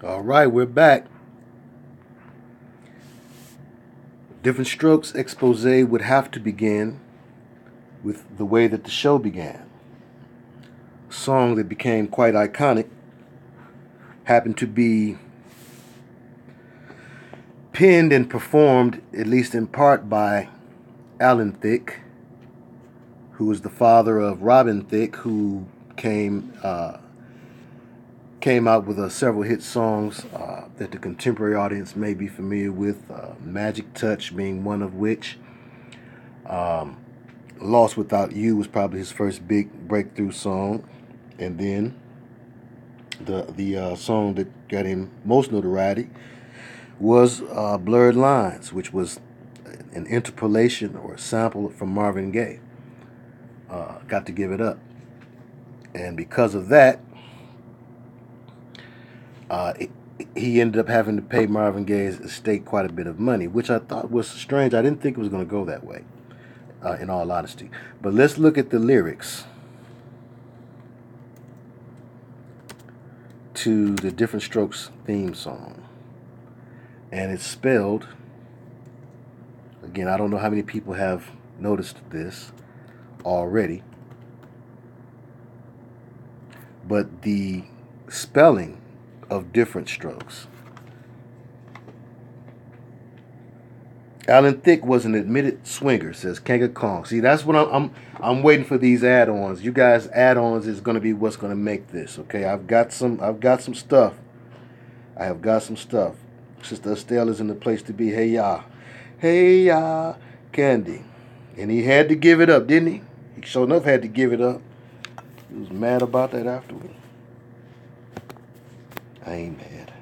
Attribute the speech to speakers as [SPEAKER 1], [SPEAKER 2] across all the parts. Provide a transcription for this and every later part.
[SPEAKER 1] All right, we're back. Different Strokes expose would have to begin with the way that the show began. A song that became quite iconic happened to be penned and performed, at least in part, by Alan Thicke, who was the father of Robin Thicke, who came out with several hit songs that the contemporary audience may be familiar with, Magic Touch being one of which. Lost Without You was probably his first big breakthrough song. And then the song that got him most notoriety was Blurred Lines, which was an interpolation or a sample from Marvin Gaye. Got to Give It Up. And because of that, he ended up having to pay Marvin Gaye's estate quite a bit of money, which I thought was strange. I didn't think it was going to go that way, in all honesty. But let's look at the lyrics to the Different Strokes theme song. And it's spelled, again, I don't know how many people have noticed this already, but the spelling of Different Strokes. Alan Thicke was an admitted swinger, says Kanga Kong. See, that's what I'm waiting for, these add-ons. You guys, add-ons is going to be what's going to make this. Okay, I've got some stuff. I have got some stuff. Sister Estelle is in the place to be. Hey ya, Candy, and he had to give it up, didn't he? He sure enough had to give it up. He was mad about that afterward. I ain't mad.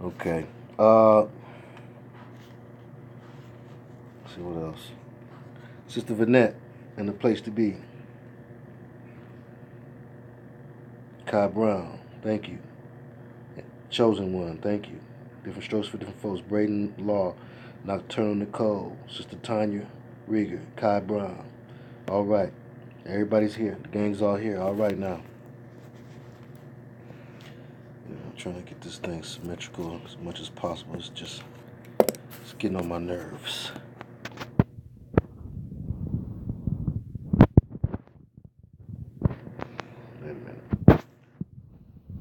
[SPEAKER 1] Okay. Let's see what else. Sister Vanette and the place to be. Kai Brown, thank you. Chosen One, thank you. Different Strokes for Different Folks. Braden Law, Nocturnal Nicole, Sister Tanya Rieger, Kai Brown. All right. Everybody's here. The gang's all here. All right now. I'm trying to get this thing symmetrical as much as possible. It's getting on my nerves. Wait a minute.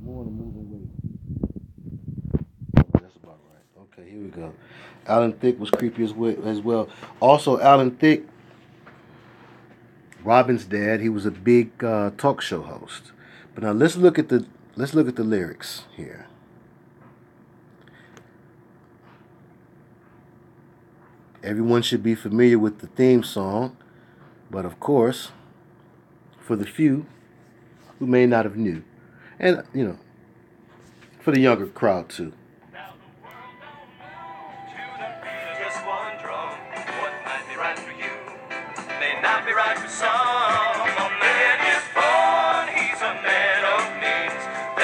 [SPEAKER 1] More on a moving weight. That's about right. Okay, here we go. Alan Thicke was creepy as well. Also, Alan Thicke, Robin's dad, he was a big talk show host. But now let's look at the lyrics here. Everyone should be familiar with the theme song, but of course, for the few who may not have knew, and for the younger crowd too.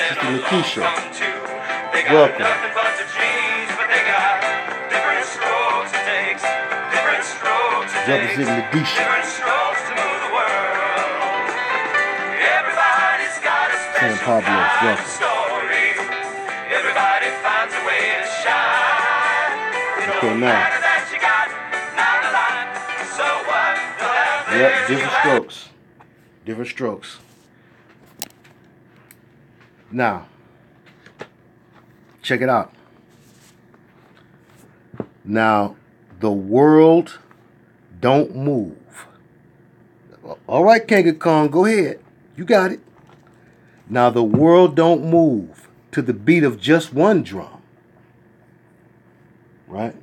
[SPEAKER 1] Sister Lakeisha, welcome. Representing Lakeisha. San Pablo, welcome. Okay, now. Yep, Different Strokes. Different Strokes. Now, check it out. Now, the world don't move. All right, Kanga Kong, go ahead. You got it. Now, the world don't move to the beat of just one drum. Right?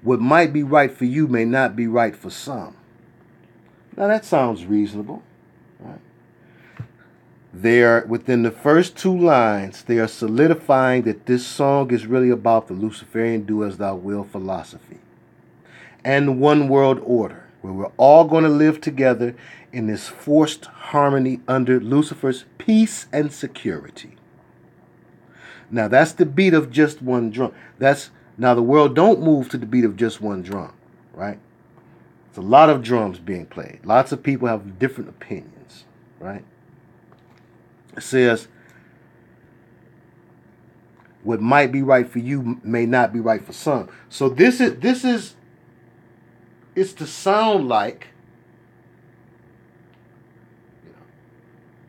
[SPEAKER 1] What might be right for you may not be right for some. Now, that sounds reasonable. Right? They are, within the first two lines, they are solidifying that this song is really about the Luciferian do as thou will philosophy and the one world order, where we're all going to live together in this forced harmony under Lucifer's peace and security. Now, that's the beat of just one drum. Now, the world don't move to the beat of just one drum, right? It's a lot of drums being played. Lots of people have different opinions, right? It says, what might be right for you may not be right for some. So this is it's to sound like,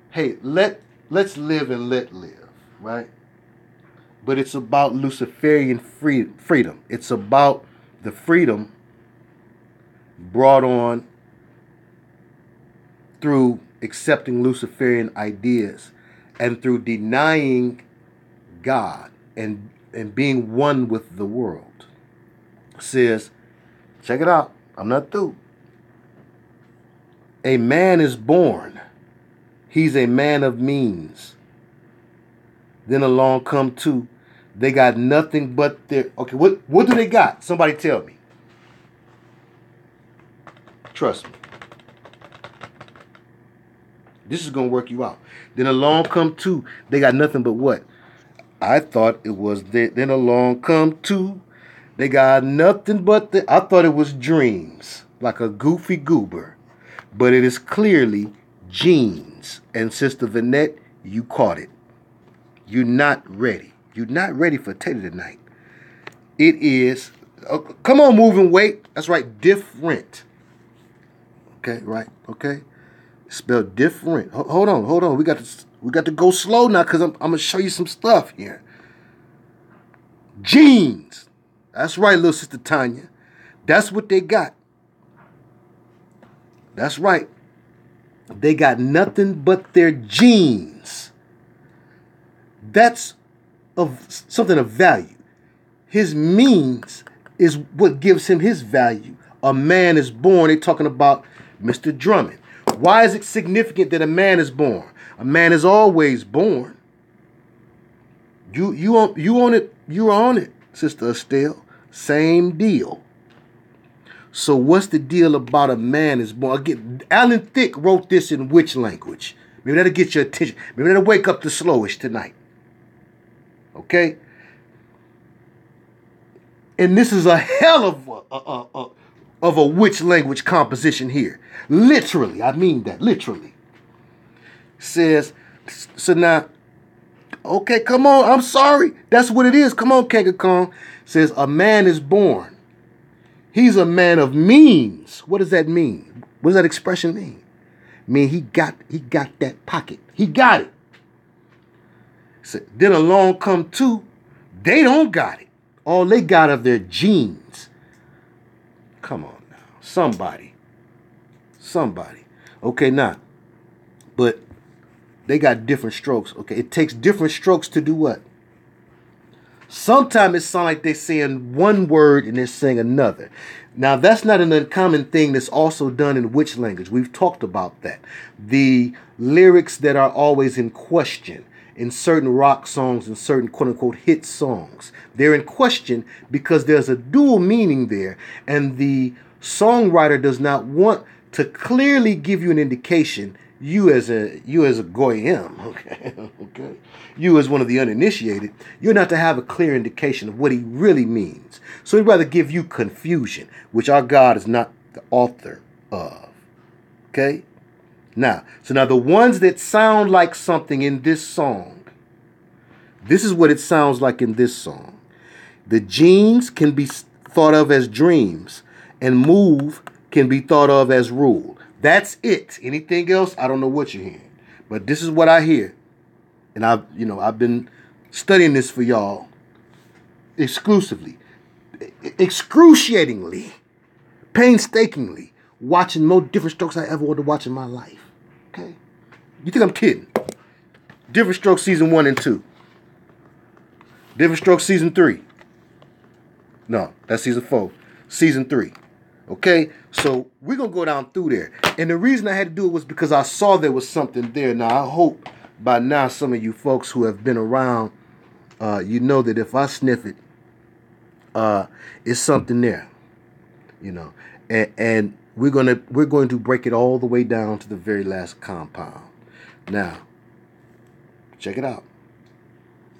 [SPEAKER 1] hey, let's live and let live, right? But it's about Luciferian freedom. It's about the freedom brought on through accepting Luciferian ideas and through denying God and being one with the world. It says, check it out, I'm not through. A man is born. He's a man of means. Then along come two. They got nothing but their... Okay, what do they got? Somebody tell me. Trust me. This is going to work you out. Then along come two. They got nothing but what? I thought it was... Then along come two. They got nothing but... I thought it was dreams. Like a goofy goober. But it is clearly genes. And Sister Vanette, you caught it. You're not ready. You're not ready for Tater tonight. It is... come on, moving weight. That's right, different. Okay, right, okay. Spelled different. Hold on. We got to go slow now because I'm going to show you some stuff here. Genes. That's right, little Sister Tanya. That's what they got. That's right. They got nothing but their genes. That's of something of value. His means is what gives him his value. A man is born. They're talking about Mr. Drummond. Why is it significant that a man is born? A man is always born. You on it. You're on it, Sister Estelle. Same deal. So what's the deal about a man is born? Again, Alan Thicke wrote this in which language? Maybe that'll get your attention. Maybe that'll wake up the slowish tonight. Okay? And this is a hell of a which language composition here. Literally, I mean that, literally. Says, so now, okay, come on, I'm sorry. That's what it is. Come on, Kanka Kong. Says, a man is born. He's a man of means. What does that mean? What does that expression mean? Mean he got that pocket. He got it. So then along come two, they don't got it. All they got are their genes. Come on now. Somebody. Okay, now. But they got different strokes. Okay, it takes different strokes to do what? Sometimes it sounds like they're saying one word and they're saying another. Now, that's not an uncommon thing that's also done in which language? We've talked about that. The lyrics that are always in question in certain rock songs and certain quote-unquote hit songs. They're in question because there's a dual meaning there, and the songwriter does not want to clearly give you an indication. You as a goyim, okay, you as one of the uninitiated, you're not to have a clear indication of what he really means. So he'd rather give you confusion, which our God is not the author of. Okay? Now the ones that sound like something in this song, this is what it sounds like in this song. The genes can be thought of as dreams, and move can be thought of as rule. That's it. Anything else, I don't know what you're hearing. But this is what I hear. And I've been studying this for y'all exclusively, excruciatingly, painstakingly, watching more different strokes I ever wanted to watch in my life. Okay? You think I'm kidding? Different Strokes season 1 and 2. Different Strokes season 3. No, that's season 4. Season 3. Okay, so we're going to go down through there. And the reason I had to do it was because I saw there was something there. Now, I hope by now some of you folks who have been around, you know that if I sniff it, it's something there. And we're going to break it all the way down to the very last compound. Now, check it out.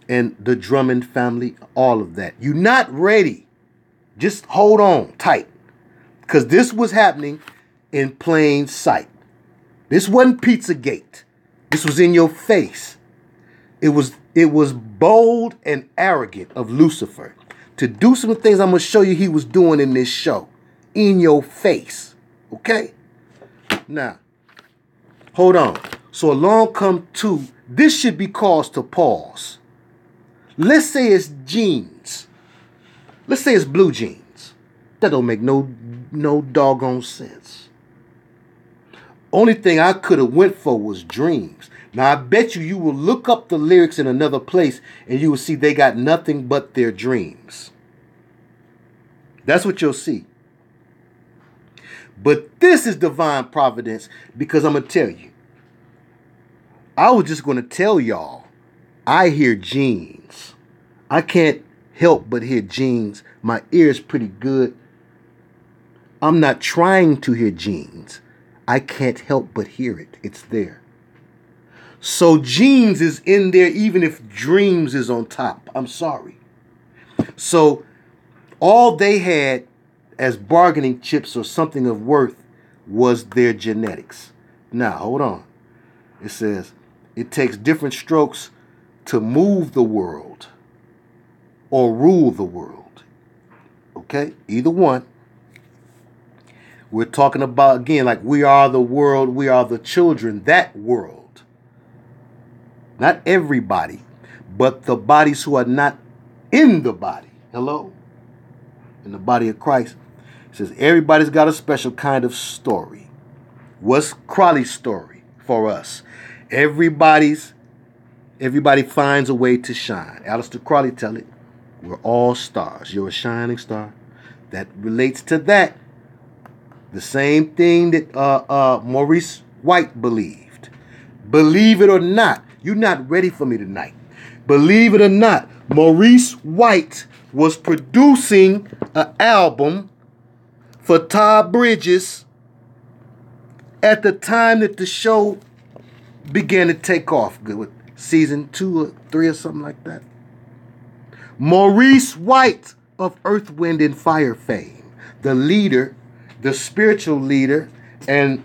[SPEAKER 1] And the Drummond family, all of that. You're not ready. Just hold on tight. Because this was happening in plain sight. This wasn't Pizzagate. This was in your face. It was bold and arrogant of Lucifer to do some things I'm going to show you he was doing in this show. In your face. Okay? Now, hold on. So along come two. This should be cause to pause. Let's say it's jeans. Let's say it's blue jeans. That don't make no doggone sense. Only thing I could have went for was dreams. Now I bet you will look up the lyrics in another place and you will see they got nothing but their dreams. That's what you'll see. But this is divine providence because I'm going to tell you. I was just going to tell y'all, I hear jeans. I can't help but hear jeans. My ear is pretty good. I'm not trying to hear jeans. I can't help but hear it. It's there. So jeans is in there even if dreams is on top. I'm sorry. So all they had as bargaining chips or something of worth was their genetics. Now, hold on. It says, it takes different strokes to move the world or rule the world. Okay? Either one. We're talking about, again, like we are the world, we are the children, that world. Not everybody, but the bodies who are not in the body. Hello? In the body of Christ. It says everybody's got a special kind of story. What's Crowley's story for us? Everybody finds a way to shine. Aleister Crowley tell it. We're all stars. You're a shining star. That relates to that. The same thing that Maurice White believed. Believe it or not, you're not ready for me tonight. Believe it or not, Maurice White was producing an album for Todd Bridges at the time that the show began to take off. With season 2 or 3 or something like that. Maurice White of Earth, Wind, and Fire fame. The leader, the spiritual leader, and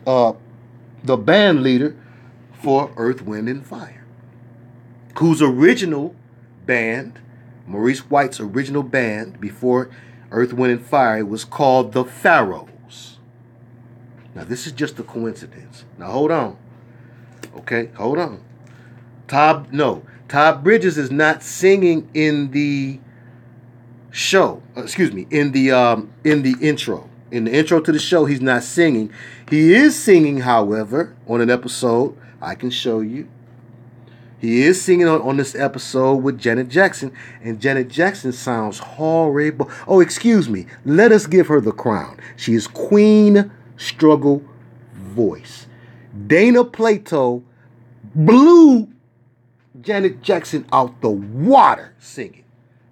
[SPEAKER 1] the band leader for Earth, Wind, and Fire. Whose original band, Maurice White's original band before Earth, Wind, and Fire, was called the Pharaohs. Now, this is just a coincidence. Now, hold on. Okay, hold on. Todd Bridges is not singing in the show. In the intro. In the intro to the show, he's not singing. He is singing, however, on an episode. I can show you. He is singing on this episode with Janet Jackson, and Janet Jackson sounds horrible. Oh, excuse me. Let us give her the crown. She is Queen Struggle Voice. Dana Plato blew Janet Jackson out the water singing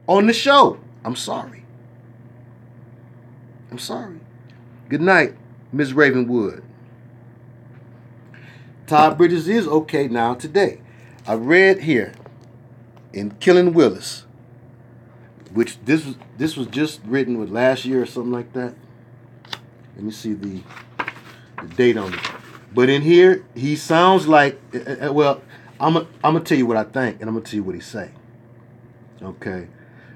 [SPEAKER 1] on the show. I'm sorry. Good night, Ms. Ravenwood. Todd Bridges is okay now today. I read here in Killing Willis, which this was just written with last year or something like that. Let me see the date on it. But in here, he sounds like, well, I'm gonna tell you what I think, and I'm gonna tell you what he say. Okay,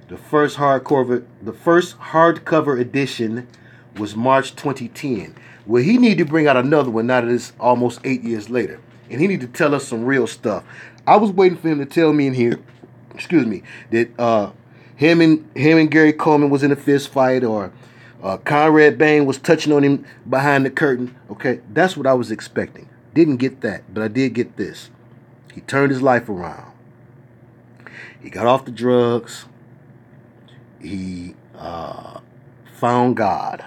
[SPEAKER 1] the first hardcover edition was March 2010. Well, he need to bring out another one now that it's almost 8 years later, and he need to tell us some real stuff. I was waiting for him to tell me in here, that him and Gary Coleman was in a fist fight, or Conrad Bain was touching on him behind the curtain. Okay, that's what I was expecting. Didn't get that, but I did get this. He turned his life around. He got off the drugs. He found God.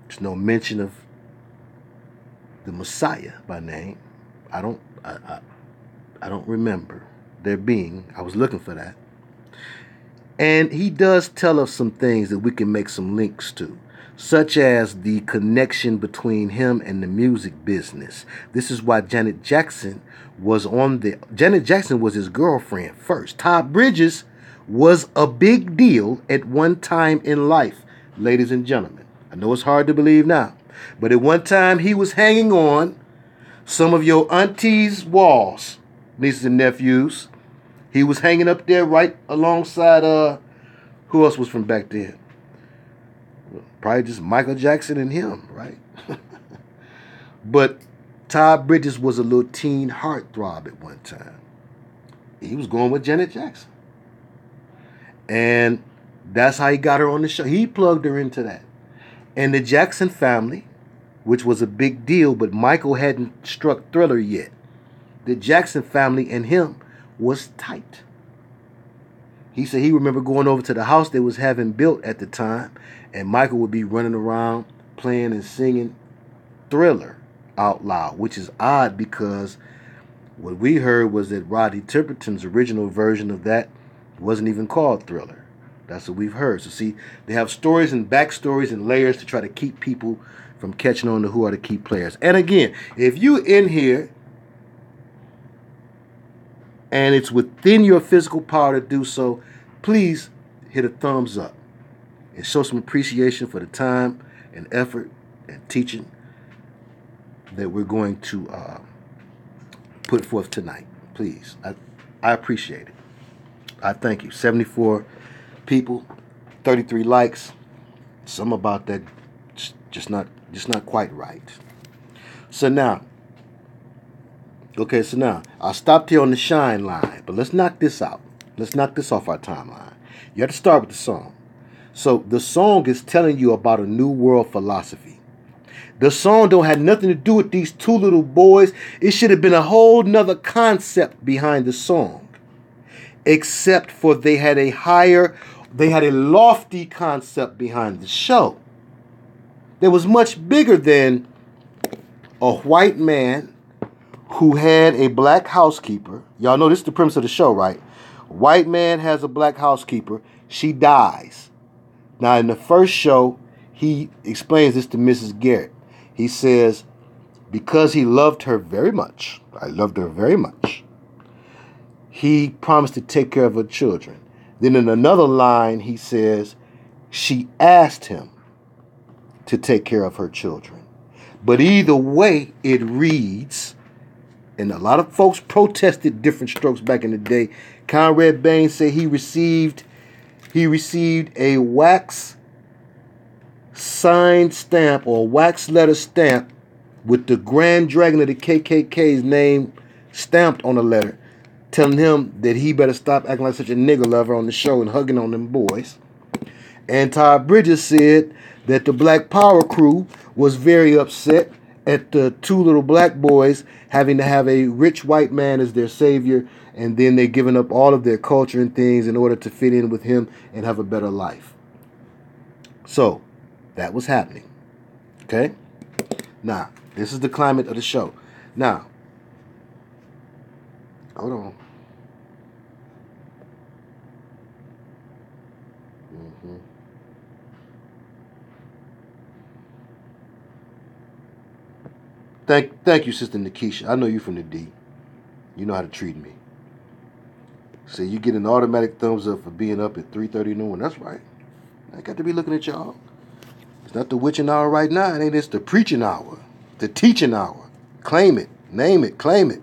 [SPEAKER 1] There's no mention of the Messiah by name. I don't remember there being. I was looking for that. And he does tell us some things that we can make some links to, such as the connection between him and the music business. This is why Janet Jackson was his girlfriend first. Todd Bridges was a big deal at one time in life, ladies and gentlemen. I know it's hard to believe now, but at one time he was hanging on some of your auntie's walls. nieces and nephews. He was hanging up there right alongside, who else was from back then? Probably just Michael Jackson and him, right? But Todd Bridges was a little teen heartthrob at one time. He was going with Janet Jackson. And that's how he got her on the show. He plugged her into that. And the Jackson family, which was a big deal, but Michael hadn't struck Thriller yet. The Jackson family and him was tight. He said he remembered going over to the house they was having built at the time, and Michael would be running around playing and singing Thriller out loud, which is odd because what we heard was that Rodney Temperton's original version of that wasn't even called Thriller. That's what we've heard. So see, they have stories and backstories and layers to try to keep people from catching on to who are the key players. And again, if you in here and it's within your physical power to do so, please hit a thumbs up and show some appreciation for the time and effort and teaching that we're going to put forth tonight. Please, I appreciate it. I thank you. 74 people, 33 likes. Some about that just not quite right. So now I stopped here on the shine line, but let's knock this out. Let's knock this off our timeline. You have to start with the song. So the song is telling you about a new world philosophy. The song don't have nothing to do with these two little boys. It should have been a whole nother concept behind the song. Except for they had a lofty concept behind the show. That was much bigger than a white man who had a black housekeeper. Y'all know this is the premise of the show, right? White man has a black housekeeper. She dies. Now, in the first show, he explains this to Mrs. Garrett. He says, because he loved her very much, I loved her very much, he promised to take care of her children. Then in another line, he says, she asked him to take care of her children. But either way, it reads, and a lot of folks protested different strokes back in the day. Conrad Bain said he received a wax signed stamp or wax letter stamp with the Grand Dragon of the KKK's name stamped on the letter, telling him that he better stop acting like such a nigger lover on the show and hugging on them boys. And Todd Bridges said that the Black Power crew was very upset at the two little black boys having to have a rich white man as their savior, and then they're giving up all of their culture and things in order to fit in with him and have a better life. So, that was happening. Okay? Now, this is the climate of the show. Now, hold on. Thank you, Sister Nikisha. I know you from the D. You know how to treat me. So you get an automatic thumbs up for being up at 3:30 noon. That's right. I got to be looking at y'all. It's not the witching hour right now. It ain't. It's the preaching hour, the teaching hour. Claim it, name it, claim it.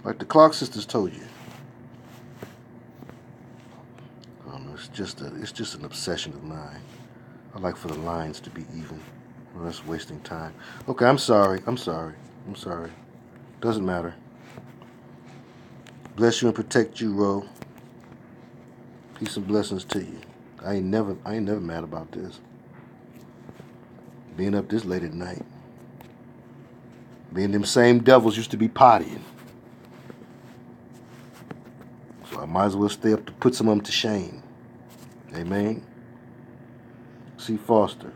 [SPEAKER 1] Like the Clark sisters told you. I don't know. It's just an obsession of mine. I like for the lines to be even. Well, that's wasting time. Okay, I'm sorry. Doesn't matter. Bless you and protect you, Ro. Peace and blessings to you. I ain't never mad about this. Being up this late at night. Being them same devils used to be partying. So I might as well stay up to put some of them to shame. Amen. C. Foster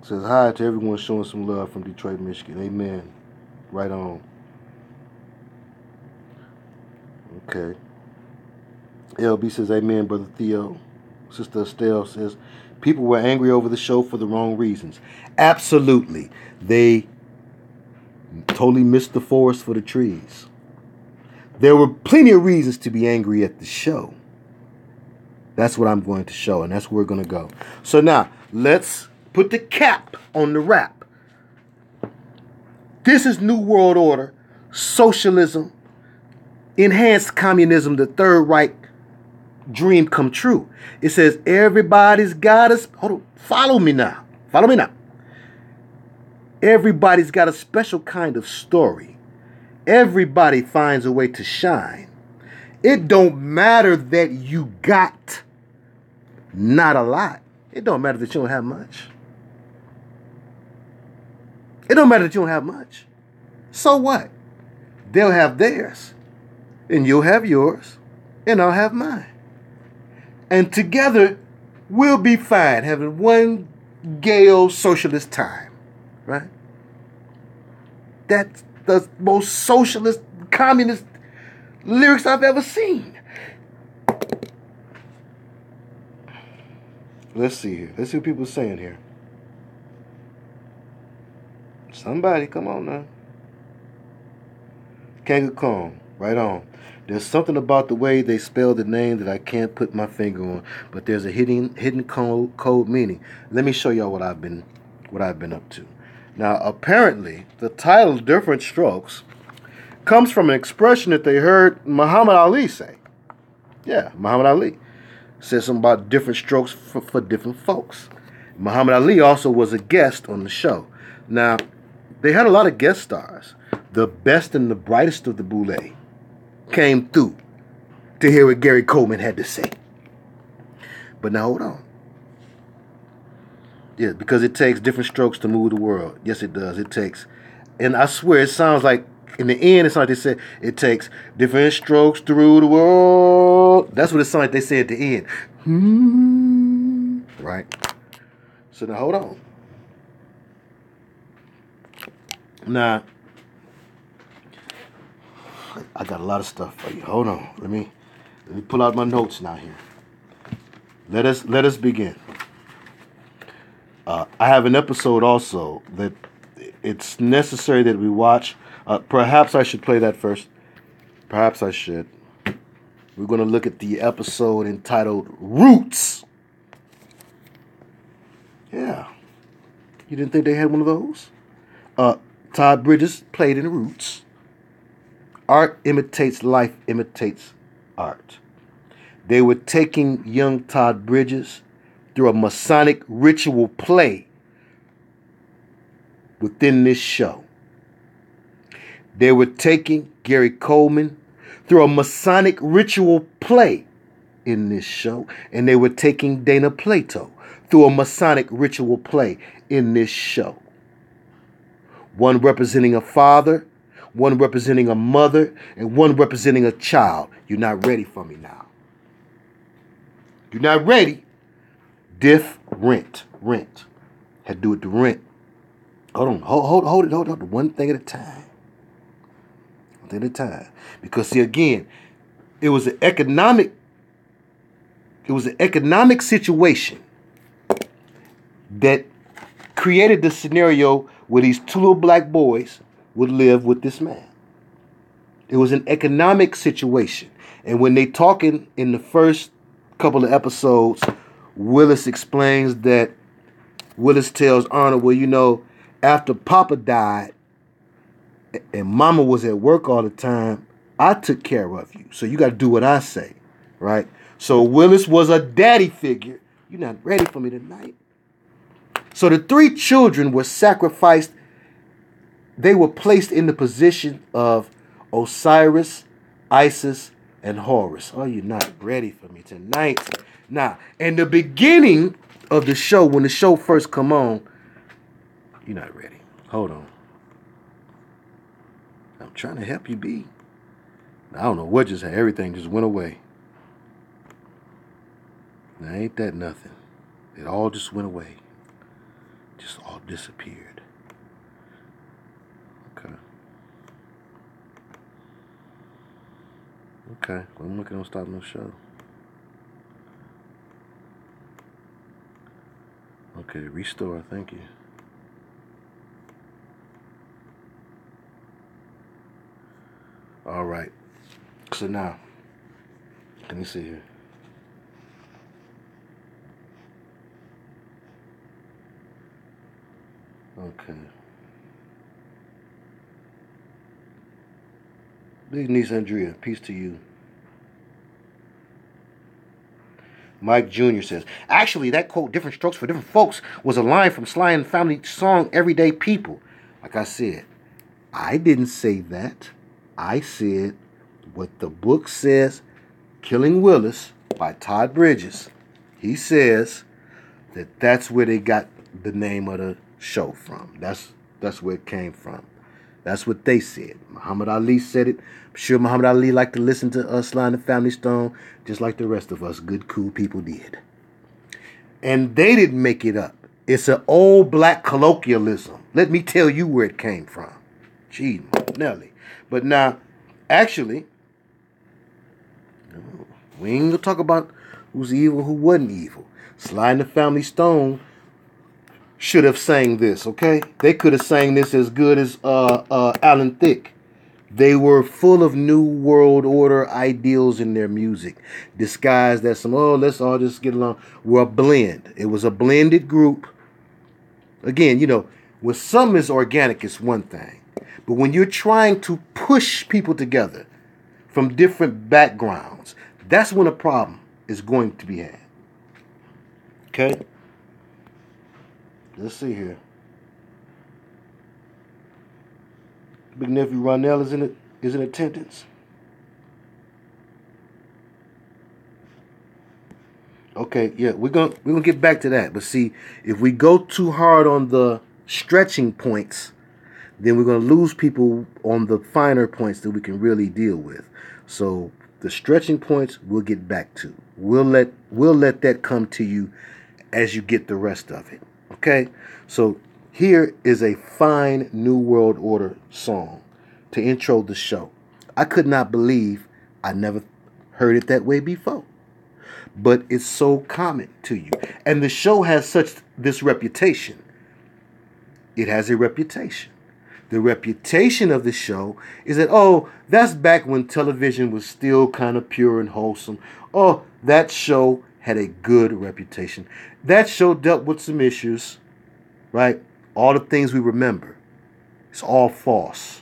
[SPEAKER 1] says hi to everyone showing some love from Detroit, Michigan. Amen. Right on. Okay. LB says amen, Brother Theo. Sister Estelle says people were angry over the show for the wrong reasons. Absolutely. They totally missed the forest for the trees. There were plenty of reasons to be angry at the show. That's what I'm going to show, and that's where we're going to go. So now, let's put the cap on the wrap. This is New World Order, socialism, enhanced communism, the Third Reich dream come true. It says everybody's got a, hold on, follow me now. Follow me now. Everybody's got a special kind of story. Everybody finds a way to shine. It don't matter that you got not a lot. It don't matter that you don't have much. It don't matter that you don't have much. So what? They'll have theirs, and you'll have yours, and I'll have mine. And together, we'll be fine having one gay old socialist time, right? That's the most socialist, communist lyrics I've ever seen. Let's see here. Let's see what people are saying here. Somebody, come on now. Kangaroo Kong, right on. There's something about the way they spell the name that I can't put my finger on, but there's a hidden code meaning. Let me show y'all what I've been up to. Now, apparently, the title "Different Strokes" comes from an expression that they heard Muhammad Ali say. Yeah, Muhammad Ali said something about different strokes for different folks. Muhammad Ali also was a guest on the show. Now, they had a lot of guest stars. The best and the brightest of the boule came through to hear what Gary Coleman had to say. But now, hold on. Yeah, because it takes different strokes to move the world. Yes, it does. It takes, and I swear, it sounds like, in the end, it's like they said, it takes different strokes through the world. That's what it sounds like they say at the end. Right? So now, hold on. Now, I got a lot of stuff for you. Hold on. Let me pull out my notes now here. Let us begin. I have an episode also that it's necessary that we watch. Perhaps I should play that first. Perhaps I should. We're going to look at the episode entitled Roots. Yeah. You didn't think they had one of those? Todd Bridges played in Roots. Art imitates life, imitates art. They were taking young Todd Bridges through a Masonic ritual play within this show. They were taking Gary Coleman through a Masonic ritual play in this show. And they were taking Dana Plato through a Masonic ritual play in this show. One representing a father, one representing a mother, and one representing a child. You're not ready for me now. You're not ready. Rent. Had to do with the rent. Hold on. Hold it. One thing at a time. One thing at a time. Because see, again, it was an economic situation that created the scenario where these two little black boys would live with this man. It was an economic situation. And when they talking in the first couple of episodes, Willis explains that Willis tells Arnold, well, you know, after Papa died and Mama was at work all the time, I took care of you. So you got to do what I say, right? So Willis was a daddy figure. You're not ready for me tonight. So the three children were sacrificed. They were placed in the position of Osiris, Isis, and Horus. Oh, you're not ready for me tonight. Now, in the beginning of the show, when the show first come on, you're not ready. Hold on. I'm trying to help you be. I don't know what just happened. Everything just went away. Now, ain't that nothing? It all just went away. Just all disappeared. Okay. Well, I'm looking on stop no show. Okay, restore. Thank you. All right. So now, let me see here. Okay. Big niece Andrea, peace to you. Mike Jr. says, actually, that quote, different strokes for different folks, was a line from Sly and Family song, Everyday People. Like I said, I didn't say that. I said what the book says, Killing Willis by Todd Bridges. He says that that's where they got the name of the show from. That's where it came from. That's what they said. Muhammad Ali said it. I'm sure Muhammad Ali liked to listen to Sly and the Family Stone, just like the rest of us good, cool people did. And they didn't make it up. It's an old black colloquialism. Let me tell you where it came from. Gee, Nelly. But now, actually, we ain't gonna talk about who's evil, who wasn't evil. Sly and the Family Stone should have sang this, okay? They could have sang this as good as Alan Thicke. They were full of New World Order ideals in their music, disguised as some, let's all just get along. We're a blend. It was a blended group. Again, when something is organic, it's one thing. But when you're trying to push people together from different backgrounds, that's when a problem is going to be had. Okay? Let's see here. Big nephew Ronell is in attendance. Okay, yeah, we're gonna get back to that. But see, if we go too hard on the stretching points, then we're gonna lose people on the finer points that we can really deal with. So the stretching points we'll get back to. We'll let that come to you as you get the rest of it. Okay? So here is a fine New World Order song to intro the show. I could not believe I never heard it that way before. But it's so common to you. And the show has this reputation. It has a reputation. The reputation of the show is that, that's back when television was still kind of pure and wholesome. Oh, that show had a good reputation. That show dealt with some issues, right? All the things we remember. It's all false.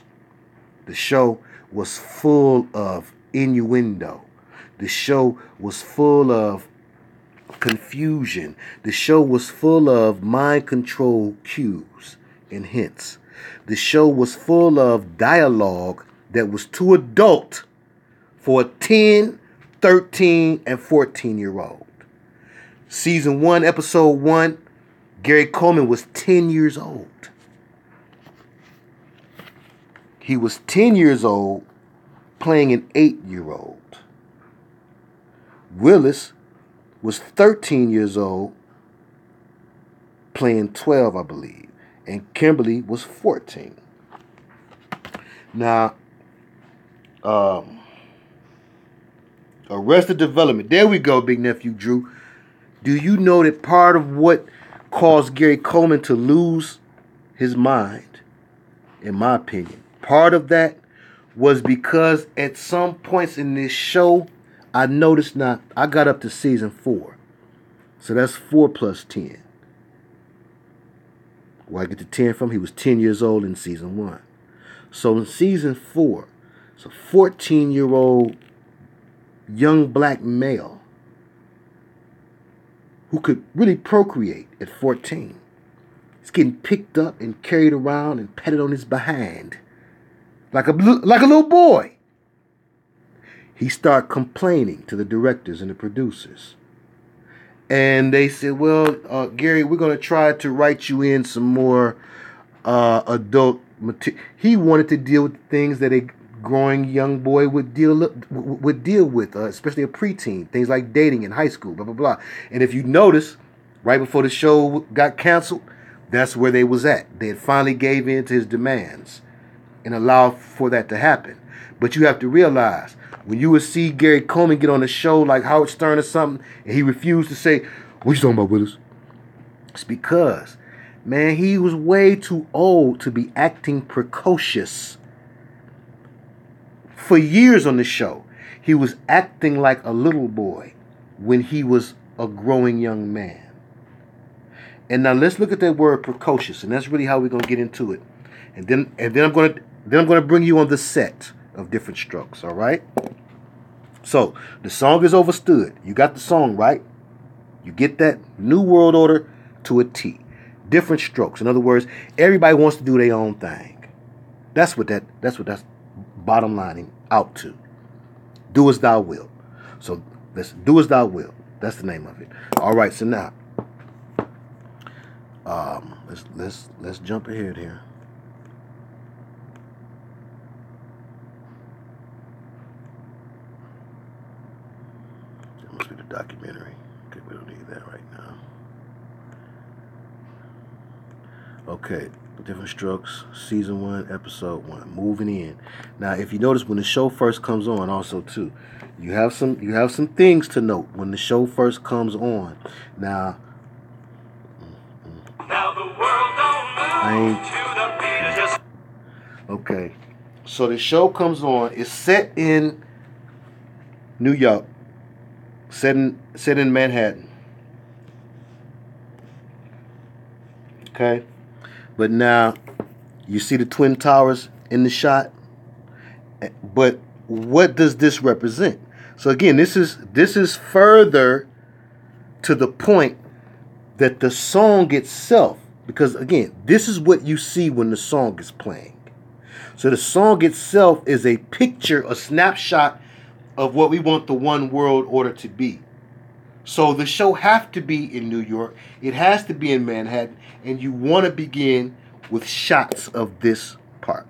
[SPEAKER 1] The show was full of innuendo. The show was full of confusion. The show was full of mind control cues and hints. The show was full of dialogue that was too adult for a 10, 13, and 14-year-old. Season 1, episode 1, Gary Coleman was 10 years old. He was 10 years old playing an 8-year-old. Willis was 13 years old playing 12, I believe. And Kimberly was 14. Now, Arrested Development. There we go, big nephew Drew. Do you know that part of what caused Gary Coleman to lose his mind, in my opinion, part of that was because at some points in this show, I noticed I got up to season 4. So that's 4 plus 10. Where I get to 10 from, he was 10 years old in season 1. So in season 4, it's a 14-year-old young black male who could really procreate at 14. He's getting picked up and carried around and petted on his behind like a little boy. He started complaining to the directors and the producers. And they said, well, Gary, we're going to try to write you in some more adult material. He wanted to deal with things that a growing young boy would deal with, especially a preteen. Things like dating in high school, blah, blah, blah. And if you notice, right before the show got canceled, that's where they was at. They had finally gave in to his demands and allowed for that to happen. But you have to realize, when you would see Gary Coleman get on a show like Howard Stern or something, and he refused to say, what you talking about, Willis? It's because, man, he was way too old to be acting precocious. For years on the show, he was acting like a little boy when he was a growing young man. And now let's look at that word precocious, and that's really how we're gonna get into it. And then I'm gonna bring you on the set of different strokes, all right? So the song is overstood. You got the song right. You get that New World Order to a T. Different strokes. In other words, everybody wants to do their own thing. That's what that's bottom lining out to. Do as thou wilt. So let's do as thou wilt. That's the name of it. All right. So now, let's jump ahead here. That must be the documentary. Okay, we don't need that right now. Okay, different strokes, season 1, episode 1, moving in. Now, if you notice when the show first comes on, also too, you have some things to note when the show first comes on. Now the world don't move okay, so the show comes on. It's set in New York, set in Manhattan. Okay. But now, you see the Twin Towers in the shot. But what does this represent? So again, this is further to the point that the song itself, because again, this is what you see when the song is playing. So the song itself is a picture, a snapshot of what we want the one world order to be. So the show have to be in New York. It has to be in Manhattan. And you want to begin with shots of this park.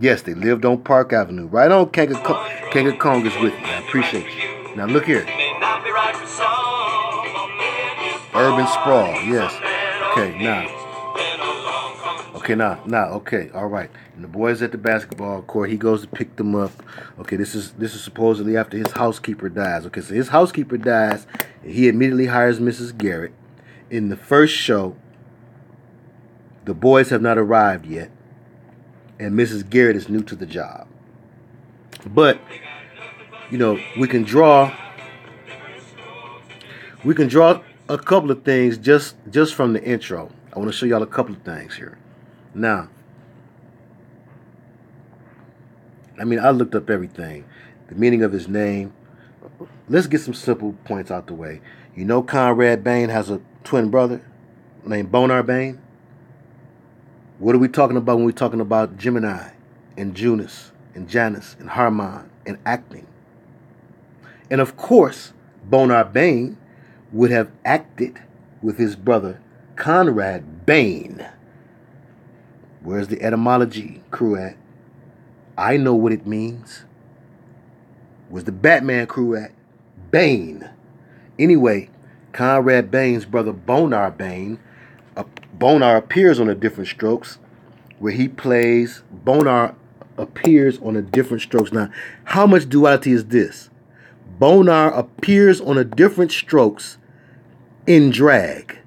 [SPEAKER 1] Yes, they lived on Park Avenue. Right on Kanga Kong is with me. I appreciate you. Now look here. Urban sprawl. Yes. Okay, now. Okay, all right. And the boys at the basketball court, he goes to pick them up. Okay, this is supposedly after his housekeeper dies. Okay, so his housekeeper dies, and he immediately hires Mrs. Garrett. In the first show, the boys have not arrived yet, and Mrs. Garrett is new to the job. But, you know, we can draw a couple of things just from the intro. I want to show y'all a couple of things here. Now, I mean, I looked up everything. The meaning of his name. Let's get some simple points out the way. You know Conrad Bain has a twin brother named Bonar Bain? What are we talking about when we're talking about Gemini and Junus and Janus and Harmon and acting? And of course, Bonar Bain would have acted with his brother Conrad Bain. Where's the etymology crew at? I know what it means. Where's the Batman crew at? Bane. Anyway, Conrad Bain's brother Bonar Bain. Bonar appears on a different strokes where he plays. Bonar appears on a different strokes. Now, how much duality is this? Bonar appears on a different strokes in drag.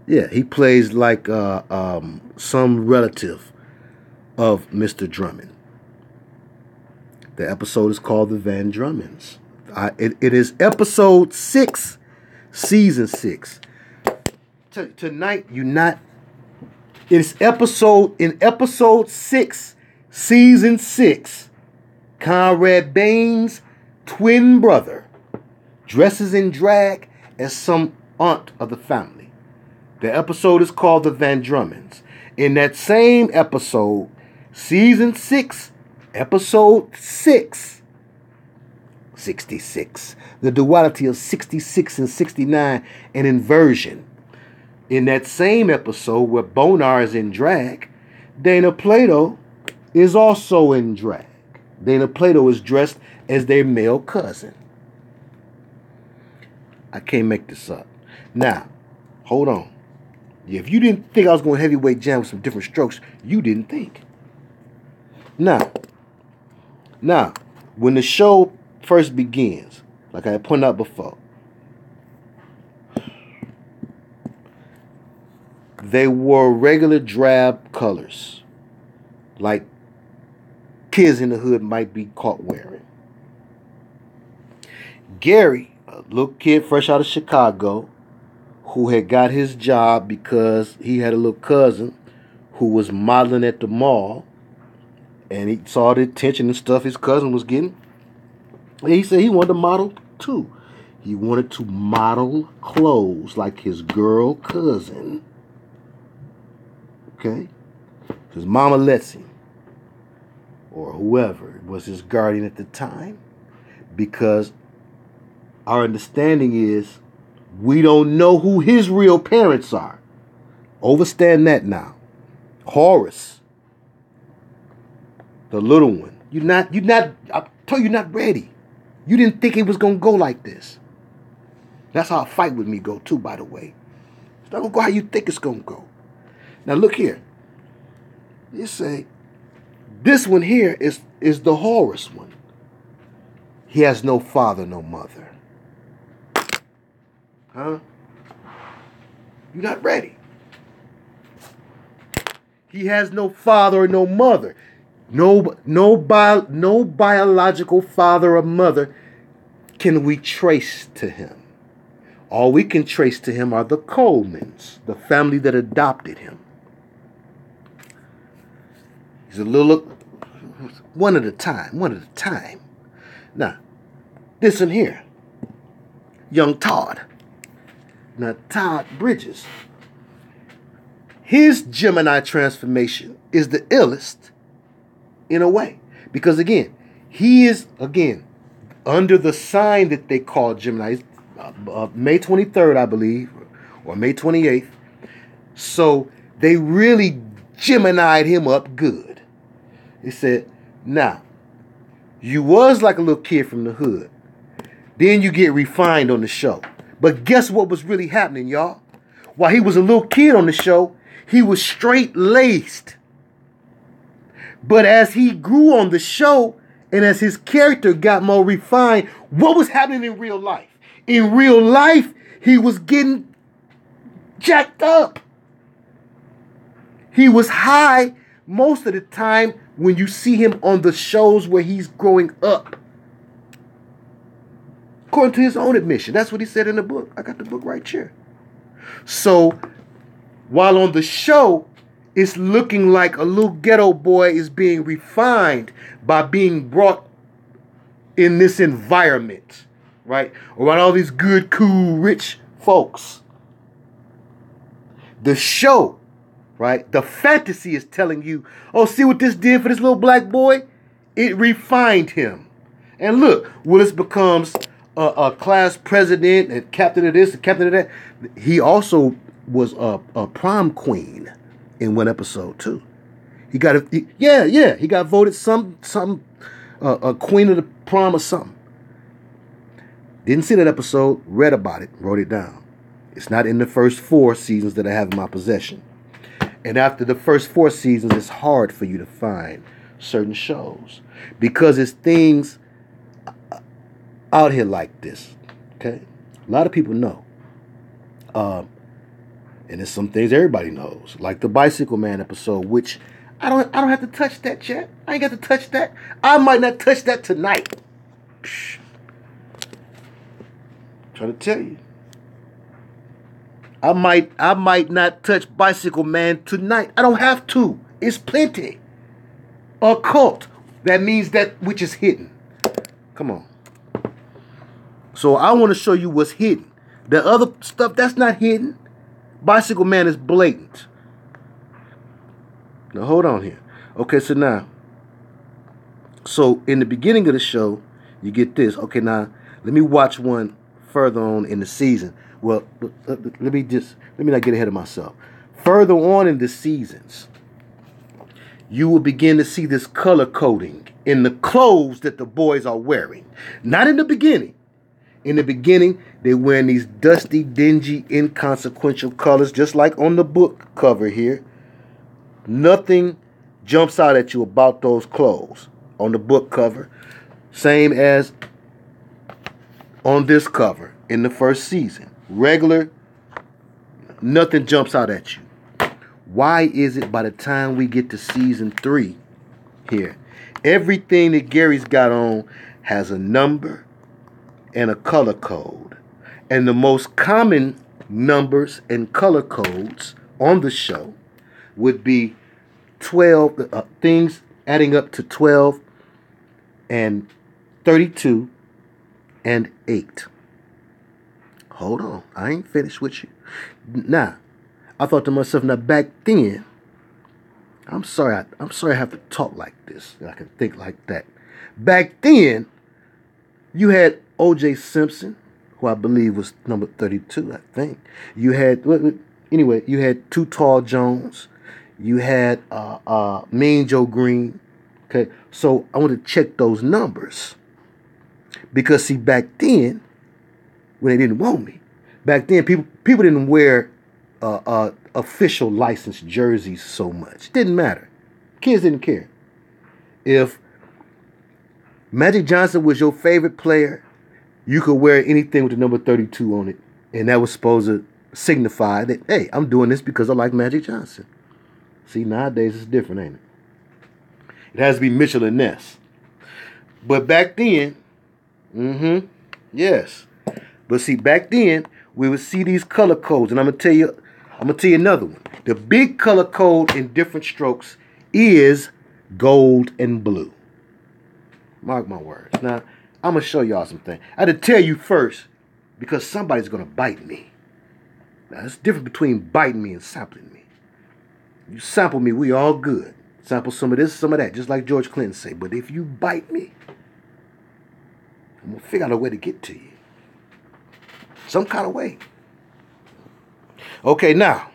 [SPEAKER 1] Yeah, he plays like some relative of Mr. Drummond. The episode is called The Van Drummonds. It is episode 6, season 6. Tonight, it's episode 6, season 6. Conrad Bain's twin brother dresses in drag as some aunt of the family. The episode is called The Van Drummonds. In that same episode, season 6, episode 6, 66, the duality of 66 and 69, an inversion. In that same episode where Bonar is in drag, Dana Plato is also in drag. Dana Plato is dressed as their male cousin. I can't make this up. Now, hold on. If you didn't think I was going to heavyweight jam with some different strokes, you didn't think. Now, when the show first begins, like I had pointed out before, they wore regular drab colors, like kids in the hood might be caught wearing. Gary, a little kid fresh out of Chicago, who had got his job because he had a little cousin who was modeling at the mall And he saw the attention and stuff his cousin was getting. And he said he wanted to model too. He wanted to model clothes like his girl cousin. Okay? His mama lets him. Or whoever was his guardian at the time. Because our understanding is we don't know who his real parents are. Understand that now. Horus, the little one. I told you not ready. You didn't think it was going to go like this. That's how a fight with me go too, by the way. It's not going to go how you think it's going to go. Now look here. You say, this one here is the Horus one. He has no father, no mother. Huh? You're not ready. He has no father or no mother. No biological father or mother can we trace to him. All we can trace to him are the Colemans, the family that adopted him. He's a little, one at a time. Now, this one here, young Todd. Now, Todd Bridges, his Gemini transformation is the illest in a way. Because, again, he is, under the sign that they call Gemini, May 23rd, I believe, or May 28th. So they really Gemini'd him up good. They said, now, you was like a little kid from the hood. Then you get refined on the show. But guess what was really happening, y'all? While he was a little kid on the show, he was straight-laced. But as he grew on the show, and as his character got more refined, what was happening in real life? In real life, he was getting jacked up. He was high most of the time when you see him on the shows where he's growing up. According to his own admission. That's what he said in the book. I got the book right here. So, while on the show, it's looking like a little ghetto boy is being refined by being brought in this environment, right? Around all these good, cool, rich folks. The show, right? The fantasy is telling you, oh, see what this did for this little black boy? It refined him. And look, Willis becomes a class president and captain of this and captain of that. He also was a prom queen in one episode too. He got he got voted some a queen of the prom or something. Didn't see that episode, read about it, wrote it down. It's not in the first 4 seasons that I have in my possession. And after the first 4 seasons, it's hard for you to find certain shows because it's things out here like this. Okay, a lot of people know. And there's some things everybody knows, like the Bicycle Man episode, which I don't have to touch that yet. I ain't got to touch that. I might not touch that tonight. Psh. I'm trying to tell you. I might not touch Bicycle Man tonight. I don't have to. It's plenty. Occult. That means that which is hidden. Come on. So I want to show you what's hidden. The other stuff that's not hidden. Bicycle Man is blatant. Now hold on here. Okay, so now. So in the beginning of the show, you get this. Okay, now let me watch one further on in the season. Well, let me not get ahead of myself. Further on in the seasons, you will begin to see this color coding in the clothes that the boys are wearing. Not in the beginning. In the beginning, they're wearing these dusty, dingy, inconsequential colors, just like on the book cover here. Nothing jumps out at you about those clothes on the book cover. Same as on this cover in the first season. Regular, nothing jumps out at you. Why is it by the time we get to season 3 here, everything that Gary's got on has a number and a color code? And the most common numbers and color codes on the show would be 12 things adding up to 12 and 32 and 8. Hold on. I ain't finished with you. Now, I thought to myself, now back then, I'm sorry I have to talk like this. I can think like that. Back then, you had O.J. Simpson, who I believe was number 32, I think. You had, anyway, you had Too Tall Jones. You had Mean Joe Green. Okay, so I want to check those numbers. Because, see, back then, when they didn't want me, back then, people didn't wear official licensed jerseys so much. Didn't matter. Kids didn't care. If Magic Johnson was your favorite player, you could wear anything with the number 32 on it. And that was supposed to signify that, hey, I'm doing this because I like Magic Johnson. See, nowadays it's different, ain't it? It has to be Mitchell and Ness. But back then, yes. But see, back then, we would see these color codes. And I'm gonna tell you another one. The big color code in different strokes is gold and blue. Mark my words. Now, I'm going to show y'all something. I had to tell you first because somebody's going to bite me. Now, it's different between biting me and sampling me. You sample me, we all good. Sample some of this, some of that, just like George Clinton say. But if you bite me, I'm going to figure out a way to get to you. Some kind of way. Okay, now.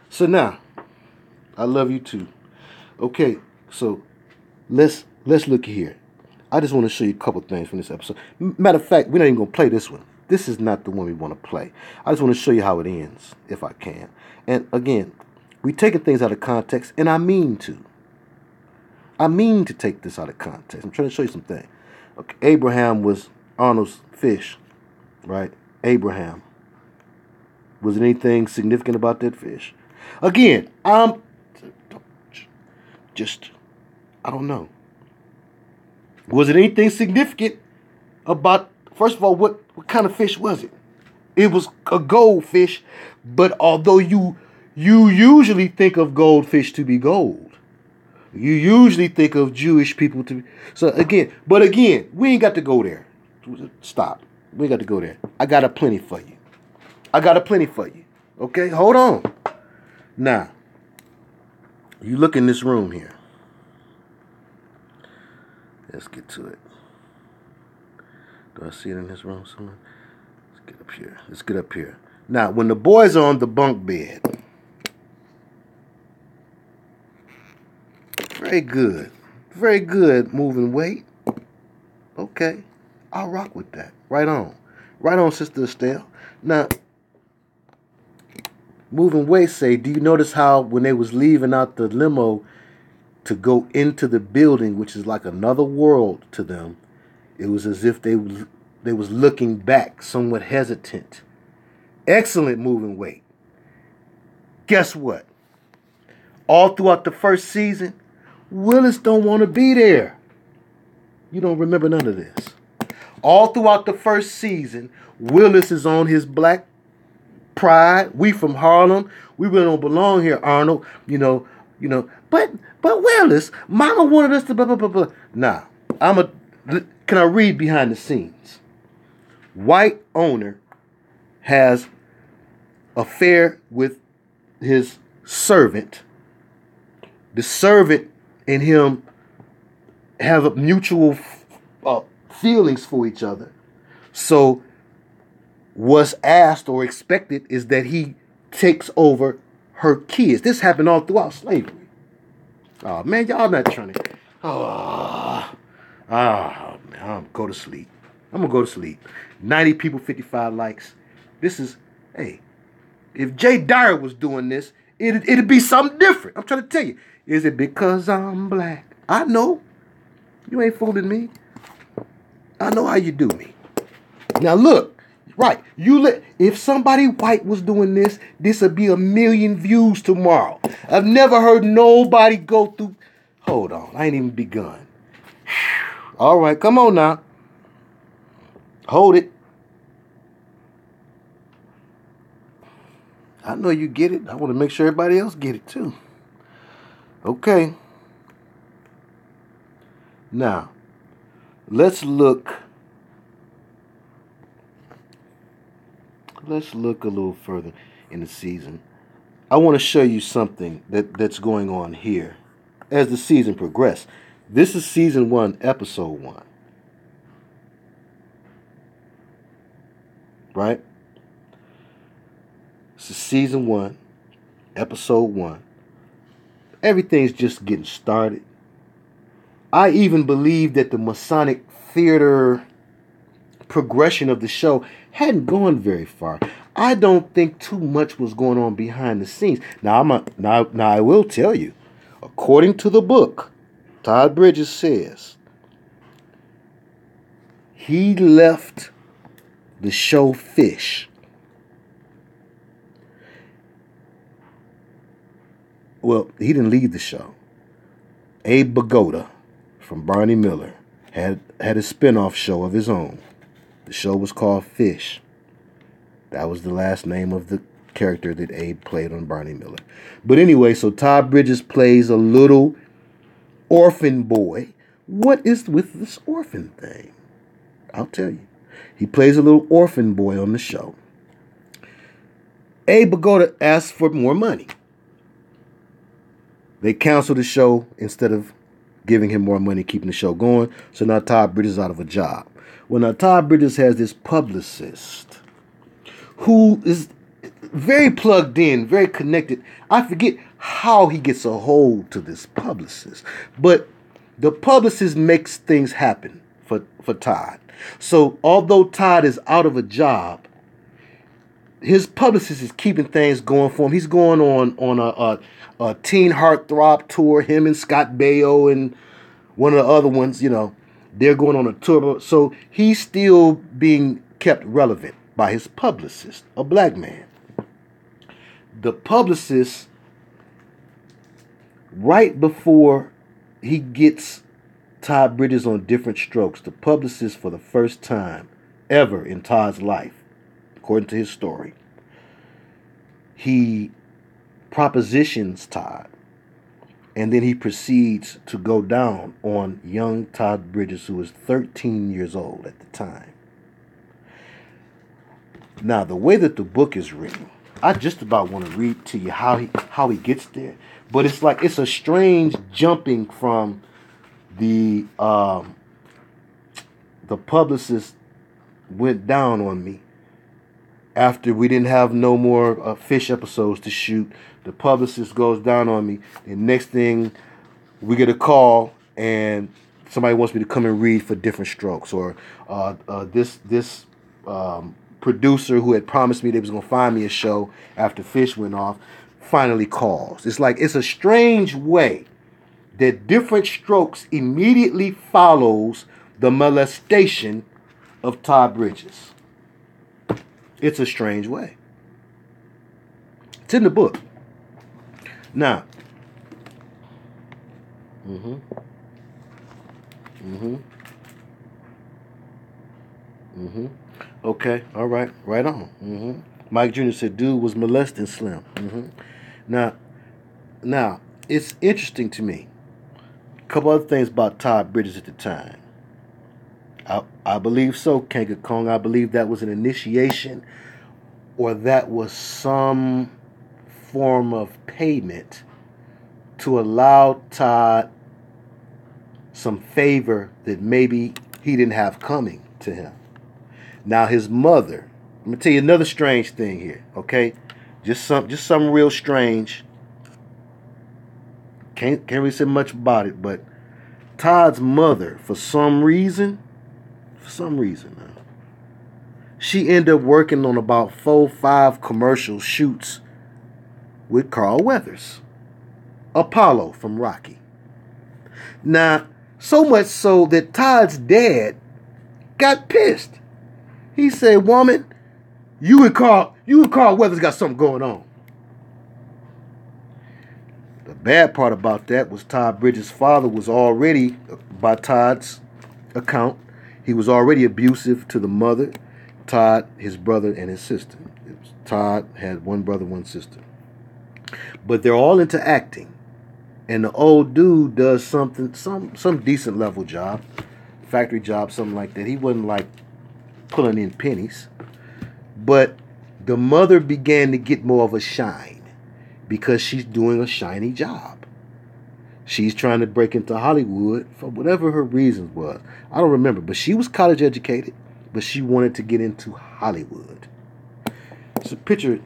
[SPEAKER 1] So now, I love you too. Okay, so let's look here. I just want to show you a couple things from this episode. Matter of fact, we're not even going to play this one. This is not the one we want to play. I just want to show you how it ends, if I can. And again, we're taking things out of context, and I mean to. I mean to take this out of context. I'm trying to show you something. Okay, Abraham was Arnold's fish, right? Abraham. Was there anything significant about that fish? Again, I don't know. Was it anything significant about, first of all, what kind of fish was it? It was a goldfish, but although you usually think of goldfish to be gold, you usually think of Jewish people to be, so again, we ain't got to go there. Stop. We ain't got to go there. I got a plenty for you. Okay, hold on. Now, you look in this room here. Let's get to it. Do I see it in this room somewhere? Let's get up here. Now, when the boys are on the bunk bed, very good moving weight. Okay, I'll rock with that. Right on, Sister Estelle. Now, moving weight say, do you notice how when they was leaving out the limo to go into the building, which is like another world to them, it was as if they was looking back, somewhat hesitant. Excellent moving weight. Guess what? All throughout the first season, Willis don't want to be there. You don't remember none of this. All throughout the first season, Willis is on his black pride. We from Harlem. We really don't belong here, Arnold. You know. But Willis, Mama wanted us to blah blah blah blah. Nah, can I read behind the scenes? White owner has affair with his servant. The servant and him have mutual feelings for each other. So what's asked or expected is that he takes over her kids. This happened all throughout slavery. Oh, man, y'all not trying to. Man, I'm go to sleep. I'm going to go to sleep. 90 people, 55 likes. This is, hey, if Jay Dyer was doing this, it'd be something different. I'm trying to tell you. Is it because I'm black? I know. You ain't fooling me. I know how you do me. Now, look. Right. If somebody white was doing this would be 1 million views tomorrow. I've never heard nobody go through. Hold on. I ain't even begun. All right. Come on now. Hold it. I know you get it. I want to make sure everybody else get it too. Okay. Now, let's look a little further in the season. I want to show you something that's going on here as the season progresses. This is season 1, episode 1. Right? This is season 1, episode 1. Everything's just getting started. I even believe that the Masonic theater progression of the show hadn't gone very far. I don't think too much was going on behind the scenes. Now I will tell you, according to the book, Todd Bridges says he left the show Fish. Well, he didn't leave the show. Abe Vigoda from Barney Miller had a spinoff show of his own. The show was called Fish. That was the last name of the character that Abe played on Barney Miller. But anyway, so Todd Bridges plays a little orphan boy. What is with this orphan thing? I'll tell you. He plays a little orphan boy on the show. Abe Vigoda asks for more money. They canceled the show instead of giving him more money, keeping the show going. So now Todd Bridges is out of a job. Well, now Todd Bridges has this publicist who is very plugged in, very connected. I forget how he gets a hold to this publicist. But the publicist makes things happen for Todd. So although Todd is out of a job, his publicist is keeping things going for him. He's going on a teen heartthrob tour. Him and Scott Baio and one of the other ones, they're going on a tour. So he's still being kept relevant by his publicist, a black man. The publicist, right before he gets Todd Bridges on Different Strokes, the publicist for the first time ever in Todd's life, according to his story, he propositions Todd, and then he proceeds to go down on young Todd Bridges, who was 13 years old at the time. Now, the way that the book is written, I just about want to read to you how he gets there, but it's a strange jumping from the publicist went down on me after we didn't have no more Fish episodes to shoot. The publicist goes down on me. The next thing, we get a call and somebody wants me to come and read for Different Strokes, or this producer who had promised me they was going to find me a show after Fish went off finally calls. It's a strange way that Different Strokes immediately follows the molestation of Todd Bridges. It's a strange way. It's in the book. Now. Okay. All right. Right on. Mike Jr. said, dude was molesting Slim. Now, it's interesting to me. A couple other things about Todd Bridges at the time. I believe so, Kanga Kong. I believe that was an initiation, or that was some form of payment to allow Todd some favor that maybe he didn't have coming to him. Now, his mother, let me tell you another strange thing here, okay? Just something real strange. Can't really say much about it, but Todd's mother, for some reason, she ended up working on about 4-5 commercial shoots with Carl Weathers, Apollo from Rocky. Now, so much so that Todd's dad got pissed. He said, "Woman, you and Carl Weathers got something going on." The bad part about that was Todd Bridges' father was already, by Todd's account, he was already abusive to the mother, Todd, his brother, and his sister. Todd had one brother, one sister. But they're all into acting. And the old dude does something, some decent level job, factory job, something like that. He wasn't like pulling in pennies. But the mother began to get more of a shine because she's doing a shiny job. She's trying to break into Hollywood for whatever her reasons was. I don't remember, but she was college educated, but she wanted to get into Hollywood. It's a picture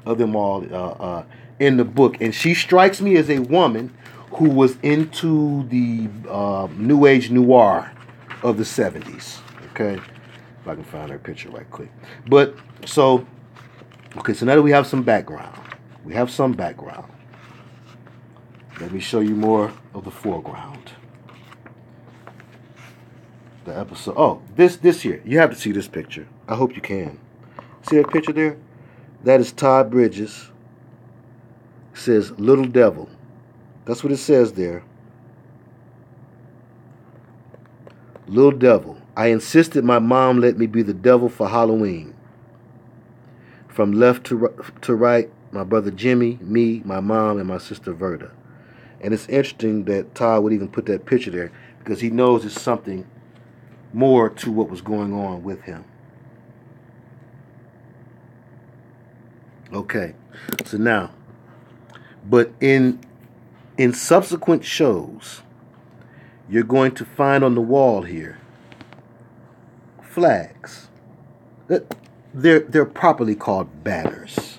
[SPEAKER 1] of them all in the book, and she strikes me as a woman who was into the New Age noir of the 70s. Okay, if I can find her picture right quick. But so, okay, so now that we have some background, let me show you more of the foreground. The episode. Oh, this here. You have to see this picture. I hope you can. See that picture there? That is Todd Bridges. It says Little Devil. That's what it says there. Little Devil. I insisted my mom let me be the devil for Halloween. From left to right, my brother Jimmy, me, my mom, and my sister Verda. And it's interesting that Todd would even put that picture there because he knows there's something more to what was going on with him. Okay, so now, but in subsequent shows, you're going to find on the wall here flags. They're properly called banners.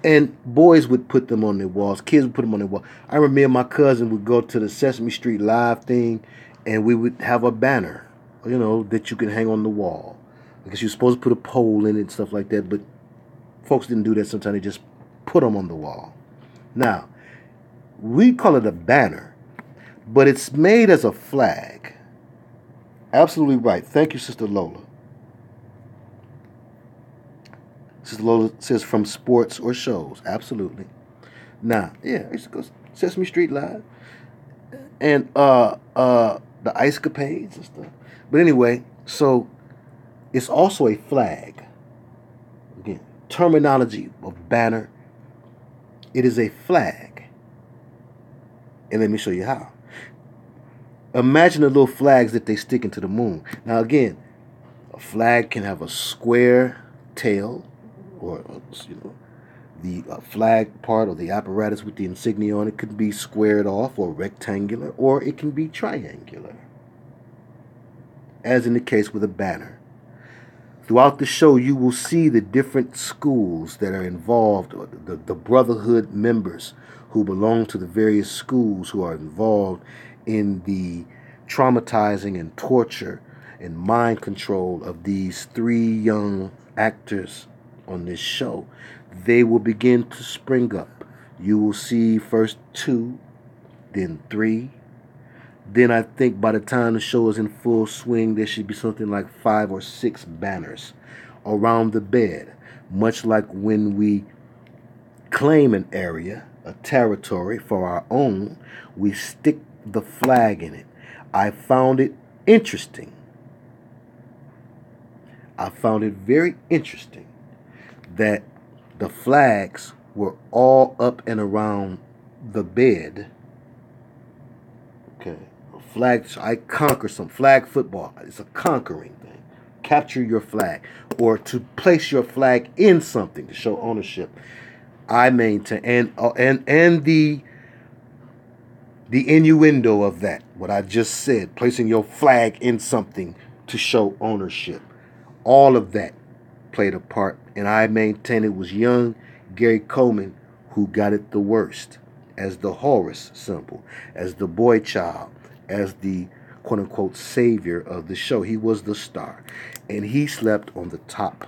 [SPEAKER 1] And boys would put them on their walls. Kids would put them on their wall. I remember me and my cousin would go to the Sesame Street Live thing, and we would have a banner, that you can hang on the wall. Because you're supposed to put a pole in it and stuff like that, but folks didn't do that. Sometimes they just put them on the wall. Now, we call it a banner, but it's made as a flag. Absolutely right. Thank you, Sister Lola. Sister Lola says from sports or shows. Absolutely. Now, yeah, I used to go Sesame Street Live and the Ice Capades and stuff. But anyway, so it's also a flag. Again, terminology of banner. It is a flag. And let me show you how. Imagine the little flags that they stick into the moon. Now again, a flag can have a square tail, or the flag part or the apparatus with the insignia on it could be squared off or rectangular, or it can be triangular, as in the case with a banner. Throughout the show, you will see the different schools that are involved, or the brotherhood members who belong to the various schools who are involved in the traumatizing and torture and mind control of these 3 young actors on this show. They will begin to spring up. You will see first 2, then 3. Then I think by the time the show is in full swing, there should be something like 5 or 6 banners around the bed. Much like when we claim an area, a territory for our own, we stick the flag in it. I found it interesting. I found it very interesting that the flags were all up and around the bed. Okay. Flag, I conquer some flag football. It's a conquering thing. Capture your flag, or to place your flag in something to show ownership. I maintain, and the innuendo of that, what I just said, placing your flag in something to show ownership. All of that played a part, and I maintain it was young Gary Coleman who got it the worst, as the Horus symbol, as the boy child, as the quote-unquote savior of the show. He was the star, and he slept on the top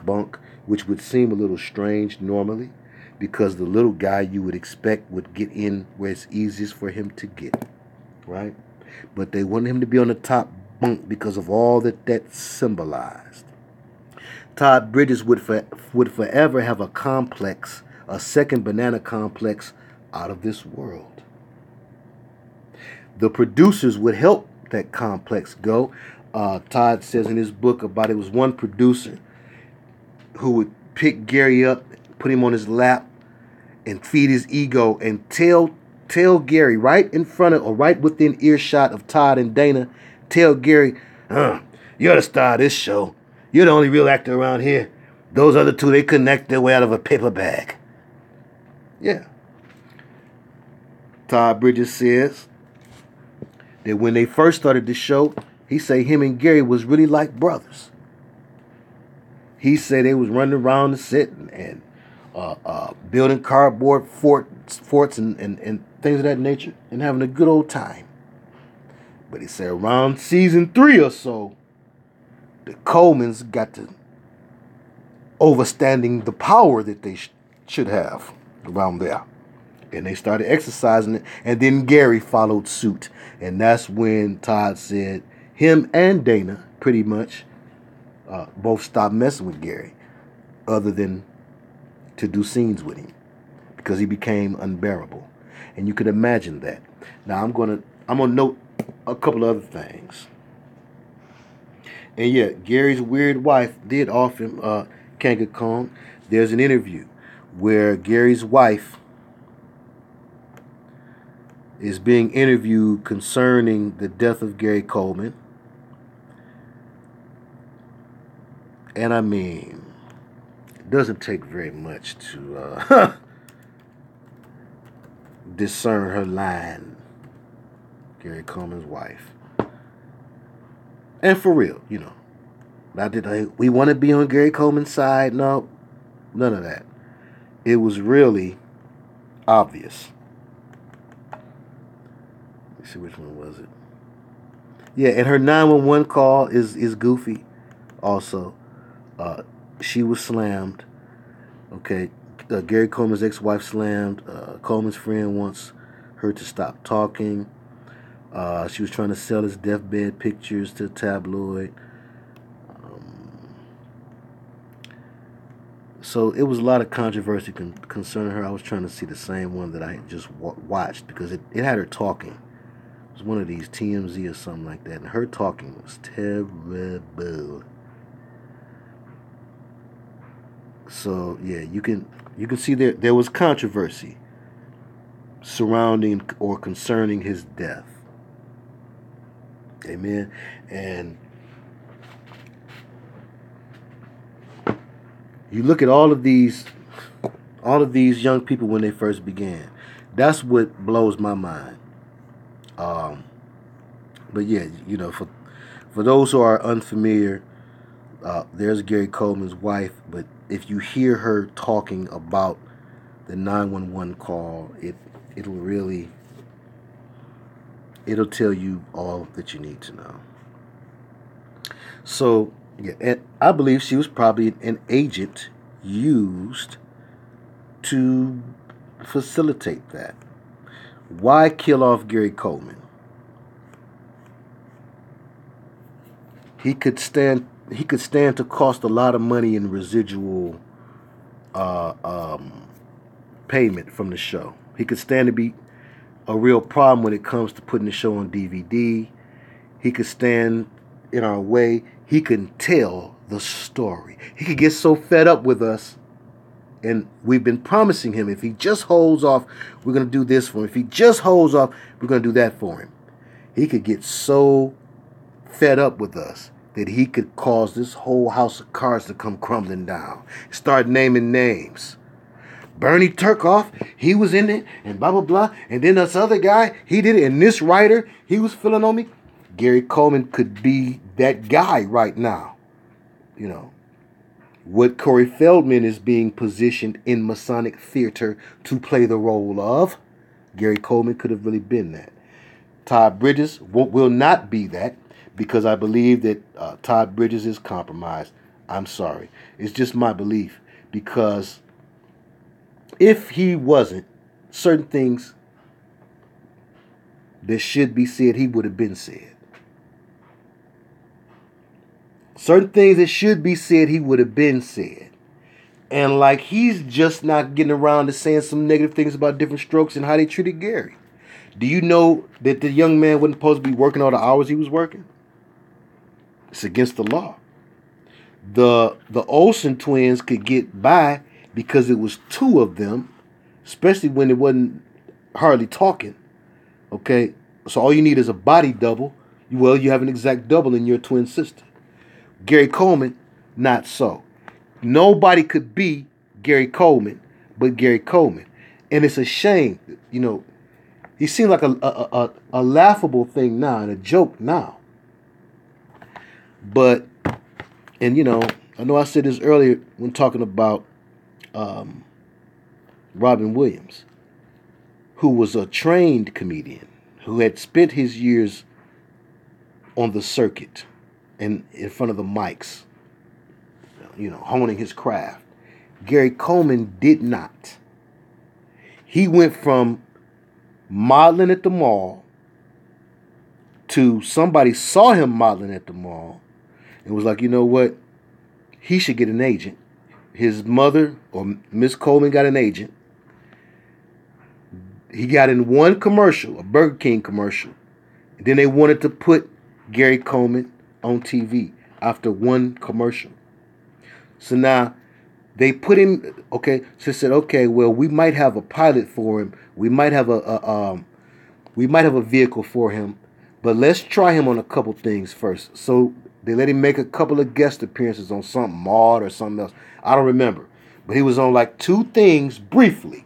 [SPEAKER 1] bunk, which would seem a little strange normally, because the little guy you would expect would get in where it's easiest for him to get, right? But they wanted him to be on the top bunk because of all that symbolized. Todd Bridges would forever have a complex, a second banana complex out of this world. The producers would help that complex go. Todd says in his book about it was one producer who would pick Gary up, put him on his lap, and feed his ego and tell Gary right in front of or right within earshot of Todd and Dana, tell Gary, you're the star of this show. You're the only real actor around here. Those other two, they connect their way out of a paper bag. Yeah. Todd Bridges says that when they first started the show, he said him and Gary was really like brothers. He said they was running around the set and building cardboard forts and things of that nature and having a good old time. But he said around season 3 or so, the Colemans got to overstanding the power that they should have around there. And they started exercising it. And then Gary followed suit. And that's when Todd said him and Dana pretty much both stopped messing with Gary, other than to do scenes with him, because he became unbearable. And you could imagine that. Now I'm gonna note a couple other things. And yeah, Gary's weird wife did off him Kanga Kong. There's an interview where Gary's wife is being interviewed concerning the death of Gary Coleman. And I mean, it doesn't take very much to discern her line, Gary Coleman's wife. And for real, you know, we want to be on Gary Coleman's side. No, none of that. It was really obvious. Let's see, which one was it? Yeah, and her 911 call is goofy also. She was slammed. Okay, Gary Coleman's ex-wife slammed. Coleman's friend wants her to stop talking. She was trying to sell his deathbed pictures to a tabloid. So it was a lot of controversy concerning her. I was trying to see the same one that I had just watched because it had her talking. It was one of these TMZ or something like that, and her talking was terrible. So yeah, you can see there was controversy surrounding or concerning his death. Amen. And you look at all of these young people when they first began. That's what blows my mind. But yeah, you know, for those who are unfamiliar, there's Gary Coleman's wife. But if you hear her talking about the 911 call, it'll tell you all that you need to know. So yeah, and I believe she was probably an agent used to facilitate that. Why kill off Gary Coleman? He could stand to cost a lot of money in residual payment from the show. He could stand to be a real problem when it comes to putting the show on DVD. He could stand in our way. He can tell the story. He could get so fed up with us, and we've been promising him if he just holds off, we're going to do this for him. If he just holds off, we're going to do that for him. He could get so fed up with us that he could cause this whole house of cards to come crumbling down. Start naming names. Bernie Turkoff, he was in it, and blah, blah, blah. And then this other guy, he did it. And this writer, he was filling on me. Gary Coleman could be that guy right now. You know, what Corey Feldman is being positioned in Masonic theater to play the role of, Gary Coleman could have really been that. Todd Bridges will not be that, because I believe that Todd Bridges is compromised. I'm sorry. It's just my belief, because if he wasn't, certain things that should be said, he would have been said. Certain things that should be said, he would have been said. And like, he's just not getting around to saying some negative things about different strokes and how they treated Gary. Do you know that the young man wasn't supposed to be working all the hours he was working? It's against the law. The Olsen twins could get by because it was two of them especially when it wasn't hardly talking. Okay, so all you need is a body double. Well, you have an exact double in your twin sister. Gary Coleman, not so. Nobody could be Gary Coleman but Gary Coleman. And it's a shame, he seemed like a laughable thing now and a joke now. But, and I know I said this earlier when talking about Robin Williams, who was a trained comedian, who had spent his years on the circuit and in front of the mics, honing his craft. Gary Coleman did not. He went from modeling at the mall to somebody saw him modeling at the mall and was like, you know what? He should get an agent. His mother or Miss Coleman got an agent. He got in one commercial, a Burger King commercial. And then they wanted to put Gary Coleman on TV after one commercial. So now they put him, okay, so they said, okay, well, we might have a pilot for him. We might have a vehicle for him, but let's try him on a couple things first. So they let him make a couple of guest appearances on something, Maud or something else. I don't remember. But he was on like two things briefly,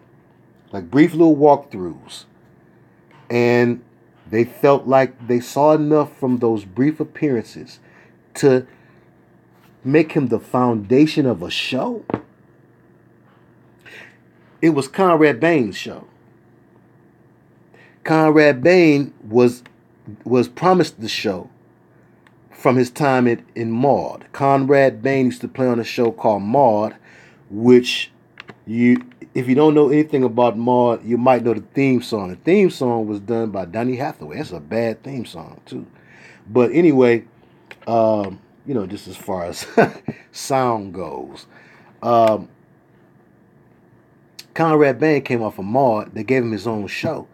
[SPEAKER 1] like brief little walkthroughs. And they felt like they saw enough from those brief appearances to make him the foundation of a show. It was Conrad Bain's show. Conrad Bain was promised the show from his time in Maud. Conrad Bain used to play on a show called Maud, which if you don't know anything about Maud, you might know the theme song. The theme song was done by Donny Hathaway. That's a bad theme song too. But anyway, just as far as sound goes, Conrad Bain came off of Maud. They gave him his own show.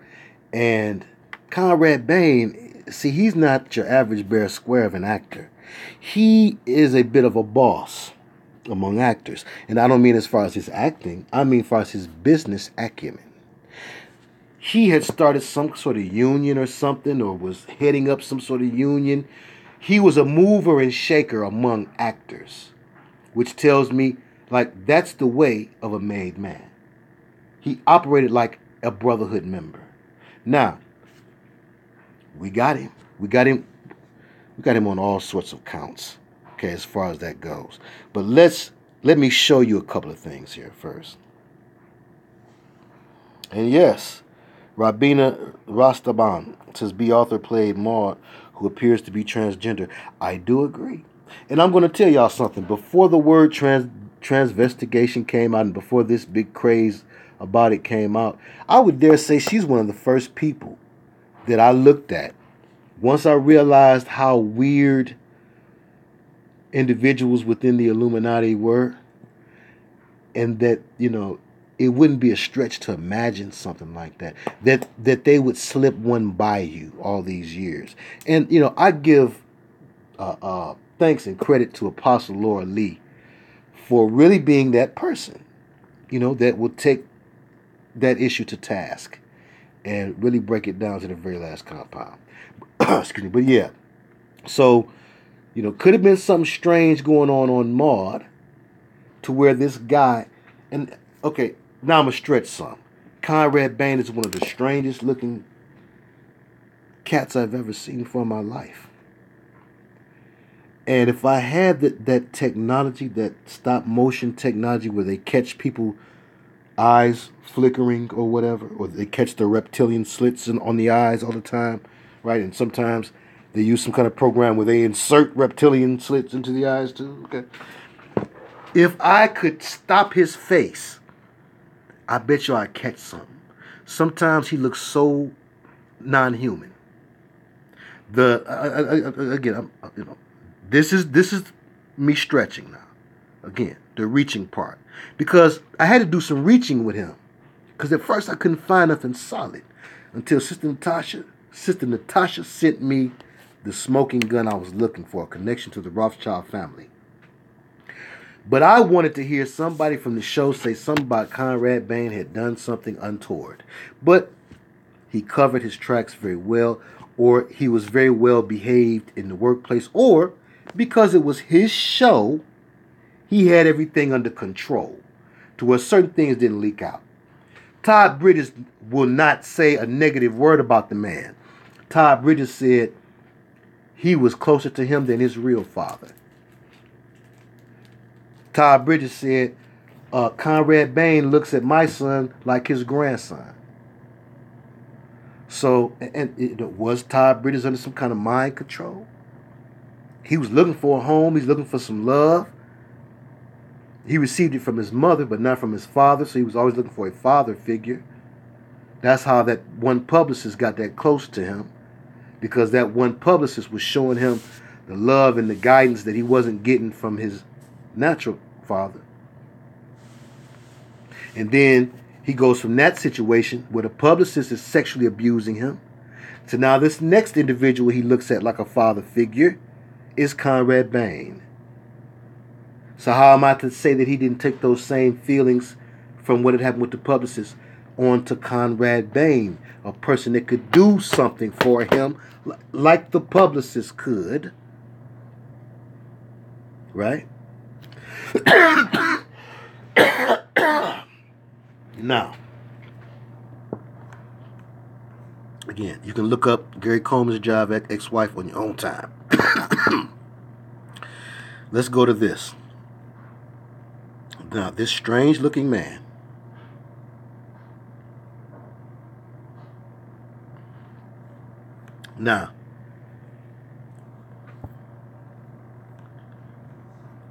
[SPEAKER 1] And Conrad Bain, see, he's not your average bare square of an actor. He is a bit of a boss among actors. And I don't mean as far as his acting. I mean as far as his business acumen. He had started some sort of union or something, or was heading up some sort of union. He was a mover and shaker among actors, which tells me, like, that's the way of a made man. He operated like a brotherhood member. Now, we got him. We got him on all sorts of counts, okay, as far as that goes. But let me show you a couple of things here first. And yes, Rabina Rastaban says B. Arthur played Maud, who appears to be transgender. I do agree. And I'm going to tell y'all something. Before the word transvestigation came out and before this big craze about it came out, I would dare say she's one of the first people that I looked at once I realized how weird individuals within the Illuminati were, and that, it wouldn't be a stretch to imagine something like that they would slip one by you all these years. And, I give thanks and credit to Apostle Laura Lee for really being that person, that will take that issue to task and really break it down to the very last compound. Excuse me. But yeah, so, could have been something strange going on Maud to where this guy, and okay, now I'm going to stretch some. Conrad Bain is one of the strangest looking cats I've ever seen for my life. And if I had that technology, that stop motion technology where they catch people eyes flickering or whatever, or they catch the reptilian slits on the eyes all the time, right? And sometimes they use some kind of program where they insert reptilian slits into the eyes too. Okay. If I could stop his face, I bet you I'd catch something. Sometimes he looks so non-human. This is me stretching now. Again, the reaching part. Because I had to do some reaching with him. Because at first I couldn't find nothing solid. Until Sister Natasha sent me the smoking gun I was looking for. A connection to the Rothschild family. But I wanted to hear somebody from the show say something about Conrad Bain had done something untoward. But he covered his tracks very well, or he was very well behaved in the workplace, or because it was his show, he had everything under control to where certain things didn't leak out. Todd Bridges will not say a negative word about the man. Todd Bridges said he was closer to him than his real father. Todd Bridges said, Conrad Bain looks at my son like his grandson. So, was Todd Bridges under some kind of mind control? He was looking for a home. He's looking for some love. He received it from his mother, but not from his father, so he was always looking for a father figure. That's how that one publicist got that close to him, because that one publicist was showing him the love and the guidance that he wasn't getting from his natural father. And then he goes from that situation where the publicist is sexually abusing him to now this next individual he looks at like a father figure is Conrad Bain. So how am I to say that he didn't take those same feelings from what had happened with the publicist on to Conrad Bain, a person that could do something for him like the publicist could, right? Now, again, you can look up Gary Coleman's job at ex-wife on your own time. Let's go to this. Now, this strange-looking man now,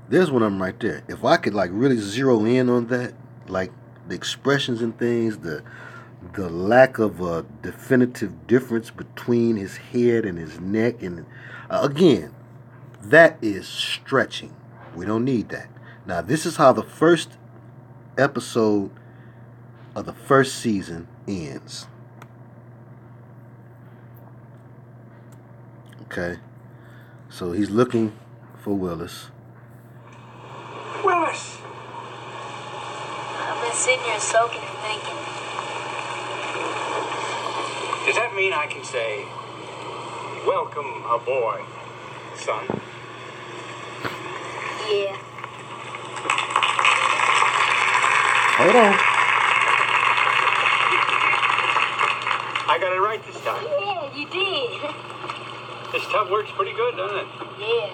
[SPEAKER 1] there's one of them right there. If I could like really zero in on that, like the expressions and things, the lack of a definitive difference between his head and his neck, and again, that is stretching. We don't need that. Now, this is how the first episode of the first season ends. Okay, so he's looking for Willis.
[SPEAKER 2] Willis!
[SPEAKER 3] I've been sitting here soaking and thinking.
[SPEAKER 2] Does that mean I can say, welcome aboard, son?
[SPEAKER 3] Yeah.
[SPEAKER 1] Hold on.
[SPEAKER 2] I got it right this time.
[SPEAKER 3] Yeah, you did.
[SPEAKER 2] This tub works pretty good, doesn't it?
[SPEAKER 3] Yeah.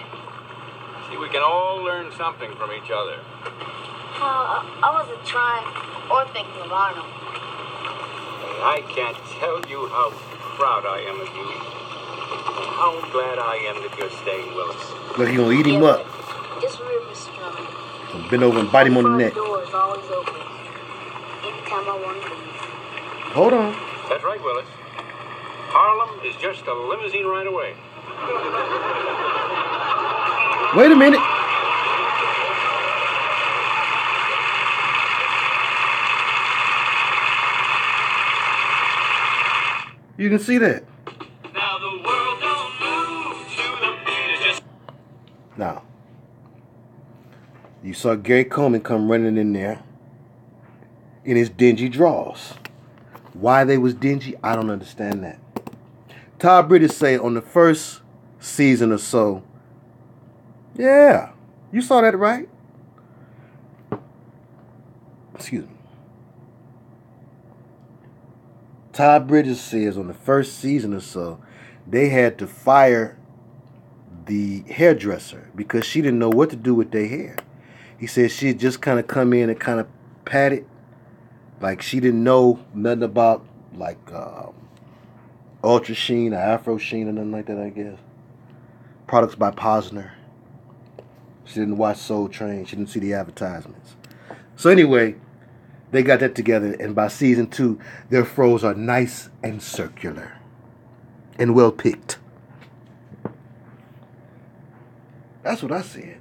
[SPEAKER 2] See, we can all learn something from each other.
[SPEAKER 3] I wasn't trying or thinking of Arnold.
[SPEAKER 2] I can't tell you how proud I am of you. And how glad I am that you're staying, Willis.
[SPEAKER 1] Look, he's gonna eat him up.
[SPEAKER 3] Just remember, Strong.
[SPEAKER 1] Bend over and bite him on the neck.
[SPEAKER 3] The door is always open. Anytime I want to leave.
[SPEAKER 1] Hold on.
[SPEAKER 2] That's right, Willis. Harlem is just a limousine ride away.
[SPEAKER 1] Wait a minute. You can see that.
[SPEAKER 2] Now the world don't move to the beat of just...
[SPEAKER 1] Now, you saw Gary Coleman come running in there in his dingy drawers. Why they was dingy, I don't understand that. Todd Bridges say on the first season or so, yeah, you saw that right? Excuse me. Todd Bridges says on the first season or so, they had to fire the hairdresser because she didn't know what to do with their hair. He said she'd just kind of come in and kind of pat it. Like she didn't know nothing about like Ultra Sheen or Afro Sheen or nothing like that, I guess. Products by Posner. She didn't watch Soul Train. She didn't see the advertisements. So anyway, they got that together, and by season 2, their froze are nice and circular and well picked. That's what I said.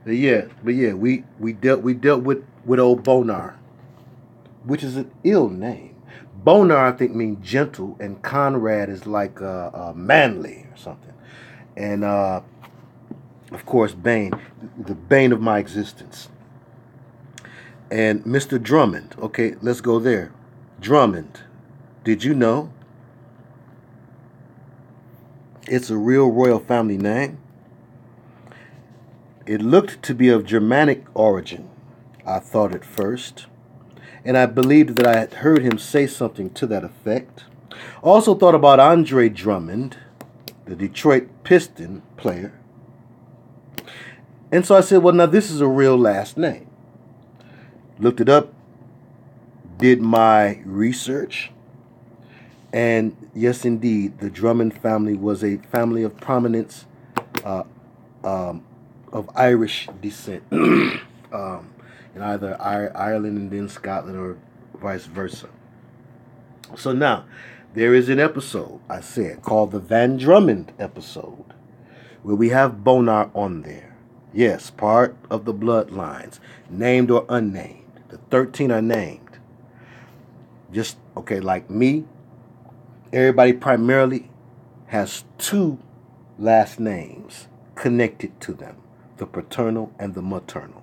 [SPEAKER 1] But yeah, we dealt with old Bonar, which is an ill name. Bonar, I think, means gentle, and Conrad is like manly or something. And Of course, Bane, the bane of my existence. And Mr. Drummond, okay, let's go there. Drummond, did you know it's a real royal family name? It looked to be of Germanic origin, I thought at first, and I believed that I had heard him say something to that effect. Also thought about Andre Drummond, the Detroit Piston player. And so I said, well, now this is a real last name. Looked it up, did my research, and yes, indeed, the Drummond family was a family of prominence, of Irish descent, in either Ireland and then Scotland, or vice versa. So now, there is an episode, I said, called the Van Drummond episode, where we have Bonar on there. Yes, part of the bloodlines, named or unnamed. The 13 are named. Just, okay, like me, everybody primarily has 2 last names connected to them, the paternal and the maternal.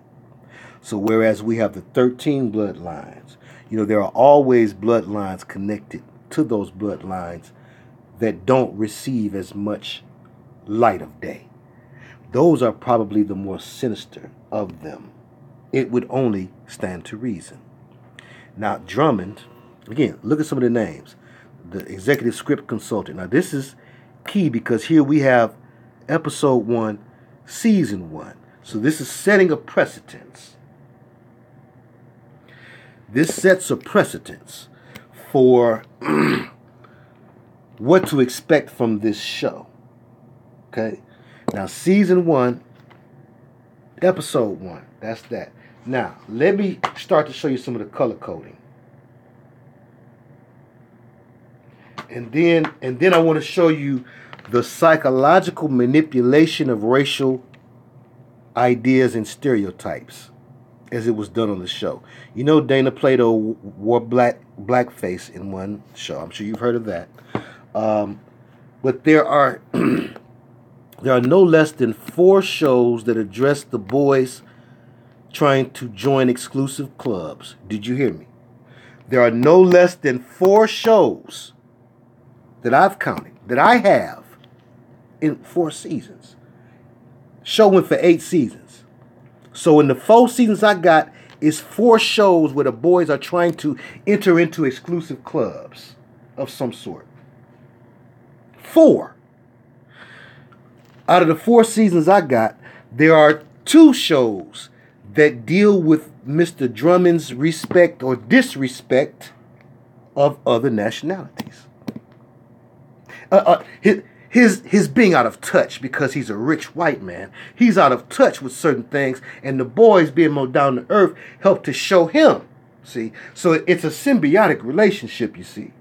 [SPEAKER 1] So whereas we have the 13 bloodlines, there are always bloodlines connected to those bloodlines that don't receive as much light of day. Those are probably the more sinister of them. It would only stand to reason. Now, Drummond, again, look at some of the names. The executive script consultant. Now, this is key because here we have episode 1, season 1. So this is setting a precedence. This sets a precedence for what to expect from this show. Okay? Now, season 1, episode 1. That's that. Now, let me start to show you some of the color coding. And then I want to show you the psychological manipulation of racial ideas and stereotypes as it was done on the show. Dana Plato wore blackface in one show. I'm sure you've heard of that. But there are no less than 4 shows that address the boys trying to join exclusive clubs. Did you hear me? There are no less than 4 shows that I've counted, that I have, in 4 seasons. Show went for 8 seasons. So in the 4 seasons I got, is 4 shows where the boys are trying to enter into exclusive clubs of some sort. 4. Out of the 4 seasons I got, there are 2 shows that deal with Mr. Drummond's respect or disrespect of other nationalities. His being out of touch because he's a rich white man. He's out of touch with certain things, and the boys being more down to earth help to show him. See? So it's a symbiotic relationship, you see.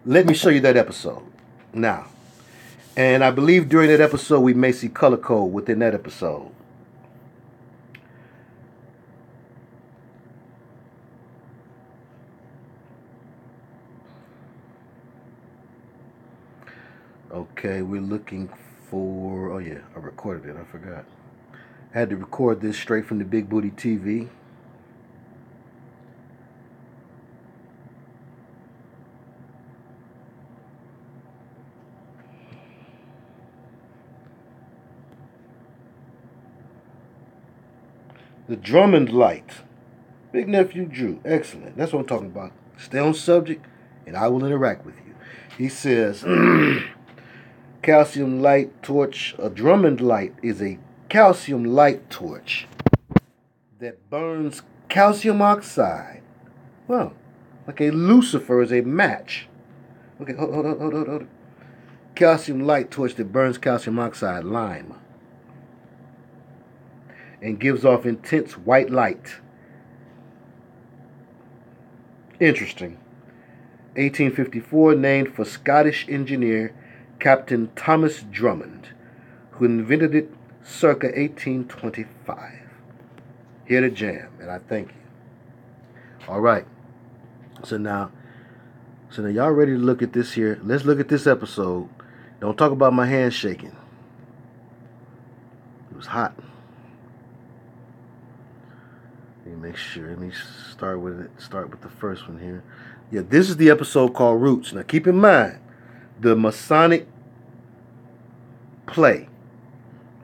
[SPEAKER 1] Let me show you that episode now. And I believe during that episode we may see color code within that episode. Okay, we're looking for... Oh, yeah, I recorded it. I forgot. I had to record this straight from the Big Booty TV. The Drummond Light. Big Nephew Drew. Excellent. That's what I'm talking about. Stay on subject, and I will interact with you. He says... calcium light torch. A Drummond light is a calcium light torch that burns calcium oxide. Well, like a lucifer is a match. Okay, hold on. Calcium light torch that burns calcium oxide, lime, and gives off intense white light. Interesting. 1854, named for Scottish engineer Captain Thomas Drummond, who invented it circa 1825. Here to jam, and I thank you. All right. So now y'all ready to look at this here? Let's look at this episode. Don't talk about my hand shaking. was hot. Let me make sure. Let me start with it. Start with the first one here. Yeah, this is the episode called Roots. Now keep in mind the Masonic play,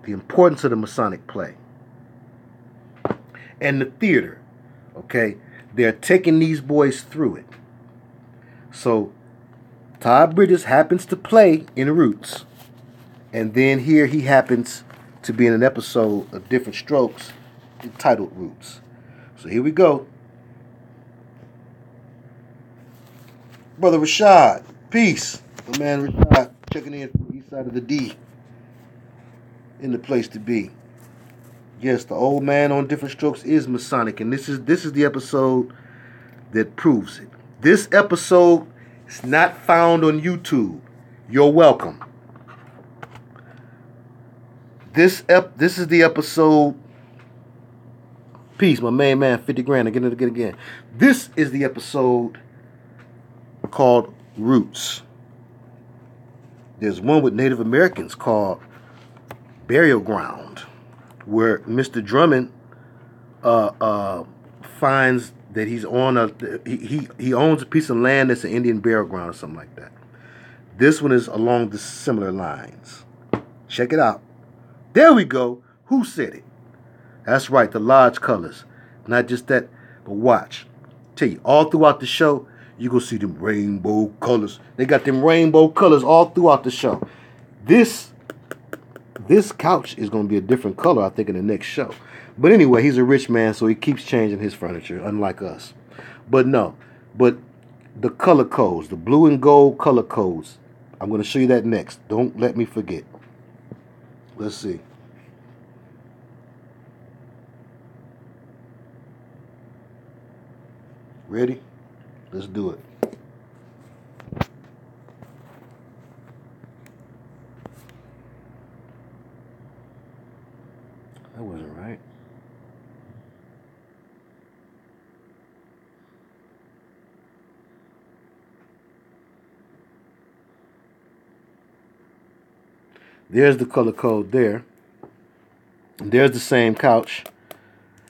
[SPEAKER 1] the importance of the Masonic play, and the theater. Okay, they're taking these boys through it. So Todd Bridges happens to play in Roots, and then here he happens to be in an episode of Different Strokes entitled Roots. So here we go. Brother Rashad, peace. My man Rashad checking in from the east side of the D. In the place to be. Yes, the old man on Different Strokes is Masonic, and this is the episode that proves it. This episode is not found on YouTube. You're welcome. This is the episode. Peace, my main man, 50 grand. Again. This is the episode called Roots. There's one with Native Americans called Burial Ground, where Mr. Drummond finds that he's on he owns a piece of land that's an Indian burial ground or something like that. This one is along the similar lines. Check it out. There we go. Who said it? That's right, the Lodge colors. Not just that, but watch. Tell you, all throughout the show, you gonna see them rainbow colors. They got them rainbow colors all throughout the show. This couch is gonna be a different color, I think, in the next show. But anyway, he's a rich man, so he keeps changing his furniture, unlike us. But the color codes, the blue and gold color codes, I'm gonna show you that next. Don't let me forget. Let's see. Ready? Let's do it. That wasn't right. There's the color code there. And there's the same couch.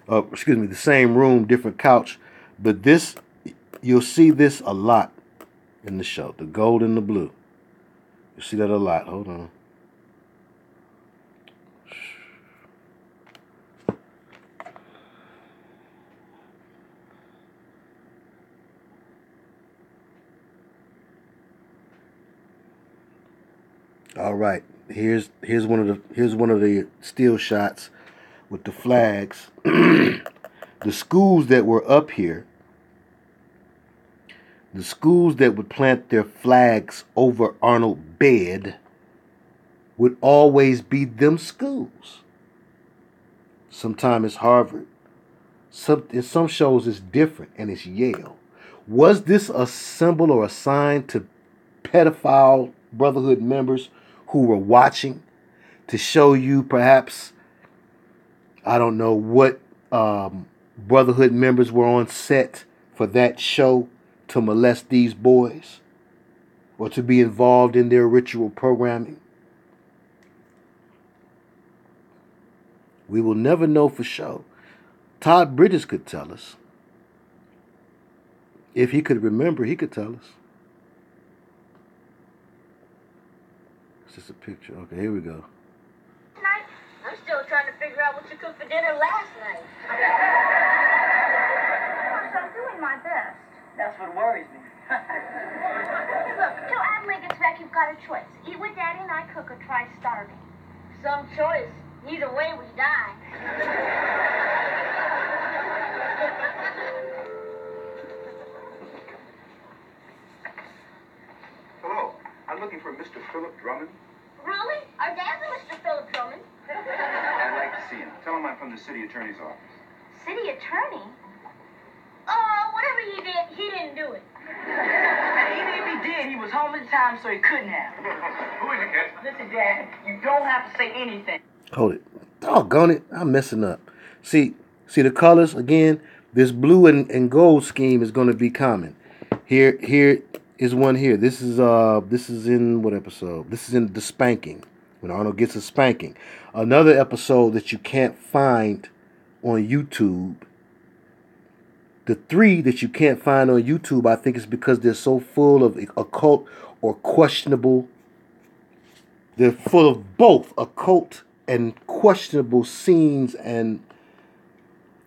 [SPEAKER 1] The same room, different couch. But this, you'll see this a lot in the show. The gold and the blue. You'll see that a lot. Hold on. All right. Here's one of the still shots with the flags. The schools that were up here, the schools that would plant their flags over Arnold's bed would always be them schools. Sometimes it's Harvard. In some shows it's different, and it's Yale. Was this a symbol or a sign to pedophile Brotherhood members who were watching to show you perhaps, I don't know what Brotherhood members were on set for that show to molest these boys or to be involved in their ritual programming? We will never know for sure. Todd Bridges could tell us. If he could remember, he could tell us. It's just a picture. Okay, here we go.
[SPEAKER 3] Tonight, I'm still trying to figure out what you cooked for dinner last night. I'm doing my best.
[SPEAKER 4] That's what worries me.
[SPEAKER 3] Look, till Adelaide gets back, you've got a choice. Eat with Daddy and I cook or try starving. Some choice. Either way, we die.
[SPEAKER 5] Hello, I'm looking for Mr. Philip Drummond.
[SPEAKER 3] Really? Our dad's a Mr. Philip Drummond.
[SPEAKER 5] I'd like to see him. Tell him I'm from the city attorney's office.
[SPEAKER 3] City attorney? Oh, whatever he did, he didn't do it.
[SPEAKER 4] And even if he did, he was home at the time, so he couldn't have.
[SPEAKER 5] Who is it, kid?
[SPEAKER 4] Listen, Dad, you don't have to say anything.
[SPEAKER 1] Hold it. Doggone it. I'm messing up. See the colors? Again, this blue and gold scheme is going to be common. Here is one here. This is in what episode? This is in The Spanking, when Arnold gets a spanking. Another episode that you can't find on YouTube. The 3 that you can't find on YouTube, I think, is because they're so full of occult or questionable. They're full of both occult and questionable scenes and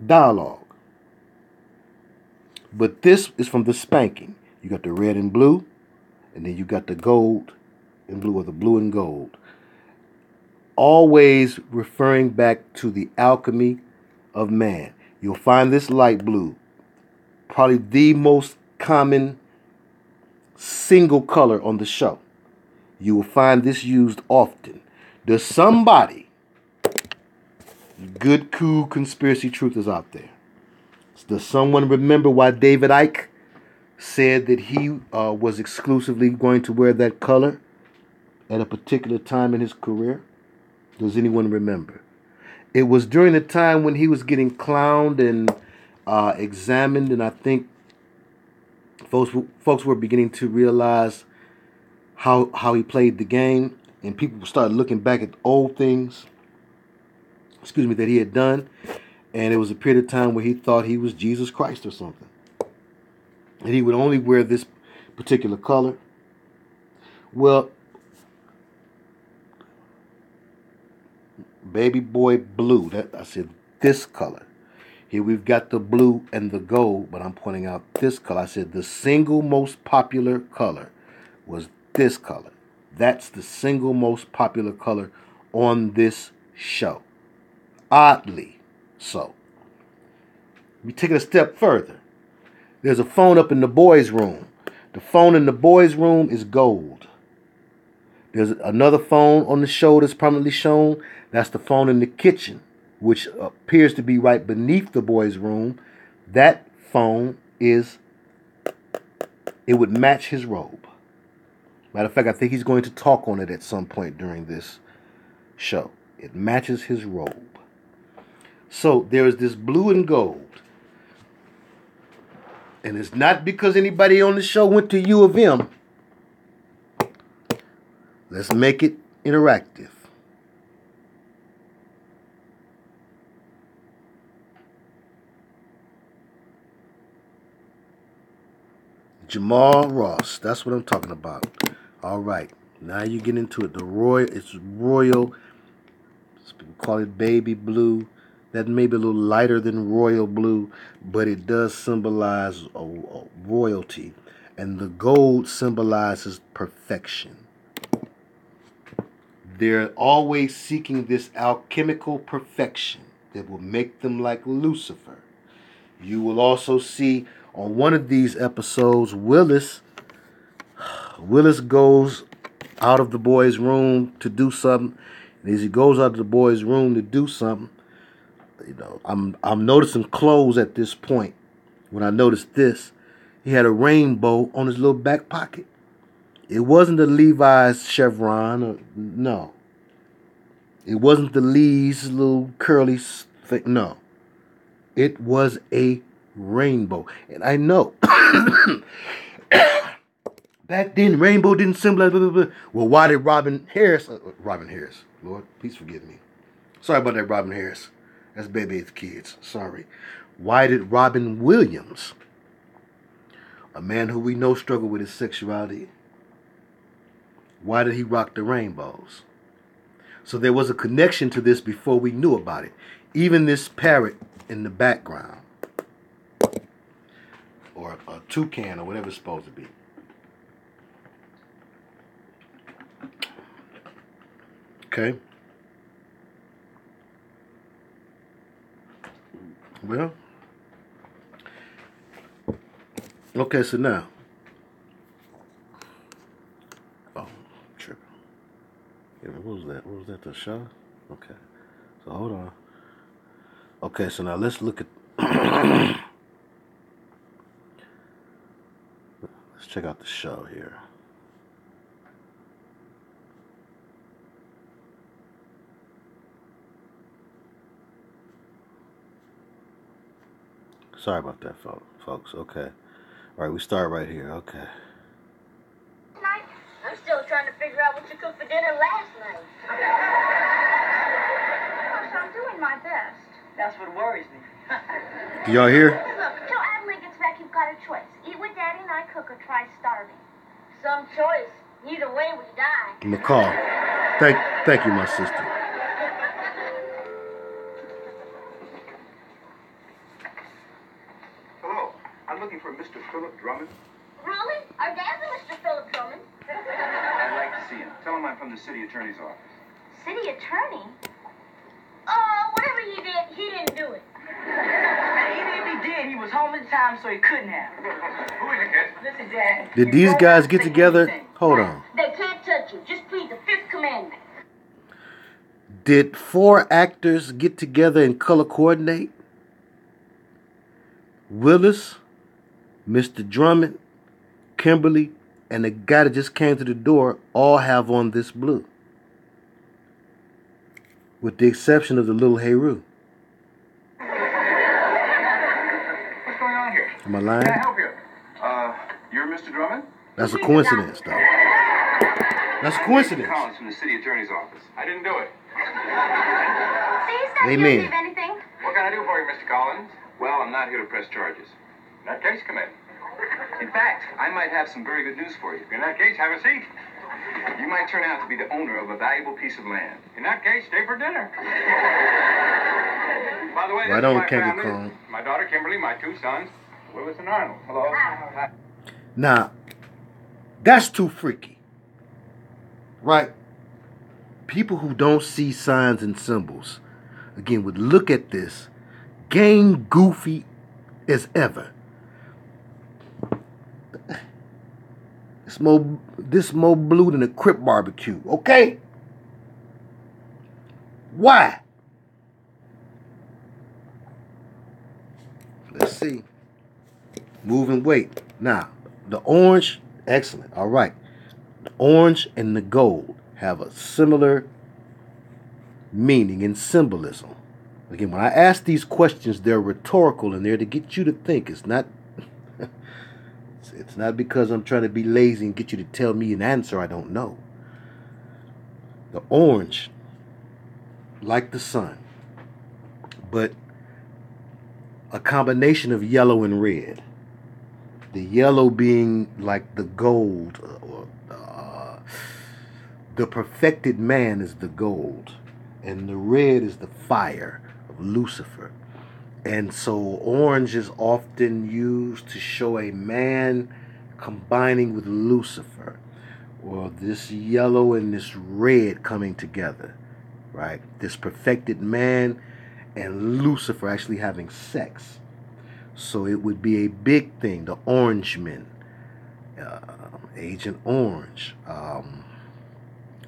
[SPEAKER 1] dialogue. But this is from the spanking. You got the red and blue, and then you got the gold and blue, or the blue and gold. Always referring back to the alchemy of man. You'll find this light blue, probably the most common single color on the show. You will find this used often. There's somebody, good, cool conspiracy truthers out there. Does someone remember why David Icke said that he was exclusively going to wear that color at a particular time in his career? Does anyone remember? It was during the time when he was getting clowned and examined, and I think folks were beginning to realize how he played the game, and people started looking back at old things, that he had done, and it was a period of time where he thought he was Jesus Christ or something, and he would only wear this particular color. Well, baby boy blue, I said this color. Here we've got the blue and the gold, but I'm pointing out this color. I said the single most popular color was this color. That's the single most popular color on this show. Oddly so. We take it a step further. There's a phone up in the boys' room. The phone in the boys' room is gold. There's another phone on the show that's prominently shown. That's the phone in the kitchen, which appears to be right beneath the boys' room. That phone it would match his robe. Matter of fact, I think he's going to talk on it at some point during this show. It matches his robe. So there is this blue and gold. And it's not because anybody on the show went to U of M. Let's make it interactive. Jamal Ross, that's what I'm talking about. All right, now you get into it. It's royal. People call it baby blue. That may be a little lighter than royal blue, but it does symbolize royalty. And the gold symbolizes perfection. They're always seeking this alchemical perfection that will make them like Lucifer. You will also see on one of these episodes, Willis goes out of the boys' room to do something. And as he goes out of the boys' room to do something, I'm noticing clothes at this point. When I noticed this, he had a rainbow on his little back pocket. It wasn't a Levi's chevron. No. It wasn't the Lee's little curly thing. No. It was a rainbow. And I know back then rainbow didn't symbolize blah, blah, blah. Well, why did Robin Harris, Lord, please forgive me. Sorry about that, Robin Harris. That's Baby Eighth Kids. Sorry. Why did Robin Williams, a man who we know struggled with his sexuality, why did he rock the rainbows? So there was a connection to this before we knew about it. Even this parrot in the background, or a toucan, or whatever it's supposed to be. Okay. Well, okay, so now, tripping. Yeah, what was that? What was that, the show? Okay, so hold on. Okay, so now let's look at, let's check out the show here. Sorry about that, folks. Okay. All right, we start right here. Okay.
[SPEAKER 3] I'm still trying to figure out what you cooked for dinner last night. Gosh, I'm doing my best.
[SPEAKER 4] That's what worries me.
[SPEAKER 1] Do y'all hear?
[SPEAKER 3] Look, till Adelaide gets back, you've got a choice. Eat what Daddy and I cook or try starving. Some choice. Either way, we die.
[SPEAKER 1] McCall. Thank you, my sister.
[SPEAKER 5] Hello. I'm looking for Mr. Philip Drummond.
[SPEAKER 3] Really? Our dad's a Mr. Philip Drummond.
[SPEAKER 5] I'd like to see him. Tell him I'm from the city attorney's office.
[SPEAKER 3] City attorney? Oh, whatever he did, he didn't do it.
[SPEAKER 4] And even if he did, he was home in time, so he couldn't have.
[SPEAKER 5] Who is it, kid?
[SPEAKER 4] Listen, Dad.
[SPEAKER 1] Did these guys get together? Hold on.
[SPEAKER 3] They can't touch you. Just plead the fifth commandment.
[SPEAKER 1] Did 4 actors get together and color coordinate? Willis, Mr. Drummond, Kimberly, and the guy that just came to the door all have on this blue. With the exception of the little Heru.
[SPEAKER 5] What's going on here?
[SPEAKER 1] Am I
[SPEAKER 5] Can I
[SPEAKER 1] lying?
[SPEAKER 5] help you? You're Mr. Drummond?
[SPEAKER 1] That's a coincidence, though. That's a coincidence.
[SPEAKER 5] Collins from the city attorney's office. I didn't do it.
[SPEAKER 3] See, he's not
[SPEAKER 1] Amen.
[SPEAKER 3] guilty of anything.
[SPEAKER 5] What can I do for you, Mr. Collins? Well, I'm not here to press charges. In that case, come in. In fact, I might have some very good news for you. In that case, have a seat. You might turn out to be the owner of a valuable piece of land. In that case, stay for dinner. By the way,
[SPEAKER 1] Right
[SPEAKER 5] this is
[SPEAKER 1] on,
[SPEAKER 5] my
[SPEAKER 1] Kangaroo
[SPEAKER 5] family.
[SPEAKER 1] Kong.
[SPEAKER 5] My daughter Kimberly, my 2 sons, Willis and Arnold. Hello. Hi.
[SPEAKER 1] Now, that's too freaky. Right? People who don't see signs and symbols, again, would look at this, gang goofy as ever. This more blue than a Crip barbecue, okay? Why? Let's see. Move and wait. Now, the orange, excellent. All right. The orange and the gold have a similar meaning in symbolism. Again, when I ask these questions, they're rhetorical and they're to get you to think. It's not because I'm trying to be lazy and get you to tell me an answer I don't know. The orange, like the sun, but a combination of yellow and red. The yellow being like the gold, or the perfected man is the gold, and the red is the fire of Lucifer. And so orange is often used to show a man combining with Lucifer, or this yellow and this red coming together, right? This perfected man and Lucifer actually having sex. So it would be a big thing, the Orangemen, Agent Orange.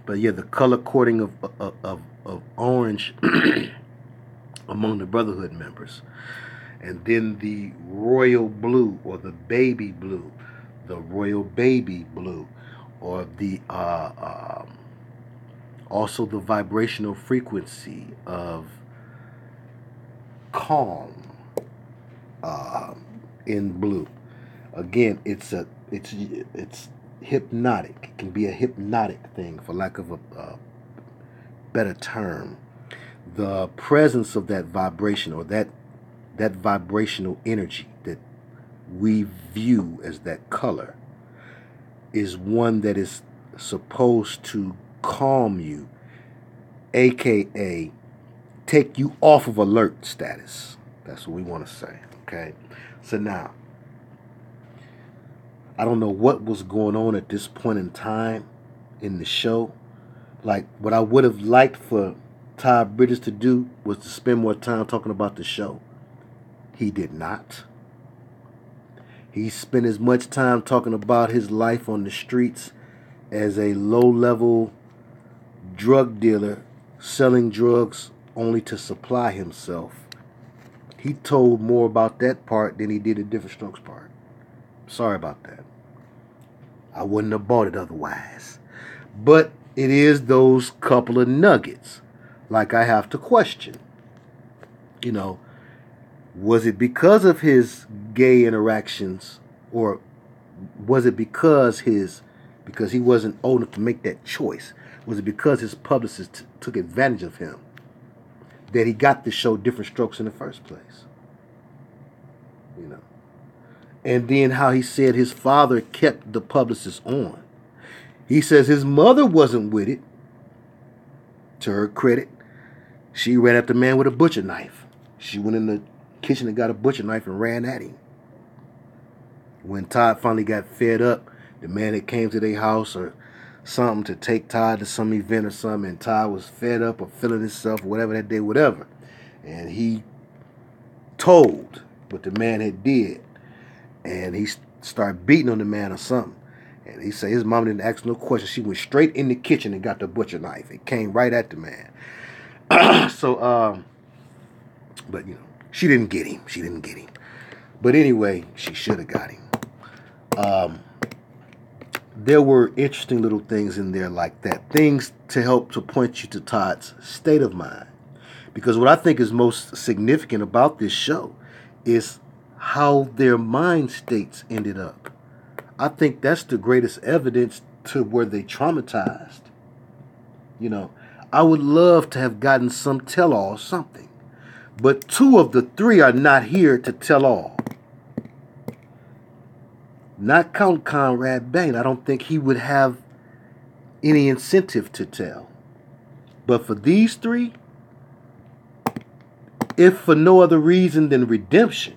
[SPEAKER 1] But yeah, the color coding of orange among the Brotherhood members. And then the royal blue, or the baby blue, the royal baby blue, or the also the vibrational frequency of calm in blue. Again, it's hypnotic. It can be a hypnotic thing, for lack of a better term. The presence of that vibration, or that vibrational energy that we view as that color, is one that is supposed to calm you, aka take you off of alert status. That's what we want to say, okay? So now, I don't know what was going on at this point in time in the show. Like, what I would have liked for Todd Bridges to do was to spend more time talking about the show. He did not. He spent as much time talking about his life on the streets as a low-level drug dealer selling drugs only to supply himself. He told more about that part than he did the Different Strokes part. Sorry about that. I wouldn't have bought it otherwise. But it is those couple of nuggets, like I have to question. You know, was it because of his gay interactions, or was it because because he wasn't old enough to make that choice? Was it because his publicist took advantage of him that he got to show different strokes in the first place? You know. And then how he said his father kept the publicist on. He says his mother wasn't with it. To her credit, she ran at the man with a butcher knife. She went in the kitchen and got a butcher knife and ran at him. When Todd finally got fed up, the man that came to their house or something to take Todd to some event or something, and Todd was fed up or feeling himself or whatever that day, whatever. And he told what the man had did. And he started beating on the man or something. And he said his mom didn't ask no questions. She went straight in the kitchen and got the butcher knife. It came right at the man. But you know, she didn't get him. She didn't get him. But anyway, she should have got him. There were interesting little things in there like that. Things to help to point you to Todd's state of mind. Because what I think is most significant about this show is how their mind states ended up. I think that's the greatest evidence to where they traumatized. You know, I would love to have gotten some tell-all something. But 2 of the 3 are not here to tell all. Not count Conrad Bain. I don't think he would have any incentive to tell. But for these 3, if for no other reason than redemption,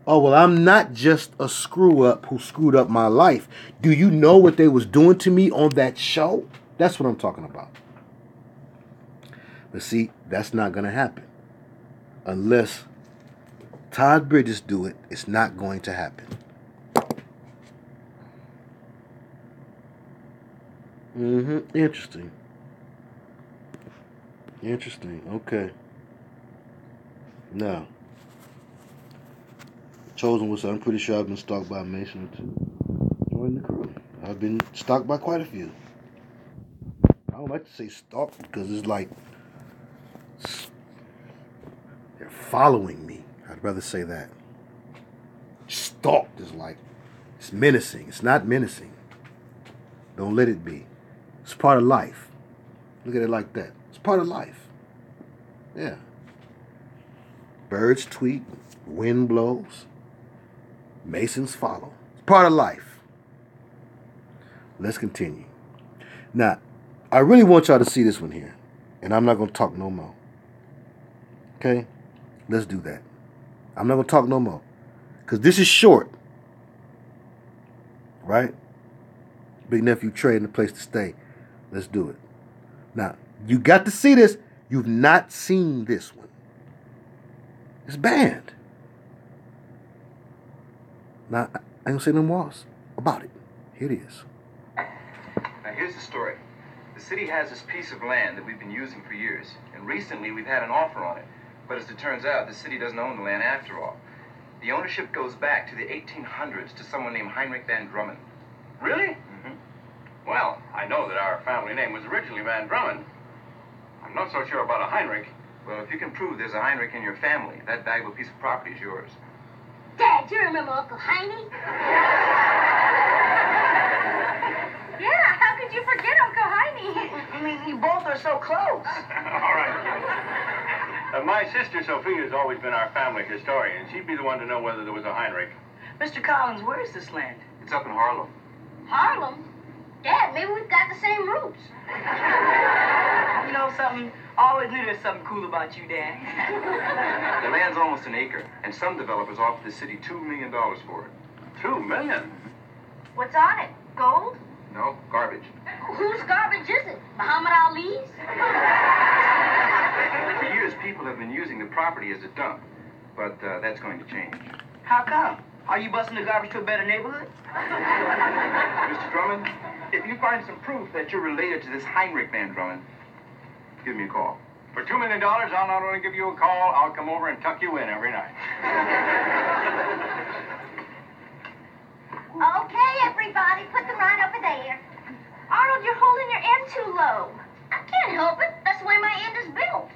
[SPEAKER 1] oh, well, I'm not just a screw-up who screwed up my life. Do you know what they was doing to me on that show? That's what I'm talking about. But see, that's not going to happen. Unless Todd Bridges do it, it's not going to happen. Interesting. Interesting. Okay. Now, Chosen was, I'm pretty sure I've been stalked by a Mason or 2. Join the crew. I've been stalked by quite a few. I don't like to say stalked because it's like they're following me. I'd rather say that. Stalked is like, it's menacing. It's not menacing. Don't let it be. It's part of life. Look at it like that. It's part of life. Yeah. Birds tweet, wind blows, Masons follow. It's part of life. Let's continue. Now, I really want y'all to see this one here. And I'm not going to talk no more. Okay? Let's do that. I'm not going to talk no more. Because this is short. Right? Big nephew trading a place to stay. Let's do it. Now, you got to see this. You've not seen this one. It's banned. Now, I ain't gonna say no more else about it. Here it is.
[SPEAKER 5] Now, here's the story. The city has this piece of land that we've been using for years, and recently we've had an offer on it. But as it turns out, the city doesn't own the land after all. The ownership goes back to the 1800s to someone named Heinrich Van Drummond.
[SPEAKER 2] Really? Well, I know that our family name was originally Van Drummond. I'm not so sure about a Heinrich.
[SPEAKER 5] Well, if you can prove there's a Heinrich in your family, that valuable piece of property is yours.
[SPEAKER 3] Dad, do you remember Uncle Heine? Yeah, how could you forget Uncle Heine?
[SPEAKER 4] I mean, you both are so close.
[SPEAKER 2] All right. My sister Sophia's always been our family historian. She'd be the one to know whether there was a Heinrich.
[SPEAKER 4] Mr. Collins, where is this land?
[SPEAKER 5] It's up in Harlem.
[SPEAKER 3] Harlem? Dad, maybe we've got the same roots.
[SPEAKER 4] You know something? I always knew there's something cool about you, Dad.
[SPEAKER 5] The land's almost an acre, and some developers offered the city $2 million for it.
[SPEAKER 2] $2 million?
[SPEAKER 3] What's on it? Gold?
[SPEAKER 5] No, garbage.
[SPEAKER 3] Whose garbage is it? Muhammad Ali's?
[SPEAKER 5] For years, people have been using the property as a dump, but that's going to change.
[SPEAKER 4] How come? Are you busting the garbage to a better neighborhood?
[SPEAKER 5] Mr. Drummond, if you find some proof that you're related to this Heinrich Van Drummond, give me a call.
[SPEAKER 2] For $2 million, I'll not only give you a call, I'll come over and tuck you in every night.
[SPEAKER 3] Okay, everybody, put the rod over there. Arnold, you're holding your end too low. I can't help it. That's the way my end is built.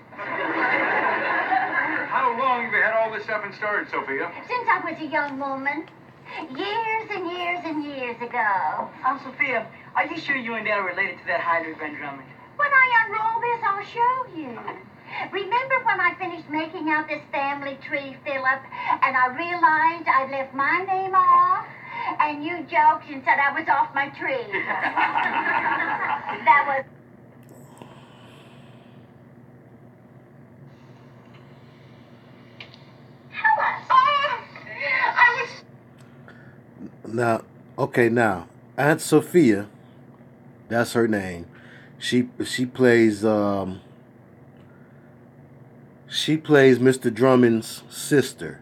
[SPEAKER 2] How long have you had all this stuff in storage, Sophia?
[SPEAKER 3] Since I was a young woman. Years and years and years. years ago.
[SPEAKER 4] Sophia, are you sure you and Dad are related to that Heinrich Van Drummond?
[SPEAKER 3] When I unroll this, I'll show you. Remember when I finished making out this family tree, Philip, and I realized I'd left my name off? And you joked and said I was off my tree. That was...
[SPEAKER 1] Now, Aunt Sophia, that's her name. She plays Mr. Drummond's sister,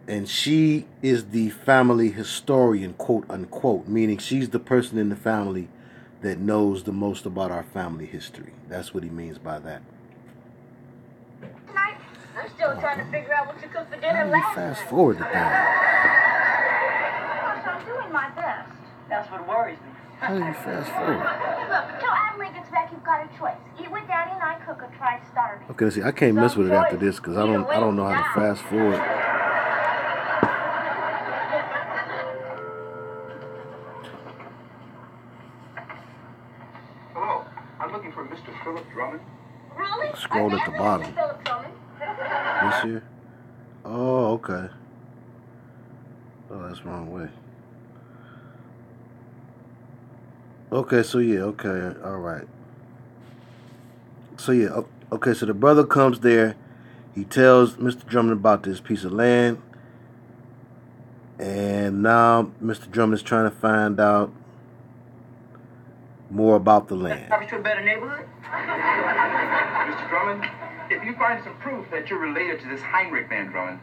[SPEAKER 1] and she is the family historian, quote unquote, meaning she's the person in the family that knows the most about our family history. That's what he means by that.
[SPEAKER 3] I'm still trying to figure out what to cook for dinner last night.
[SPEAKER 1] Fast forward the thing.
[SPEAKER 3] I'm doing my best.
[SPEAKER 4] That's what worries me.
[SPEAKER 1] How do you fast forward?
[SPEAKER 3] Look, till Adelaide gets back, you've got a choice. Eat with Daddy and I cook or try starving.
[SPEAKER 1] Okay, see, I can't mess with it after this because I don't know how to fast forward.
[SPEAKER 5] Hello, I'm looking for Mr. Philip Drummond.
[SPEAKER 3] Really?
[SPEAKER 1] Scroll at the bottom.
[SPEAKER 3] Philip Drummond.
[SPEAKER 1] This year? Oh, okay. Oh, that's the wrong way. Okay, so yeah, okay, all right. So yeah, okay, so the brother comes there. He tells Mr. Drummond about this piece of land. And now Mr. Drummond is trying to find out more about the land.
[SPEAKER 4] Probably to a better neighborhood?
[SPEAKER 5] Mr. Drummond, if you find some proof that you're related to this Heinrich Van Drummond,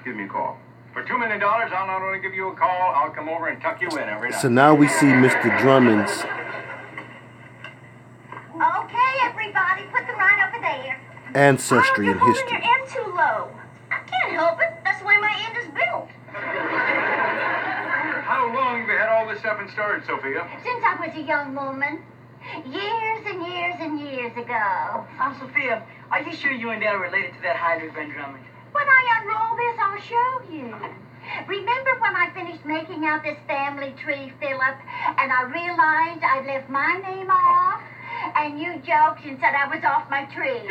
[SPEAKER 5] give me a call.
[SPEAKER 2] For $2 million, I'll not only give you a call, I'll come over and tuck you in every night.
[SPEAKER 1] So now we see Mr. Drummond's
[SPEAKER 3] Okay, everybody, put them right over there.
[SPEAKER 1] ancestry and
[SPEAKER 3] You're
[SPEAKER 1] history.
[SPEAKER 3] holding your end too low. I can't help it. That's the way my end is built.
[SPEAKER 2] How long have you had all this stuff in storage, Sophia?
[SPEAKER 3] Since I was a young woman. Years and years and years ago.
[SPEAKER 4] Sophia, are you sure you and Dad are related to that Heinrich Van Drummond?
[SPEAKER 3] When I unroll this, I'll show you. Remember when I finished making out this family tree, Philip, and I realized I'd left my name off? And you joked and said I was off my tree.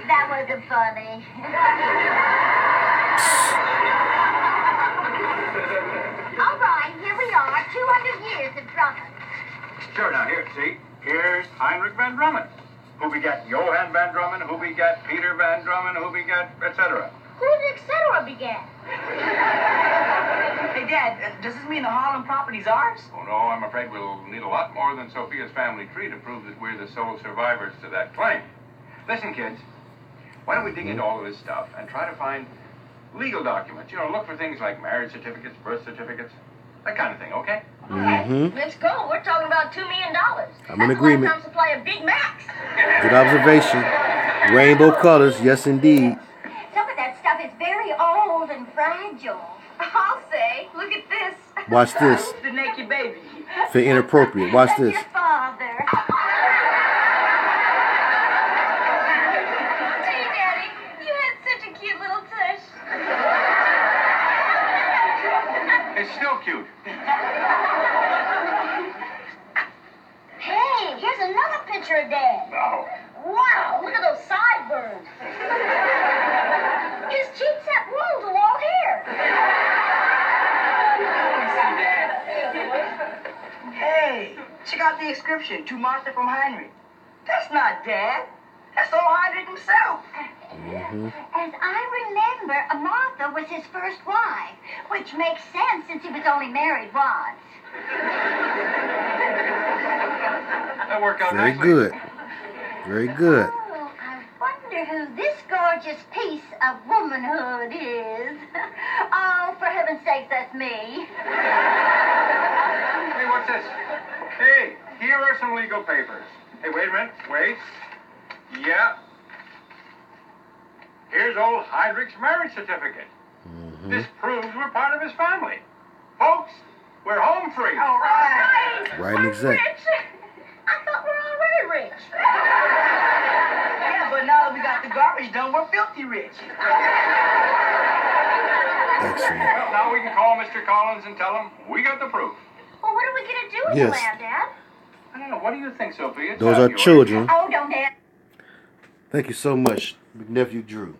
[SPEAKER 3] That wasn't funny. All right, here we are, 200 years of Drummond.
[SPEAKER 2] Sure, now here, see? Here's Heinrich Van Drummond. Who begat Johann Van Drummond, who begat Peter Van Drummond, who begat, etc.
[SPEAKER 3] Who did etc. began?
[SPEAKER 4] Hey, Dad, does this mean the Harlem property's ours?
[SPEAKER 2] Oh, no, I'm afraid we'll need a lot more than Sophia's family tree to prove that we're the sole survivors to that claim. Listen, kids, why don't we dig into all of this stuff and try to find legal documents? You know, look for things like marriage certificates, birth certificates, that kind of thing, okay?
[SPEAKER 1] Mm-hmm.
[SPEAKER 3] Let's go. We're talking about $2 million.
[SPEAKER 1] I'm in agreement.
[SPEAKER 3] That's a lifetime supply of Big Macs.
[SPEAKER 1] Good observation. Rainbow colors, yes indeed.
[SPEAKER 3] Some of that stuff is very old and fragile. I'll say. Look at this.
[SPEAKER 1] Watch this.
[SPEAKER 4] The naked baby.
[SPEAKER 1] For inappropriate. Watch
[SPEAKER 3] That's
[SPEAKER 1] this.
[SPEAKER 3] your father. Gee, Daddy, you had such a cute little tush.
[SPEAKER 2] It's still cute.
[SPEAKER 3] Hey, here's another picture of Dad.
[SPEAKER 2] No.
[SPEAKER 3] Wow, look at those sideburns. His cheeks have wounds along here.
[SPEAKER 4] Hey, check out the inscription, to Martha from Heinrich. That's not Dad. That's old Heinrich himself.
[SPEAKER 3] As I remember, Martha was his first wife, which makes sense since he was only married once.
[SPEAKER 2] That worked out
[SPEAKER 1] Very
[SPEAKER 2] nicely.
[SPEAKER 1] good. Very good.
[SPEAKER 3] Oh, I wonder who this gorgeous piece of womanhood is. Oh, for heaven's sake, that's me.
[SPEAKER 2] Hey, what's this? Hey, here are some legal papers. Hey, wait a minute. Wait. Yeah. Here's old Heinrich's marriage certificate. This proves we're part of his family. Folks, we're home free.
[SPEAKER 4] All right.
[SPEAKER 1] Right and exact.
[SPEAKER 3] Rich. I thought we were already rich.
[SPEAKER 4] Yeah, but now that we got the garbage done, we're filthy rich.
[SPEAKER 1] Excellent.
[SPEAKER 2] Well, now we can call Mr. Collins and tell him we got the proof.
[SPEAKER 3] Well, what are we going to do with
[SPEAKER 1] Yes.
[SPEAKER 3] the land, Dad?
[SPEAKER 2] I don't know. What do you think, Sophia? It's
[SPEAKER 1] Those
[SPEAKER 2] not
[SPEAKER 1] are
[SPEAKER 2] yours.
[SPEAKER 1] children.
[SPEAKER 3] Oh, don't Dad.
[SPEAKER 1] Thank you so much, nephew Drew.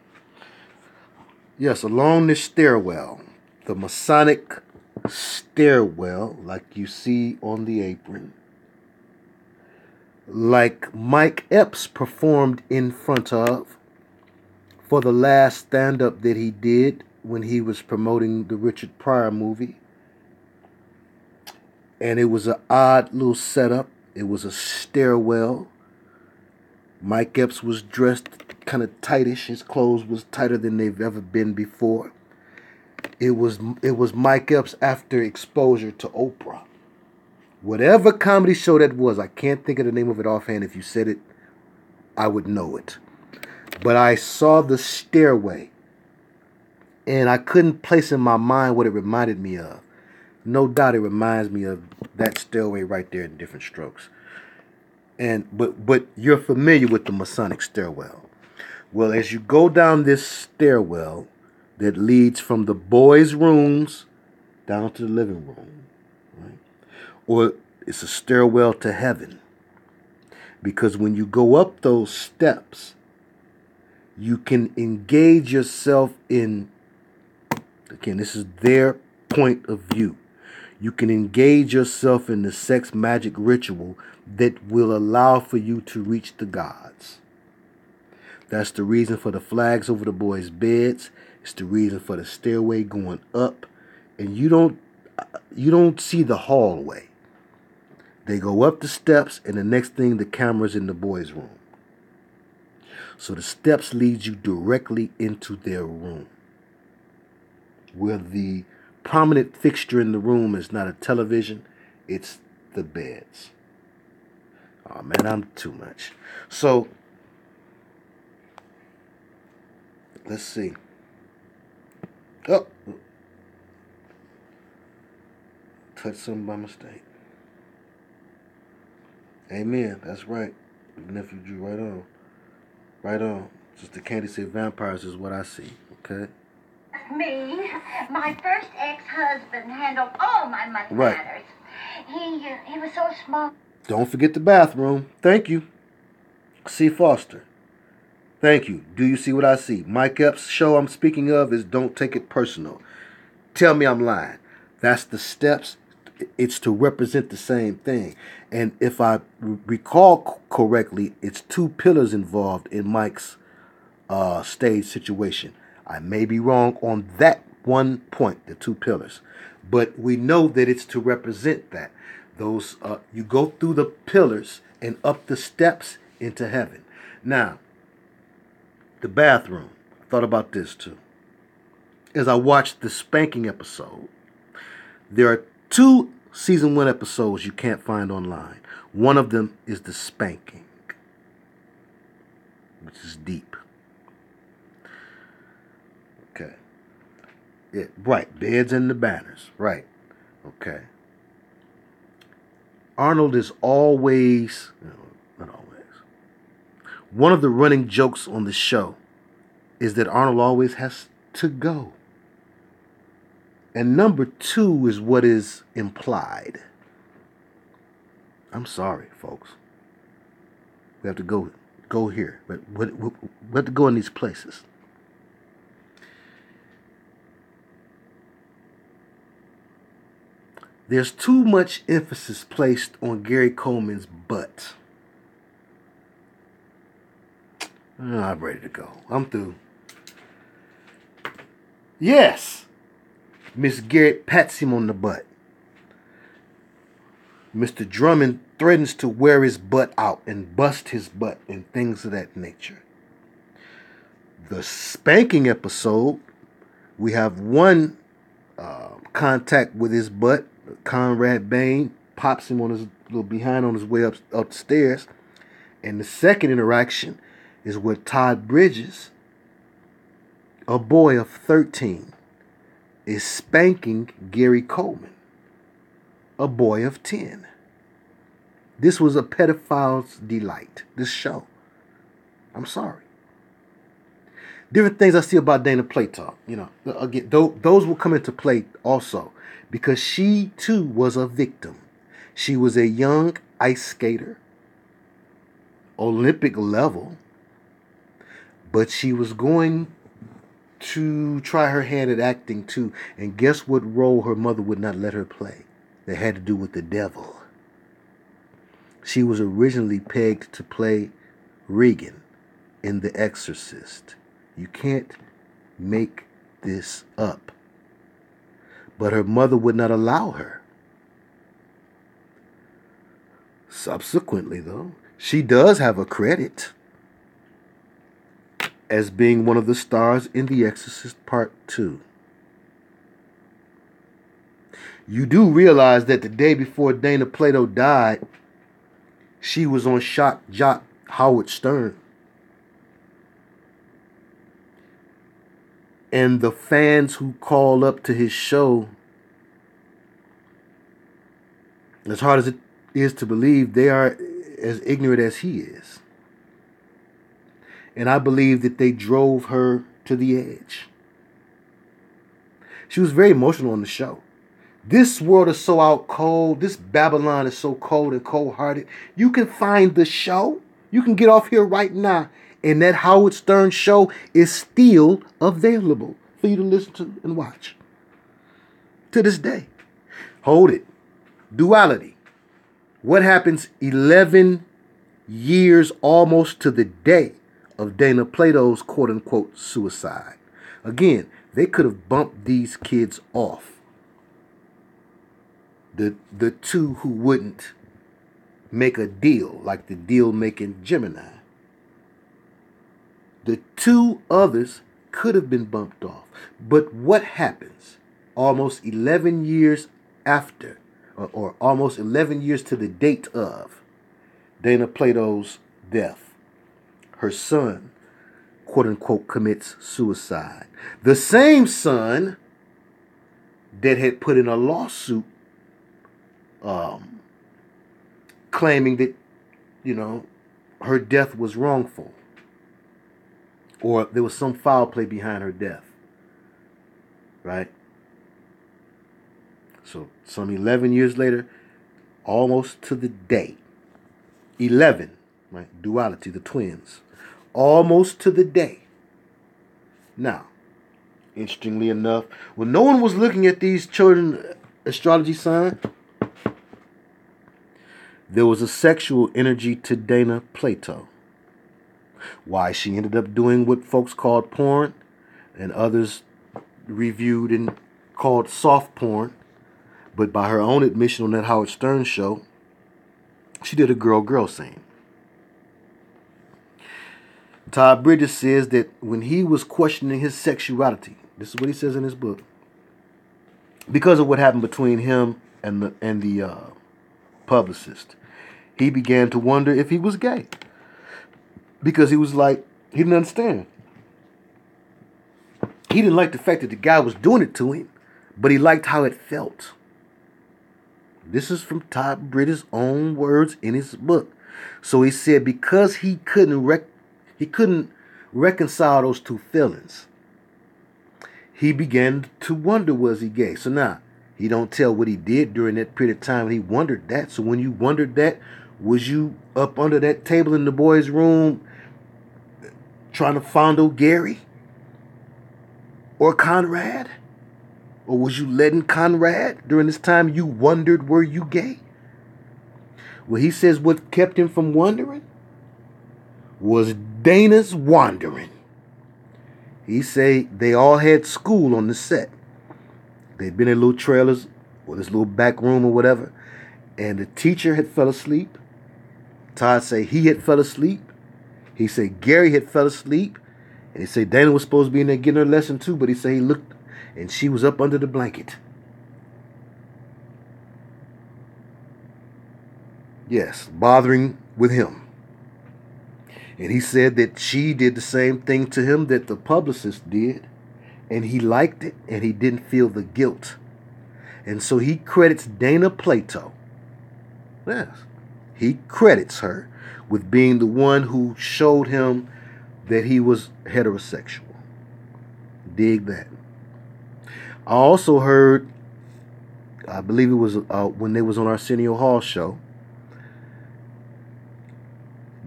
[SPEAKER 1] Yes, along this stairwell, the Masonic stairwell, like you see on the apron, like Mike Epps performed in front of for the last stand-up that he did when he was promoting the Richard Pryor movie. And it was an odd little setup. It was a stairwell. Mike Epps was dressed kind of tightish. His clothes was tighter than they've ever been before. It was Mike Epps after exposure to Oprah. Whatever comedy show that was, I can't think of the name of it offhand. If you said it, I would know it. But I saw the stairway, and I couldn't place in my mind what it reminded me of. No doubt it reminds me of that stairway right there in different strokes. But you're familiar with the Masonic stairwell. Well, as you go down this stairwell that leads from the boys' rooms down to the living room, right? Or it's a stairwell to heaven. Because when you go up those steps, you can engage yourself in, again, this is their point of view. You can engage yourself in the sex magic ritual that will allow for you to reach the gods. That's the reason for the flags over the boys' beds. It's the reason for the stairway going up. And you don't see the hallway. They go up the steps, and the next thing, the camera's in the boys' room. So the steps lead you directly into their room, where the prominent fixture in the room is not a television, it's the beds. Oh man, I'm too much. So let's see. Oh, touched something by mistake. Amen. That's right. Nephew Drew, right on. Right on. Sister Candy said vampires is what I see. Okay.
[SPEAKER 3] Me, my first ex-husband handled all my money
[SPEAKER 1] Right.
[SPEAKER 3] matters. He was so smart.
[SPEAKER 1] Don't forget the bathroom. Thank you. C. Foster. Thank you. Do you see what I see? Mike Epps' show I'm speaking of is Don't Take It Personal. Tell me I'm lying. That's the steps. It's to represent the same thing. And if I recall correctly, it's two pillars involved in Mike's stage situation. I may be wrong on that one point, the two pillars. But we know that it's to represent that. Those you go through the pillars and up the steps into heaven. Now, the bathroom. I thought about this too. As I watched the spanking episode, there are two season 1 episodes you can't find online. One of them is the spanking, which is deep. Okay. Yeah, right. Beds and the banners. Right. Okay. Arnold is always, not always. One of the running jokes on the show is that Arnold always has to go. And number 2 is what is implied. I'm sorry, folks. We have to go here. But we have to go in these places. There's too much emphasis placed on Gary Coleman's butt. I'm ready to go. I'm through. Yes. Miss Garrett pats him on the butt. Mr. Drummond threatens to wear his butt out and bust his butt and things of that nature. The spanking episode, we have one contact with his butt. Conrad Bain pops him on his little behind on his way up the stairs. And the second interaction is with Todd Bridges, a boy of 13, is spanking Gary Coleman, a boy of 10. This was a pedophile's delight, this show. I'm sorry. Different things I see about Dana Plato. You know, again, those will come into play also, because she too was a victim. She was a young ice skater, Olympic level, but she was going to try her hand at acting too. And guess what role her mother would not let her play? That had to do with the devil. She was originally pegged to play Regan in The Exorcist. You can't make this up. But her mother would not allow her. Subsequently, though, she does have a credit as being one of the stars in The Exorcist Part 2. You do realize that the day before Dana Plato died, she was on Shock Jock Howard Stern. And the fans who call up to his show, as hard as it is to believe, they are as ignorant as he is. And I believe that they drove her to the edge. She was very emotional on the show. This world is so out cold. This Babylon is so cold and cold-hearted. You can find the show. You can get off here right now. And that Howard Stern show is still available for you to listen to and watch. To this day. Hold it. Duality. What happens 11 years almost to the day of Dana Plato's quote-unquote suicide? Again, they could have bumped these kids off. The two who wouldn't make a deal, like the deal making Gemini. The two others could have been bumped off. But what happens almost 11 years after, or almost 11 years to the date of Dana Plato's death? Her son, quote unquote, commits suicide. The same son that had put in a lawsuit claiming that, you know, her death was wrongful, or there was some foul play behind her death, right? So some 11 years later, almost to the day, 11, right? Duality, the twins, almost to the day. Now, interestingly enough, when no one was looking at these children astrology signs, there was a sexual energy to Dana Plato. Why she ended up doing what folks called porn and others reviewed and called soft porn, but by her own admission on that Howard Stern show, she did a girl-girl scene. Todd Bridges says that when he was questioning his sexuality, this is what he says in his book, because of what happened between him and the publicist, he began to wonder if he was gay. Because he was like, he didn't understand. He didn't like the fact that the guy was doing it to him, but he liked how it felt. This is from Todd Bridges' own words in his book. So he said because he couldn't reconcile those two feelings, he began to wonder, was he gay? So now, he don't tell what he did during that period of time when he wondered that. So when you wondered that, was you up under that table in the boys' room trying to fondle Gary or Conrad? Or was you letting Conrad during this time you wondered, were you gay? Well, he says what kept him from wondering was Dana's wandering. He say they all had school on the set. They'd been in little trailers or this little back room or whatever, and the teacher had fell asleep. Todd say he had fell asleep. He said Gary had fell asleep. And he said Dana was supposed to be in there getting her lesson too, but he said he looked and she was up under the blanket. Yes, bothering with him. And he said that she did the same thing to him that the publicist did. And he liked it and he didn't feel the guilt. And so he credits Dana Plato. Yes. He credits her with being the one who showed him that he was heterosexual. Dig that. I also heard, I believe it was when they was on Arsenio Hall show,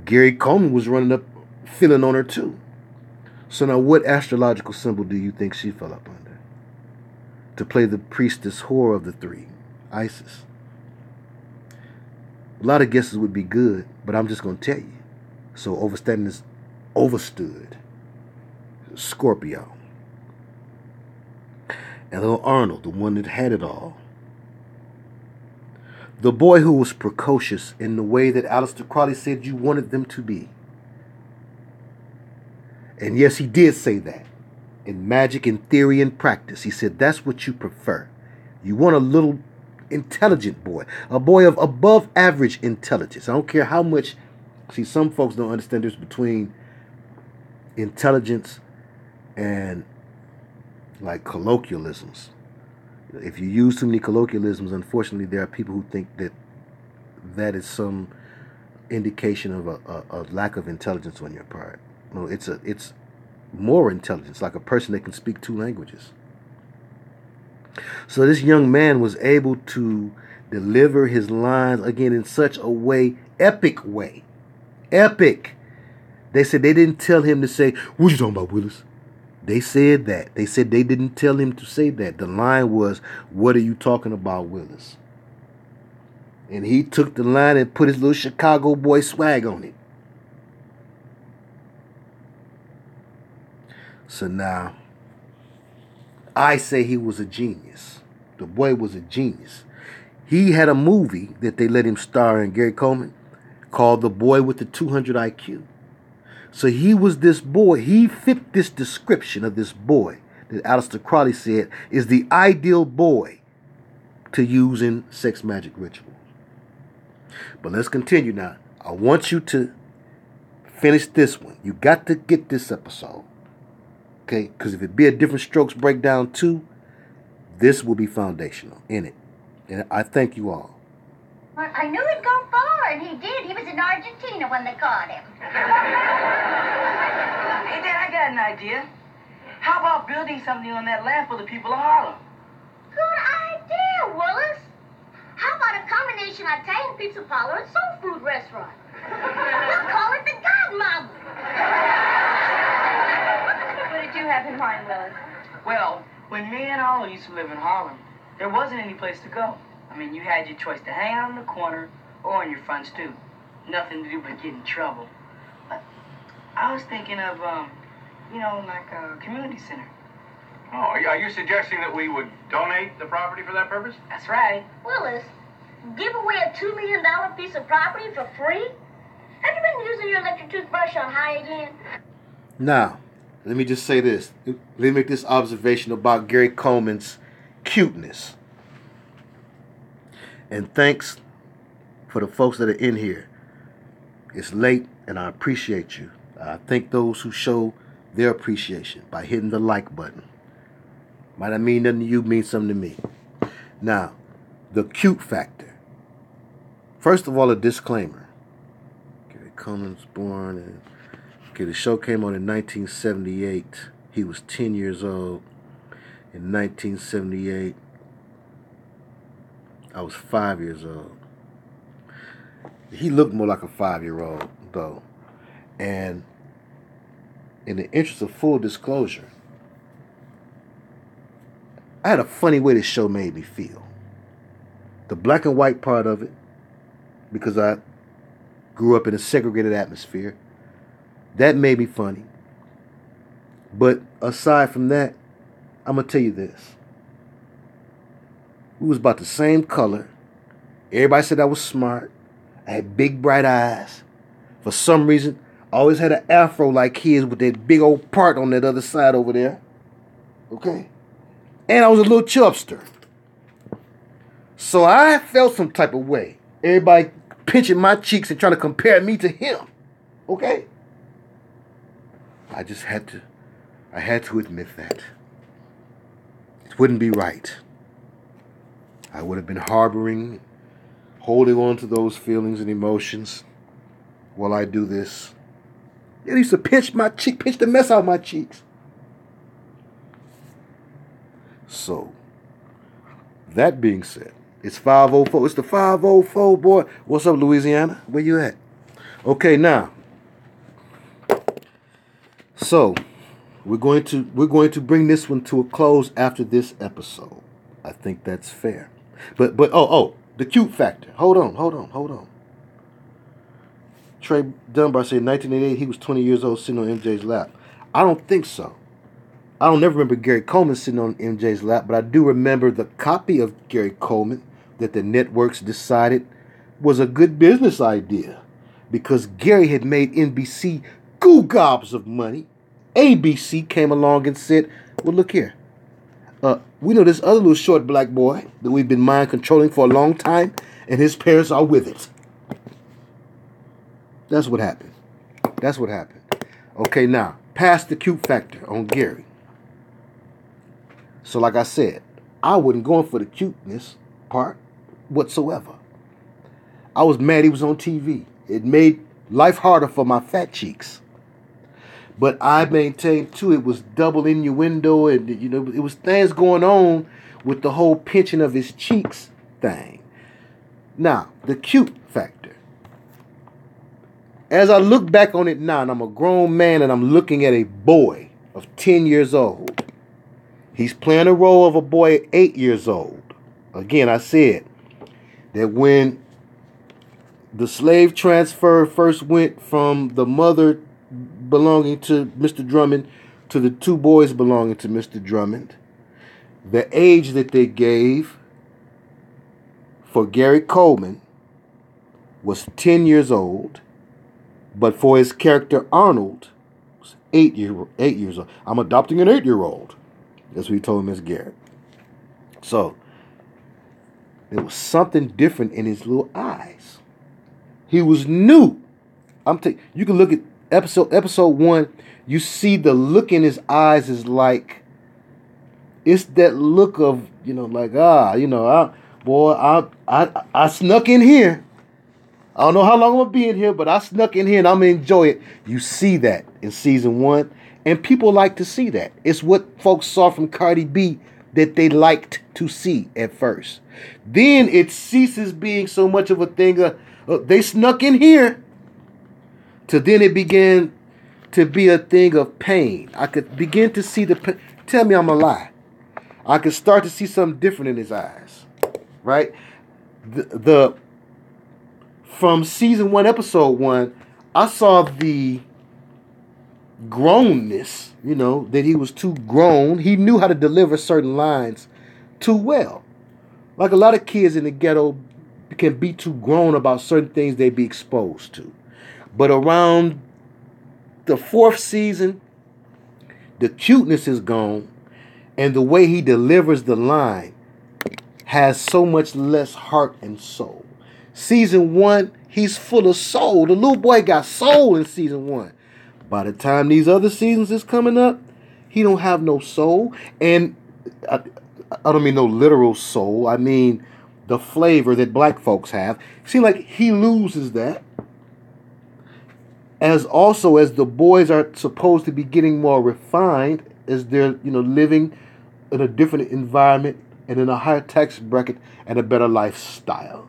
[SPEAKER 1] Gary Coleman was running up, feeling on her too. So now what astrological symbol do you think she fell up under? To play the priestess whore of the three, Isis. A lot of guesses would be good, but I'm just going to tell you. So overstanding is overstood. Scorpio. And little Arnold, the one that had it all. The boy who was precocious in the way that Aleister Crowley said you wanted them to be. And yes, he did say that. In magic, in theory, and practice. He said that's what you prefer. You want a little intelligent boy. A boy of above average intelligence. I don't care how much. See, some folks don't understand this between intelligence and like colloquialisms. If you use too many colloquialisms, unfortunately, there are people who think that that is some indication of a lack of intelligence on your part. No, it's more intelligence, like a person that can speak two languages. So this young man was able to deliver his lines again in such a way, epic way. Epic. They said they didn't tell him to say, "What you talking about, Willis?" They said that. They said they didn't tell him to say that. The line was, "What are you talking about, Willis?" And he took the line and put his little Chicago boy swag on it. So now, I say he was a genius. The boy was a genius. He had a movie that they let him star in, Gary Coleman, called The Boy with the 200 IQ. So he was this boy. He fit this description of this boy that Aleister Crowley said is the ideal boy to use in sex magic rituals. But let's continue now. I want you to finish this one. You got to get this episode. Okay? Because if it be a different strokes breakdown too, this will be foundational in it. And I thank you all.
[SPEAKER 3] Well, I knew he'd go far, and he did. He was in Argentina when they caught him.
[SPEAKER 4] Hey, Dad, I got an idea. How about building something on that land for the people of Harlem?
[SPEAKER 3] Good idea, Willis. How about a combination Italian pizza parlor and soul food restaurant? We'll call it the Godmama.
[SPEAKER 6] What did you have in mind, Willis?
[SPEAKER 4] Well, when me and Olive used to live in Harlem, there wasn't any place to go. I mean, you had your choice to hang out in the corner or in your front stoop. Nothing to do but get in trouble. But I was thinking of, like a community center.
[SPEAKER 2] Oh, are you suggesting that we would donate the property for that purpose?
[SPEAKER 4] That's right.
[SPEAKER 3] Willis, give away a $2 million piece of property for free? Have you been using your electric toothbrush on high again?
[SPEAKER 1] Now, let me just say this. Let me make this observation about Gary Coleman's cuteness. And thanks for the folks that are in here. It's late, and I appreciate you. I thank those who show their appreciation by hitting the like button. Might not mean nothing to you, mean something to me. Now, the cute factor. First of all, a disclaimer. Gary Coleman was born in... Okay, the show came on in 1978. He was 10 years old. In 1978, I was 5 years old. He looked more like a 5-year-old, though. And in the interest of full disclosure, I had a funny way this show made me feel. The black and white part of it, because I grew up in a segregated atmosphere, that made me funny. But aside from that, I'm going to tell you this. We was about the same color. Everybody said I was smart. I had big, bright eyes. For some reason, I always had an afro like his with that big old part on that other side over there. Okay? And I was a little chubster. So I felt some type of way. Everybody pinching my cheeks and trying to compare me to him. Okay? I had to admit that. It wouldn't be right. I would have been harboring, holding on to those feelings and emotions while I do this. It used to pinch my cheek, pinch the mess out of my cheeks. So, that being said, it's 5:04. It's the 5:04, boy. What's up, Louisiana? Where you at? Okay, now. So, we're going to bring this one to a close after this episode. I think that's fair. But the cute factor. Hold on. Trey Dunbar said in 1988 he was 20 years old sitting on MJ's lap. I don't think so. I don't never remember Gary Coleman sitting on MJ's lap, but I do remember the copy of Gary Coleman that the networks decided was a good business idea because Gary had made NBC goo gobs of money. ABC came along and said, well, look here. We know this other little short black boy that we've been mind controlling for a long time, and his parents are with it. That's what happened. Okay, now, past the cute factor on Gary. So like I said, I wasn't going for the cuteness part whatsoever. I was mad he was on TV. It made life harder for my fat cheeks. But I maintained, too, it was double innuendo, and, it was things going on with the whole pinching of his cheeks thing. Now, the cute factor. As I look back on it now, and I'm a grown man, and I'm looking at a boy of 10 years old. He's playing the role of a boy at 8 years old. Again, I said that when the slave transfer first went from the mother belonging to Mr. Drummond to the two boys belonging to Mr. Drummond, the age that they gave for Gary Coleman was 10 years old, but for his character Arnold, was 8 years old. I'm adopting an 8-year-old. That's what he told Miss Garrett. So, there was something different in his little eyes. He was new. You can look at episode 1. You see the look in his eyes is like, it's that look of, I snuck in here. I don't know how long I'm going to be in here, but I snuck in here and I'm going to enjoy it. You see that in season 1. And people like to see that. It's what folks saw from Cardi B that they liked to see at first. Then it ceases being so much of a thing of, they snuck in here. To then it began to be a thing of pain. I could begin to see the pain. Tell me I'm a lie. I could start to see something different in his eyes. Right? From season 1, episode 1, I saw the grownness, that he was too grown. He knew how to deliver certain lines too well. Like a lot of kids in the ghetto can be too grown about certain things they be exposed to. But around the 4th season, the cuteness is gone, and the way he delivers the line has so much less heart and soul. Season 1, he's full of soul. The little boy got soul in season 1. By the time these other seasons is coming up, he don't have no soul. And I don't mean no literal soul. I mean the flavor that black folks have. Seems like he loses that. As also as the boys are supposed to be getting more refined as they're, living in a different environment and in a higher tax bracket and a better lifestyle.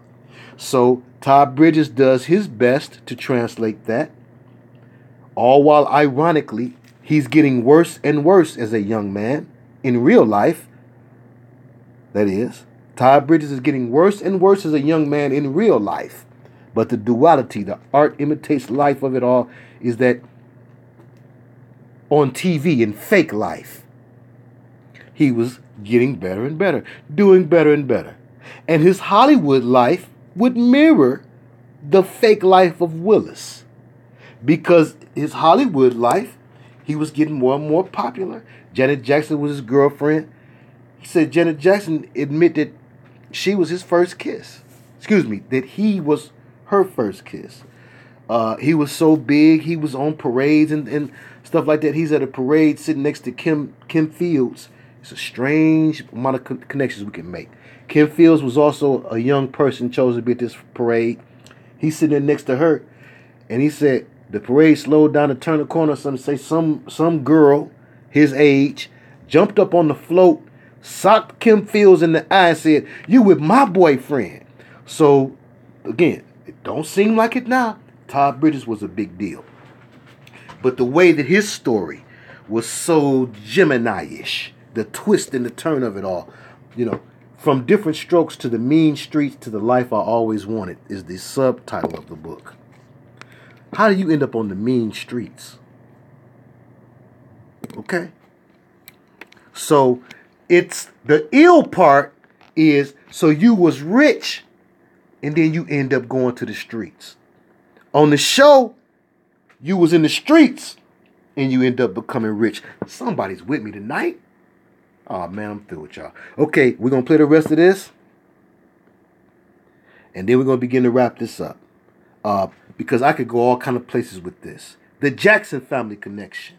[SPEAKER 1] So Todd Bridges does his best to translate that. All while, ironically, he's getting worse and worse as a young man. In real life, that is. Todd Bridges is getting worse and worse as a young man in real life. But the duality, the art imitates life of it all, is that on TV, in fake life, he was getting better and better, doing better and better. And his Hollywood life would mirror the fake life of Willis. Because his Hollywood life, he was getting more and more popular. Janet Jackson was his girlfriend. He said Janet Jackson admitted she was his first kiss. That he was her first kiss. He was so big, he was on parades and stuff like that. He's at a parade sitting next to Kim Fields. It's a strange amount of connections we can make. Kim Fields was also a young person chosen to be at this parade. He's sitting there next to her, and he said, the parade slowed down to turn the corner. Some girl his age jumped up on the float, socked Kim Fields in the eye and said, "You with my boyfriend." So, again, it don't seem like it now. Todd Bridges was a big deal. But the way that his story was so Gemini-ish, the twist and the turn of it all, from different strokes to the mean streets to the life I always wanted is the subtitle of the book. How do you end up on the mean streets? Okay? So it's the ill part is so you was rich and then you end up going to the streets. On the show, you was in the streets and you end up becoming rich. Somebody's with me tonight. Oh, man, I'm through with y'all. Okay, we're going to play the rest of this. And then we're going to begin to wrap this up. Because I could go all kind of places with this. The Jackson family connection.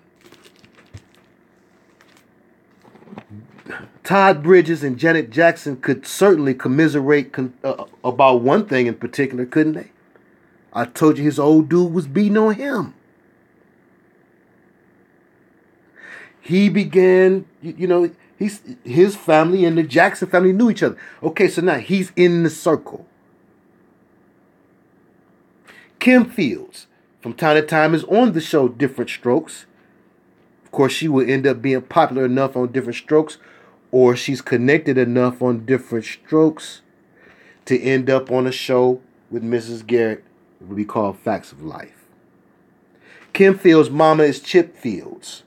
[SPEAKER 1] Todd Bridges and Janet Jackson could certainly commiserate about one thing in particular, couldn't they? I told you his old dude was beating on him. He began, his family and the Jackson family knew each other. Okay, so now he's in the circle. Kim Fields, from time to time, is on the show Different Strokes. Of course, she will end up being popular enough on Different Strokes, or she's connected enough on Different Strokes to end up on a show with Mrs. Garrett, what we call Facts of Life. Kim Fields' mama is Chip Fields.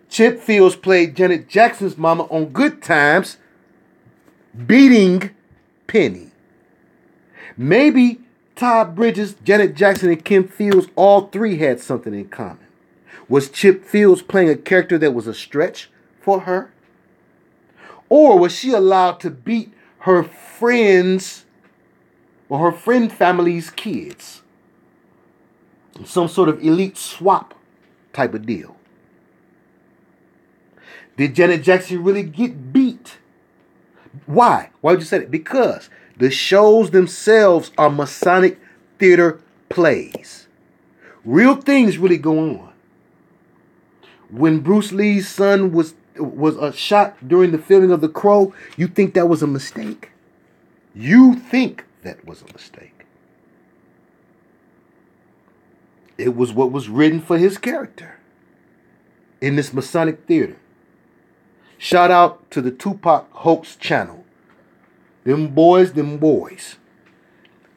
[SPEAKER 1] Chip Fields played Janet Jackson's mama on Good Times, beating Penny. Maybe Todd Bridges, Janet Jackson, and Kim Fields, all three had something in common. Was Chip Fields playing a character that was a stretch for her? Or was she allowed to beat her friends or her friend family's kids? Some sort of elite swap type of deal. Did Janet Jackson really get beat? Why? Why would you say that? Because the shows themselves are Masonic theater plays. Real things really go on. When Bruce Lee's son was shot during the filming of The Crow, you think that was a mistake? You think that was a mistake. It was what was written for his character in this Masonic theater. Shout out to the Tupac Hoax channel. Them boys.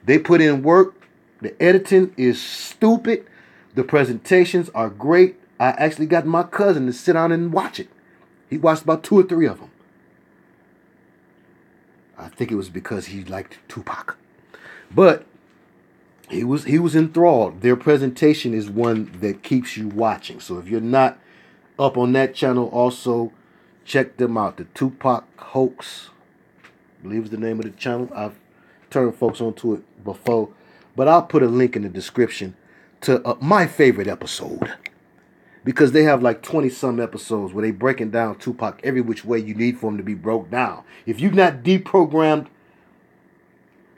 [SPEAKER 1] They put in work. The editing is stupid. The presentations are great. I actually got my cousin to sit down and watch it. He watched about 2 or 3 of them. I think it was because he liked Tupac. But he was enthralled. Their presentation is one that keeps you watching. So if you're not up on that channel, also check them out. The Tupac Hoax, I believe is the name of the channel. I've turned folks onto it before. But I'll put a link in the description to my favorite episode. Because they have like 20-some episodes where they breaking down Tupac every which way you need for him to be broke down. If you're not deprogrammed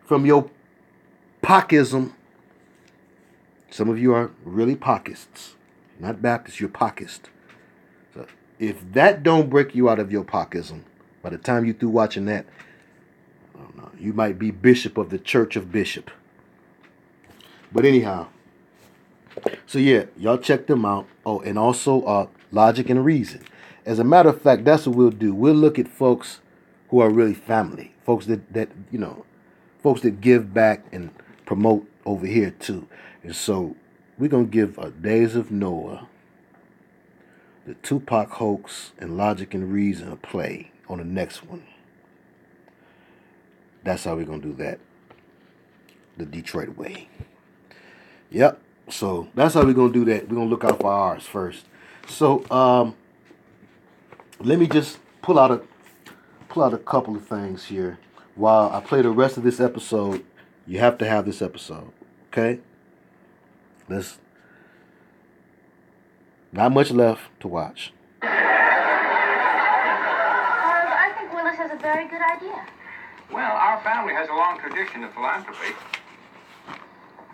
[SPEAKER 1] from your Pacism, some of you are really Pacists. Not Baptists, you're Pacist. So if that don't break you out of your Pacism, by the time you through watching that, I don't know, you might be Bishop of the Church of Bishop. But anyhow, so yeah, y'all check them out. Oh, and also Logic and Reason. As a matter of fact, that's what we'll do. We'll look at folks who are really family. Folks folks that give back and promote over here too. And so we're going to give Days of Noah, the Tupac Hoax, and Logic and Reason a play on the next one. That's how we're going to do that. The Detroit way. Yep. So that's how we're going to do that. We're going to look out for ours first. So let me just pull out a couple of things here while I play the rest of this episode. You have to have this episode. Okay? Not much left to watch.
[SPEAKER 3] I think Willis has a very good idea.
[SPEAKER 2] Well, our family has a long tradition of philanthropy.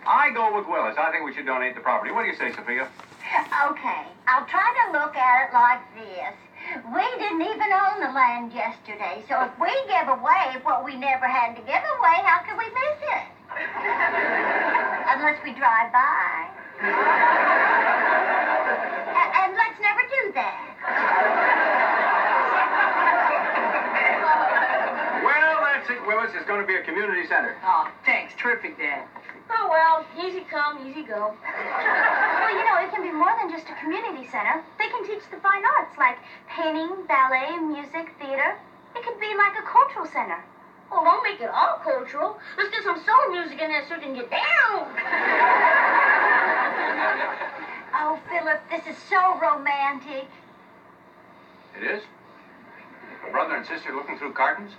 [SPEAKER 2] I go with Willis. I think we should donate the property. What do you say, Sophia?
[SPEAKER 3] Okay, I'll try to look at it like this. We didn't even own the land yesterday, so if we give away what we never had to give away, how can we miss it? Unless we drive by. And let's never do that.
[SPEAKER 2] Well, that's it, Willis. It's going to be a community center.
[SPEAKER 4] Oh, thanks. Terrific, Dad.
[SPEAKER 6] Oh, well, easy come, easy go.
[SPEAKER 3] Well, you know, it can be more than just a community center. They can teach the fine arts, like painting, ballet, music, theater. It could be like a cultural center.
[SPEAKER 6] Oh, don't make it all cultural. Let's get some soul music in there so we can get down.
[SPEAKER 3] Oh, Philip, this is so romantic.
[SPEAKER 2] It is? A brother and sister looking through cartons?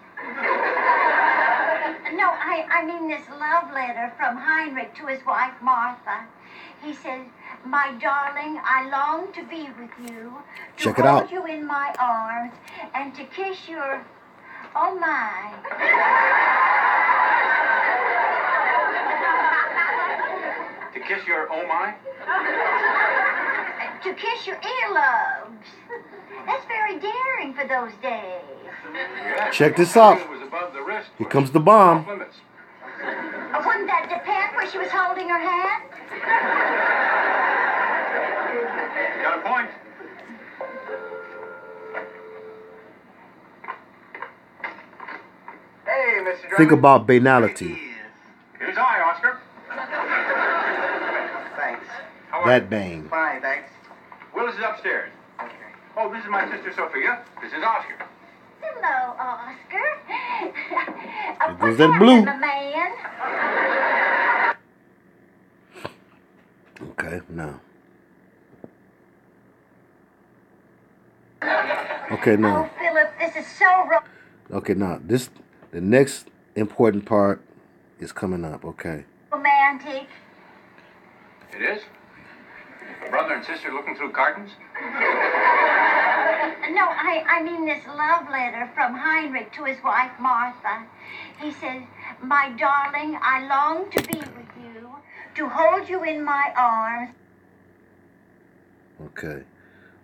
[SPEAKER 3] No, I mean this love letter from Heinrich to his wife, Martha. He says, "My darling, I long to be with you, to
[SPEAKER 1] Check it
[SPEAKER 3] hold
[SPEAKER 1] out.
[SPEAKER 3] you in my arms, and to kiss your, oh my."
[SPEAKER 2] To kiss your oh my?
[SPEAKER 3] To kiss your earlobes. That's very daring for those days.
[SPEAKER 2] Yeah.
[SPEAKER 1] Check this out.
[SPEAKER 2] It was above the wrist.
[SPEAKER 1] Here comes the bomb.
[SPEAKER 2] Off limits.
[SPEAKER 3] Wouldn't that depend where she was holding her hand?
[SPEAKER 2] Got a point. Hey, Mr. Drummond.
[SPEAKER 1] Think about banality.
[SPEAKER 2] Here's I, Oscar.
[SPEAKER 5] Thanks.
[SPEAKER 2] How are
[SPEAKER 1] That bang.
[SPEAKER 5] Fine, thanks.
[SPEAKER 2] you? Willis is upstairs.
[SPEAKER 5] Okay.
[SPEAKER 2] Oh, this is my sister Sophia. This is Oscar.
[SPEAKER 3] Hello, Oscar.
[SPEAKER 1] There goes
[SPEAKER 3] What's
[SPEAKER 1] that blue.
[SPEAKER 3] happening, my man?
[SPEAKER 1] Okay, now. Okay, now.
[SPEAKER 3] Oh, Philip, this is so
[SPEAKER 1] Okay, now. The next important part is coming up, okay?
[SPEAKER 3] romantic.
[SPEAKER 2] It is? A brother and sister looking through cartons?
[SPEAKER 3] No, I mean this love letter from Heinrich to his wife, Martha. He says, "My darling, I long to be with you, to hold you in my arms."
[SPEAKER 1] Okay.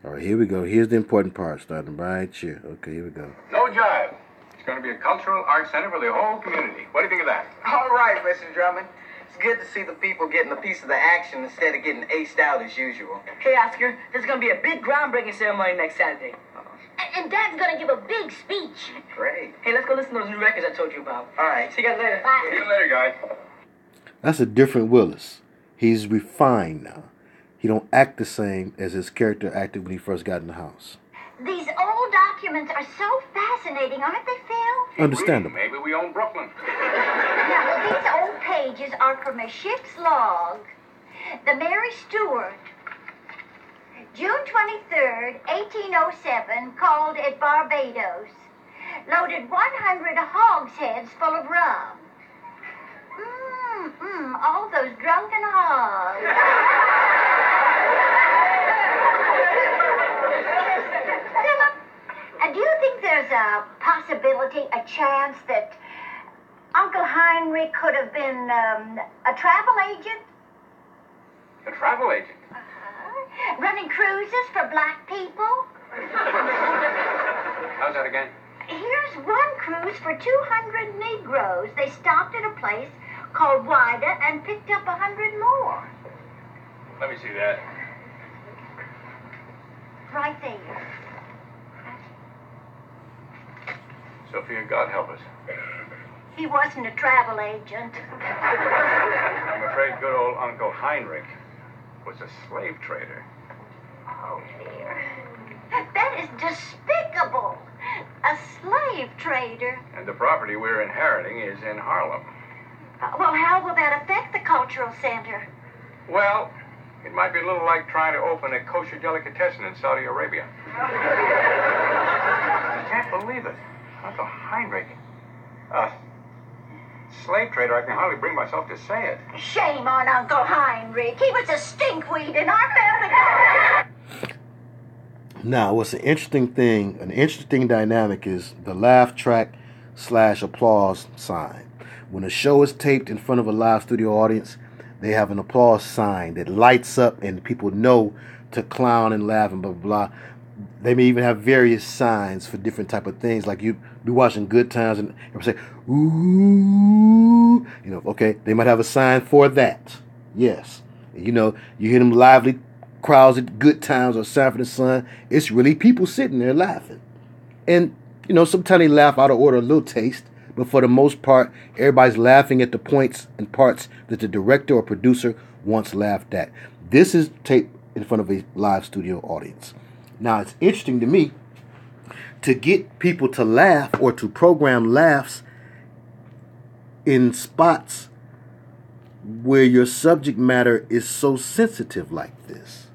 [SPEAKER 1] All right, here we go. Here's the important part, starting right here. Okay, here we go.
[SPEAKER 2] No jive. It's going to be a cultural arts center for the whole community. What do you think of that?
[SPEAKER 5] All right, Mr. Drummond. It's good to see the people getting a piece of the action instead of getting aced out as usual.
[SPEAKER 4] Hey, Oscar, there's going to be a big groundbreaking ceremony next Saturday.
[SPEAKER 6] And Dad's gonna give a big speech.
[SPEAKER 5] Great.
[SPEAKER 4] Hey, let's go listen to those new records I told you about.
[SPEAKER 5] All right.
[SPEAKER 4] See you guys later.
[SPEAKER 2] See you later, guys.
[SPEAKER 1] That's a different Willis. He's refined now. He don't act the same as his character acted when he first got in the house.
[SPEAKER 3] These old documents are so fascinating, aren't they, Phil?
[SPEAKER 1] Understandable.
[SPEAKER 2] Maybe we own Brooklyn.
[SPEAKER 3] Now, these old pages are from a ship's log. The Mary Stuart, June 23rd, 1807, called at Barbados. Loaded 100 hogsheads full of rum. All those drunken hogs. Philip, do you think there's a possibility, a chance that Uncle Heinrich could have been a travel agent?
[SPEAKER 2] A travel agent.
[SPEAKER 3] Running cruises for black people?
[SPEAKER 2] How's that again?
[SPEAKER 3] Here's one cruise for 200 Negroes. They stopped at a place called Wida and picked up 100 more.
[SPEAKER 2] Let me see that.
[SPEAKER 3] Right there.
[SPEAKER 2] Sophia, God help us.
[SPEAKER 3] He wasn't a travel agent.
[SPEAKER 2] I'm afraid good old Uncle Heinrich was a slave trader.
[SPEAKER 3] Oh, dear. That is despicable. A slave trader.
[SPEAKER 2] And the property we're inheriting is in Harlem.
[SPEAKER 3] Well, how will that affect the cultural center?
[SPEAKER 2] Well, it might be a little like trying to open a kosher delicatessen in Saudi Arabia. I can't believe it. Uncle Heinrich. Slave trader, I can hardly bring myself to say it.
[SPEAKER 3] Shame on Uncle Heinrich. He was a stinkweed in our family.
[SPEAKER 1] Now, what's an interesting dynamic is the laugh track / applause sign. When a show is taped in front of a live studio audience, they have an applause sign that lights up and people know to clown and laugh and blah, blah, blah. They may even have various signs for different type of things. Like you be watching Good Times and say, ooh, okay, they might have a sign for that. Yes. You hear them lively crowds at Good Times or Sanford and Son. It's really people sitting there laughing. And, sometimes they laugh out of order, a little taste. But for the most part, everybody's laughing at the points and parts that the director or producer wants laughed at. This is taped in front of a live studio audience. Now, it's interesting to me to get people to laugh or to program laughs in spots where your subject matter is so sensitive like this.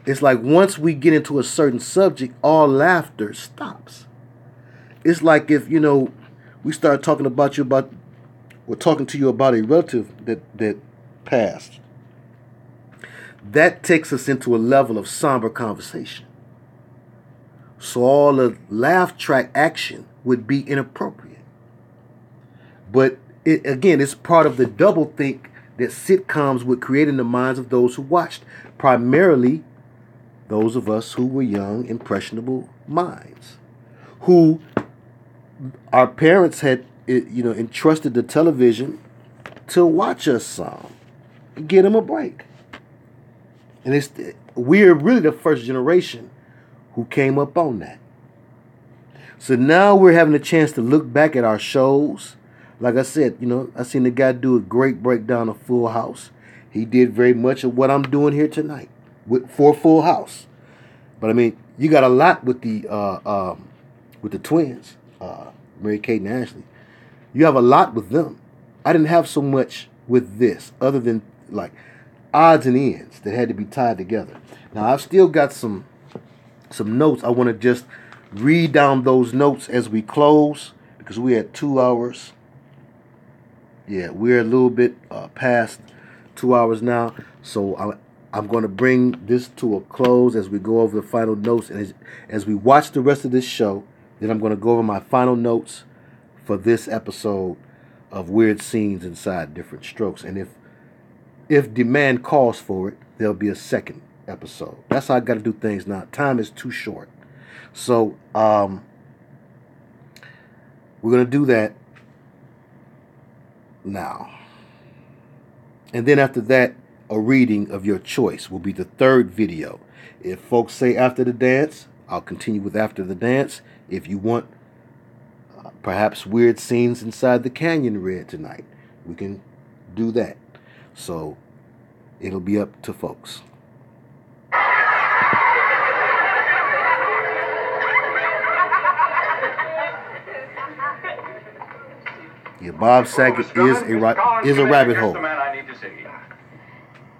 [SPEAKER 1] It's like once we get into a certain subject, all laughter stops. It's like if, we start talking we're talking to you about a relative that passed. That takes us into a level of somber conversation. So all the laugh track action would be inappropriate. But it's part of the double think that sitcoms would create in the minds of those who watched, primarily those of us who were young, impressionable minds, who our parents had, entrusted the television to watch us some, and get them a break. And we're really the first generation who came up on that. So now we're having a chance to look back at our shows. Like I said, I seen the guy do a great breakdown of Full House. He did very much of what I'm doing here tonight for Full House. But I mean, you got a lot with the twins, Mary-Kate and Ashley. You have a lot with them. I didn't have so much with this, other than like odds and ends that had to be tied together. Now I've still got some notes. I want to just read down those notes as we close, because we're at 2 hours. Yeah, we're a little bit past 2 hours now. So I'm going to bring this to a close as we go over the final notes. And as we watch the rest of this show, then I'm going to go over my final notes for this episode of Weird Scenes Inside Different Strokes. And if demand calls for it, there'll be a second episode. That's how I got to do things now. Time is too short. So we're going to do that now. And then after that, a reading of your choice will be the third video. If folks say after the dance, I'll continue with after the dance. If you want perhaps Weird Scenes Inside the Canyon read tonight, we can do that. So it'll be up to folks. Yeah, Bob Saget is a rabbit hole.
[SPEAKER 2] The man I need to see.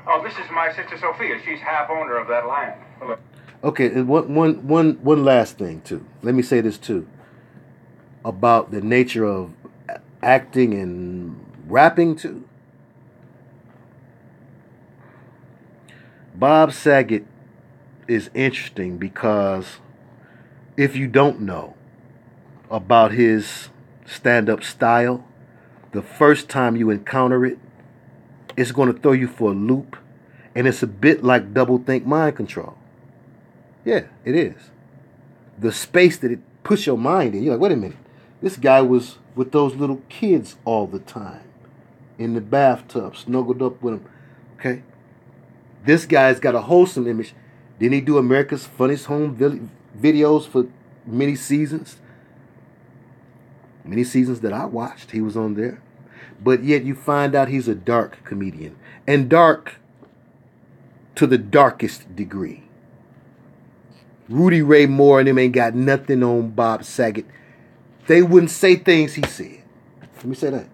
[SPEAKER 2] Oh, this is my sister Sophia. She's half owner of that land.
[SPEAKER 1] Okay, and one last thing too. Let me say this too about the nature of acting and rapping too. Bob Saget is interesting because if you don't know about his stand-up style, the first time you encounter it, it's going to throw you for a loop, and it's a bit like double-think mind control. Yeah, it is. The space that it puts your mind in, you're like, wait a minute, this guy was with those little kids all the time, in the bathtub, snuggled up with them, okay? This guy's got a wholesome image. Didn't he do America's Funniest Home Videos for many seasons? Many seasons that I watched, he was on there. But yet you find out he's a dark comedian. And dark to the darkest degree. Rudy Ray Moore and them ain't got nothing on Bob Saget. They wouldn't say things he said. Let me say that.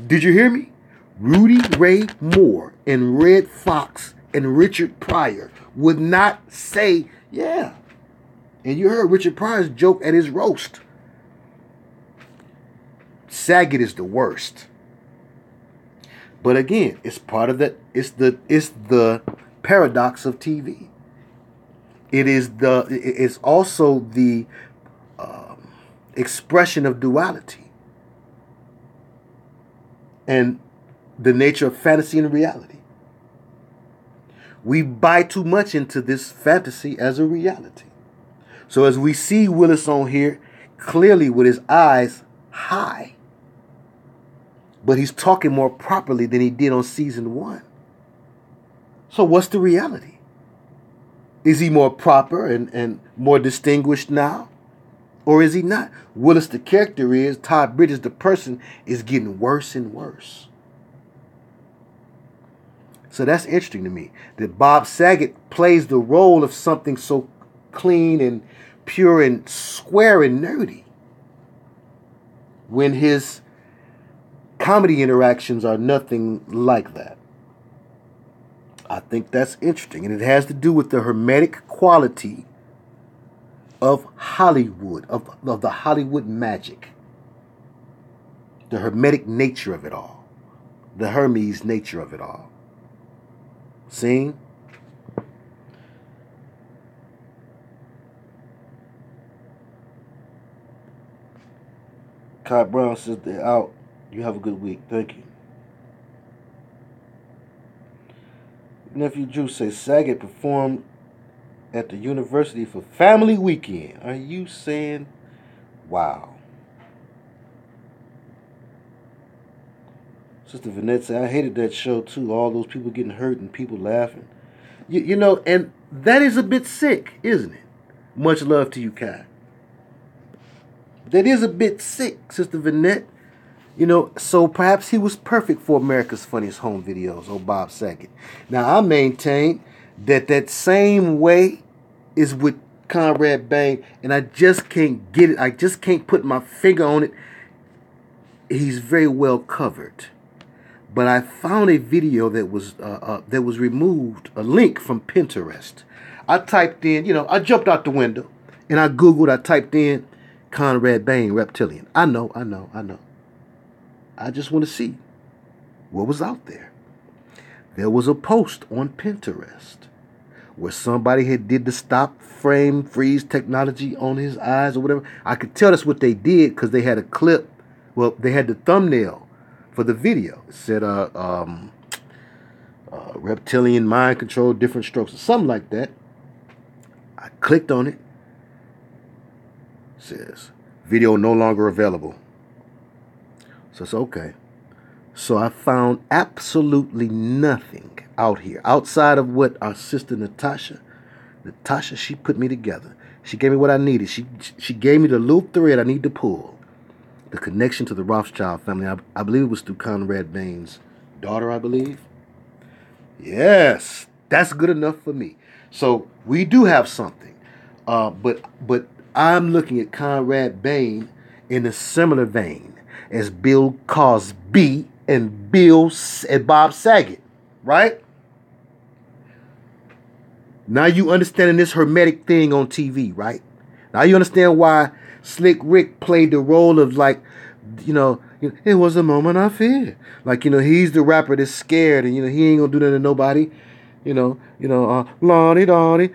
[SPEAKER 1] Did you hear me? Rudy Ray Moore and Red Fox and Richard Pryor would not say, yeah. And you heard Richard Pryor's joke at his roast. Saget is the worst. But again, it's part of that. It's the paradox of TV. It's also the expression of duality and the nature of fantasy and reality. We buy too much into this fantasy as a reality. So as we see Willis on here, clearly with his eyes high, but he's talking more properly than he did on season 1. So what's the reality? Is he more proper and more distinguished now? Or is he not? Willis the character is, Todd Bridges the person is getting worse and worse. So that's interesting to me, that Bob Saget plays the role of something so clean and pure and square and nerdy, when his comedy interactions are nothing like that. I think that's interesting, and it has to do with the hermetic quality of Hollywood, of the Hollywood magic, the hermetic nature of it all, the Hermes nature of it all. Seen? Kai Brown says they're out. You have a good week. Thank you. Nephew Drew says Saget performed at the university for family weekend. Are you saying, wow? Sister Vanette said, I hated that show too. All those people getting hurt and people laughing. You know, and that is a bit sick, isn't it? Much love to you, Kai. That is a bit sick, Sister Vanette. You know, so perhaps he was perfect for America's Funniest Home Videos, old Bob Saget. Now, I maintain that same way is with Conrad Bain, and I just can't get it. I just can't put my finger on it. He's very well covered. But I found a video that was removed, a link from Pinterest. I typed in, you know, I jumped out the window, and I typed in Conrad Bain reptilian. I know. I just want to see what was out there. There was a post on Pinterest where somebody had did the stop frame freeze technology on his eyes or whatever. I could tell that's what they did because they had a clip. Well, they had the thumbnail for the video. It said reptilian mind control, different strokes, or something like that. I clicked on it. It says video no longer available. So it's okay. So I found absolutely nothing out here outside of what our sister Natasha, she put me together. She gave me what I needed. She gave me the little thread I need to pull. The connection to the Rothschild family. I believe it was through Conrad Bain's daughter, I believe. Yes, that's good enough for me. So we do have something. But I'm looking at Conrad Bain in a similar vein as Bill Cosby and Bob Saget, right? Now you understanding this hermetic thing on TV, right? Now you understand why Slick Rick played the role of, like, you know, it was a moment I feared. Like, you know, he's the rapper that's scared and, you know, he ain't gonna do that to nobody. Lordy, Lordy,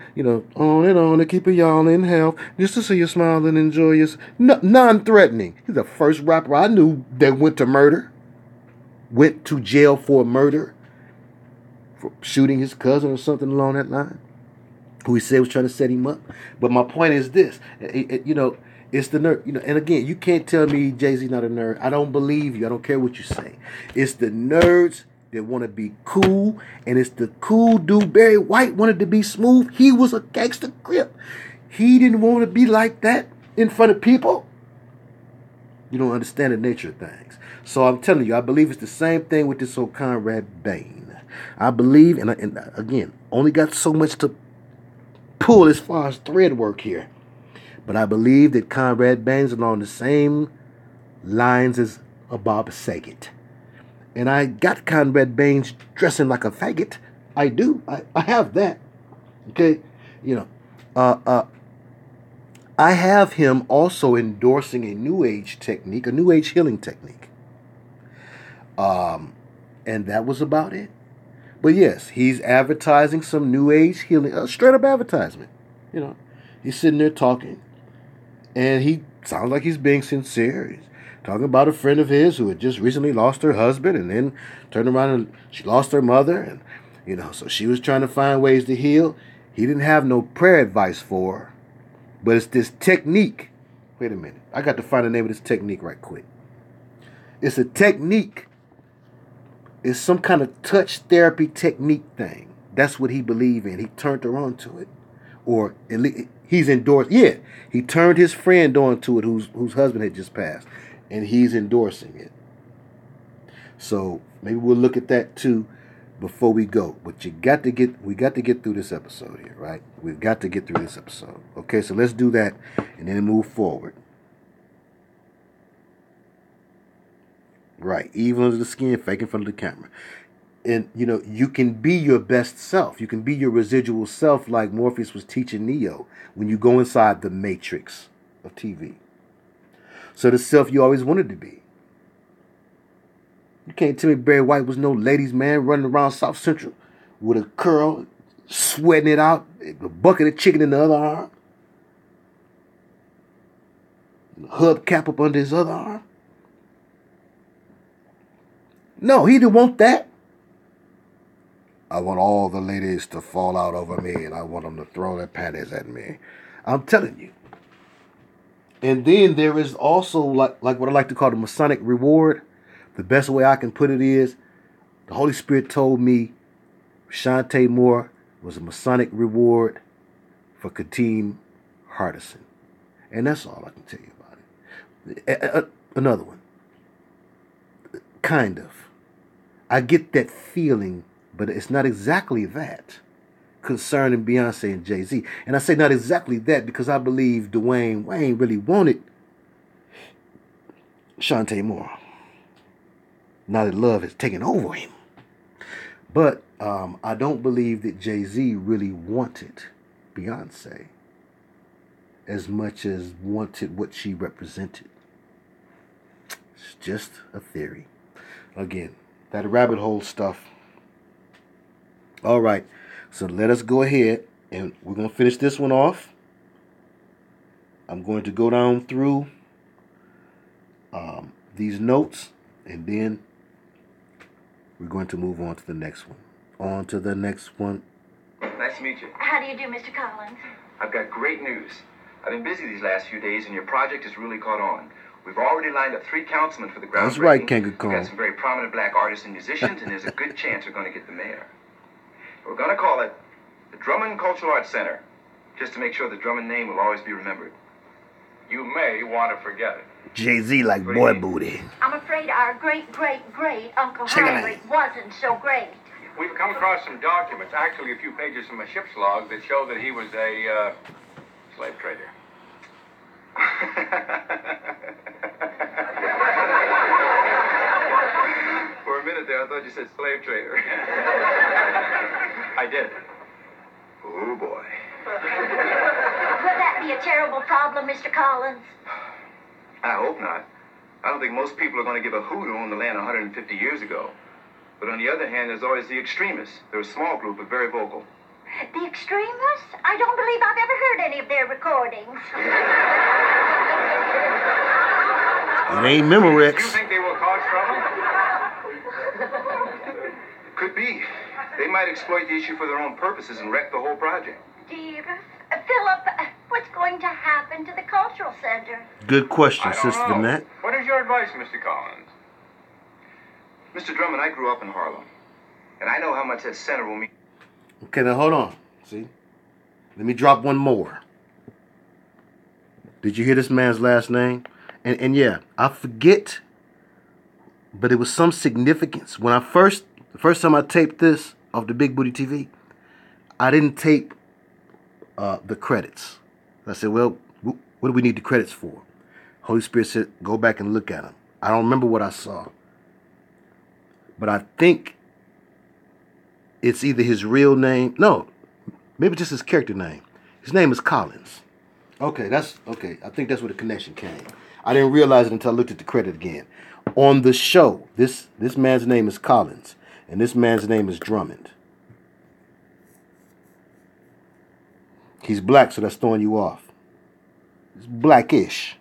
[SPEAKER 1] on and on to keep y'all in health, just to see you smile and enjoy your, non-threatening. He's the first rapper I knew that went to jail for murder, for shooting his cousin or something along that line, who he said was trying to set him up. But my point is this, it's the nerd, and again, you can't tell me Jay-Z not a nerd. I don't believe you. I don't care what you say. It's the nerds that want to be cool, and it's the cool dude. Barry White wanted to be smooth. He was a gangster crip. He didn't want to be like that in front of people. You don't understand the nature of things. So I'm telling you, I believe it's the same thing with this whole Conrad Bain. I believe, and again, only got so much to pull as far as thread work here, but I believe that Conrad Bain's along the same lines as a Bob Saget. And I got Conrad Bain's dressing like a faggot. I do. I have that. Okay? I have him also endorsing a New Age technique, a New Age healing technique. And that was about it. But yes, he's advertising some New Age healing, straight up advertisement. He's sitting there talking, and he sounds like he's being sincere. He's talking about a friend of his who had just recently lost her husband, and then turned around and she lost her mother, and so she was trying to find ways to heal. He didn't have no prayer advice for her. But it's this technique. Wait a minute. I got to find the name of this technique right quick. It's a technique. It's some kind of touch therapy technique thing. That's what he believed in. He turned her on to it. Or at least he's endorsed. Yeah, he turned his friend on to it whose husband had just passed. And he's endorsing it. So maybe we'll look at that too before we go. But we got to get through this episode here, right? We've got to get through this episode. Okay, so let's do that and then move forward. Right, evil under the skin, fake in front of the camera. And, you can be your best self. You can be your residual self like Morpheus was teaching Neo when you go inside the matrix of TV. So the self you always wanted to be. You can't tell me Barry White was no ladies' man running around South Central with a curl, sweating it out, a bucket of chicken in the other arm, a hubcap up under his other arm. No, he didn't want that. I want all the ladies to fall out over me, and I want them to throw their panties at me. I'm telling you. And then there is also like what I like to call the Masonic reward. The best way I can put it is, the Holy Spirit told me Shantae Moore was a Masonic reward for Kadeem Hardison. And that's all I can tell you about it. Another one. Kind of. I get that feeling, but it's not exactly that concerning Beyonce and Jay-Z. And I say not exactly that because I believe Dwayne Wayne really wanted Shantae Moore. Now that love has taken over him. But I don't believe that Jay-Z really wanted Beyonce as much as wanted what she represented. It's just a theory. Again, that rabbit hole stuff. All right, so let us go ahead and we're going to finish this one off. I'm going to go down through these notes and then we're going to move on to the next one. On to the next one.
[SPEAKER 5] Nice to meet you.
[SPEAKER 3] How do you do, Mr. Collins?
[SPEAKER 5] I've got great news. I've been busy these last few days, and your project has really caught on. We've already lined up 3 councilmen for the groundbreaking.
[SPEAKER 1] That's right, Kangaroo.
[SPEAKER 5] We've got some very prominent black artists and musicians, and there's a good chance we're going to get the mayor. We're going to call it the Drummond Cultural Arts Center, just to make sure the Drummond name will always be remembered.
[SPEAKER 2] You may want to forget it.
[SPEAKER 1] Jay-Z like boy booty.
[SPEAKER 3] I'm afraid our great Uncle Henry wasn't so great.
[SPEAKER 2] We've come across some documents, actually a few pages from a ship's log, that show that he was a slave trader.
[SPEAKER 5] For a minute there, I thought you said slave trader.
[SPEAKER 2] I did.
[SPEAKER 5] Oh, boy.
[SPEAKER 3] Will that be a terrible problem, Mr. Collins?
[SPEAKER 5] I hope not. I don't think most people are going to give a hoot on the land 150 years ago. But on the other hand, there's always the extremists. They're a small group, but very vocal.
[SPEAKER 3] The extremists? I don't believe I've ever heard any of their recordings.
[SPEAKER 1] It ain't Memorex.
[SPEAKER 2] Do you think they will cause trouble?
[SPEAKER 5] Could be. They might exploit the issue for their own purposes and wreck the whole project.
[SPEAKER 3] Dear Philip, what's going to happen to the cultural center?
[SPEAKER 1] Good question,
[SPEAKER 2] I don't
[SPEAKER 1] Sister
[SPEAKER 2] know.
[SPEAKER 1] Vanette.
[SPEAKER 2] What is your advice, Mr. Collins?
[SPEAKER 5] Mr. Drummond, I grew up in Harlem. And I know how much that center will mean.
[SPEAKER 1] Okay, now hold on. See? Let me drop one more. Did you hear this man's last name? And yeah, I forget, but it was some significance. When the first time I taped this off the Big Booty TV, I didn't tape the credits. I said, well, what do we need the credits for? Holy Spirit said, go back and look at them. I don't remember what I saw. But I think it's either his real name. No, maybe just his character name. His name is Collins. Okay, I think that's where the connection came. I didn't realize it until I looked at the credit again. On the show, this man's name is Collins, and this man's name is Drummond. He's black, so that's throwing you off. He's blackish.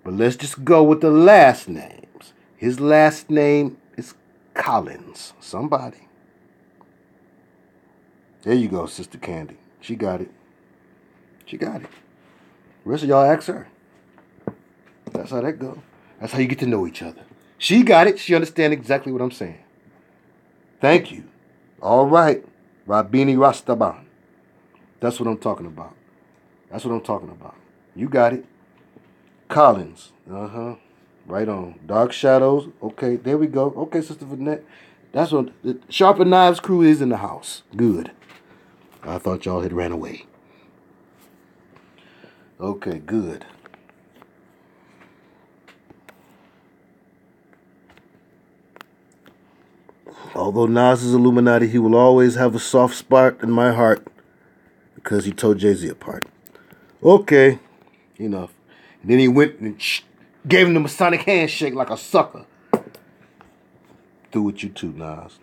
[SPEAKER 1] But let's just go with the last names. His last name is Collins. Somebody. There you go, Sister Candy. She got it. She got it. The rest of y'all ask her. That's how that goes. That's how you get to know each other. She got it. She understands exactly what I'm saying. Thank you. All right. Rabini Rastaban. That's what I'm talking about. That's what I'm talking about. You got it. Collins. Uh-huh. Right on. Dark Shadows. Okay, there we go. Okay, Sister Vanette. That's what the Sharper Knives crew is in the house. Good. I thought y'all had ran away. Okay, good. Although Nas is Illuminati, he will always have a soft spot in my heart because he tore Jay-Z apart. Okay, enough. And then he went and gave him the Masonic handshake like a sucker. Through with you too, Nas.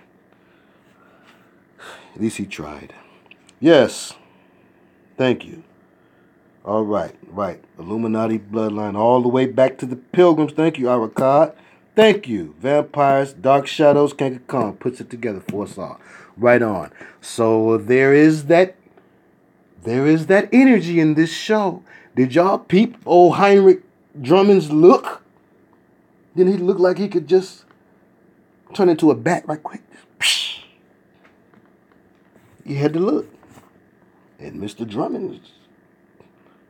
[SPEAKER 1] At least he tried. Yes. Thank you. All right, right. Illuminati bloodline all the way back to the Pilgrims. Thank you, Arakad. Thank you. Vampires, Dark Shadows, Kanka Khan puts it together for us all. Right on. So there is that energy in this show. Did y'all peep old Heinrich Drummond's look? Didn't he look like he could just turn into a bat right quick? He had to look. And Mr. Drummond,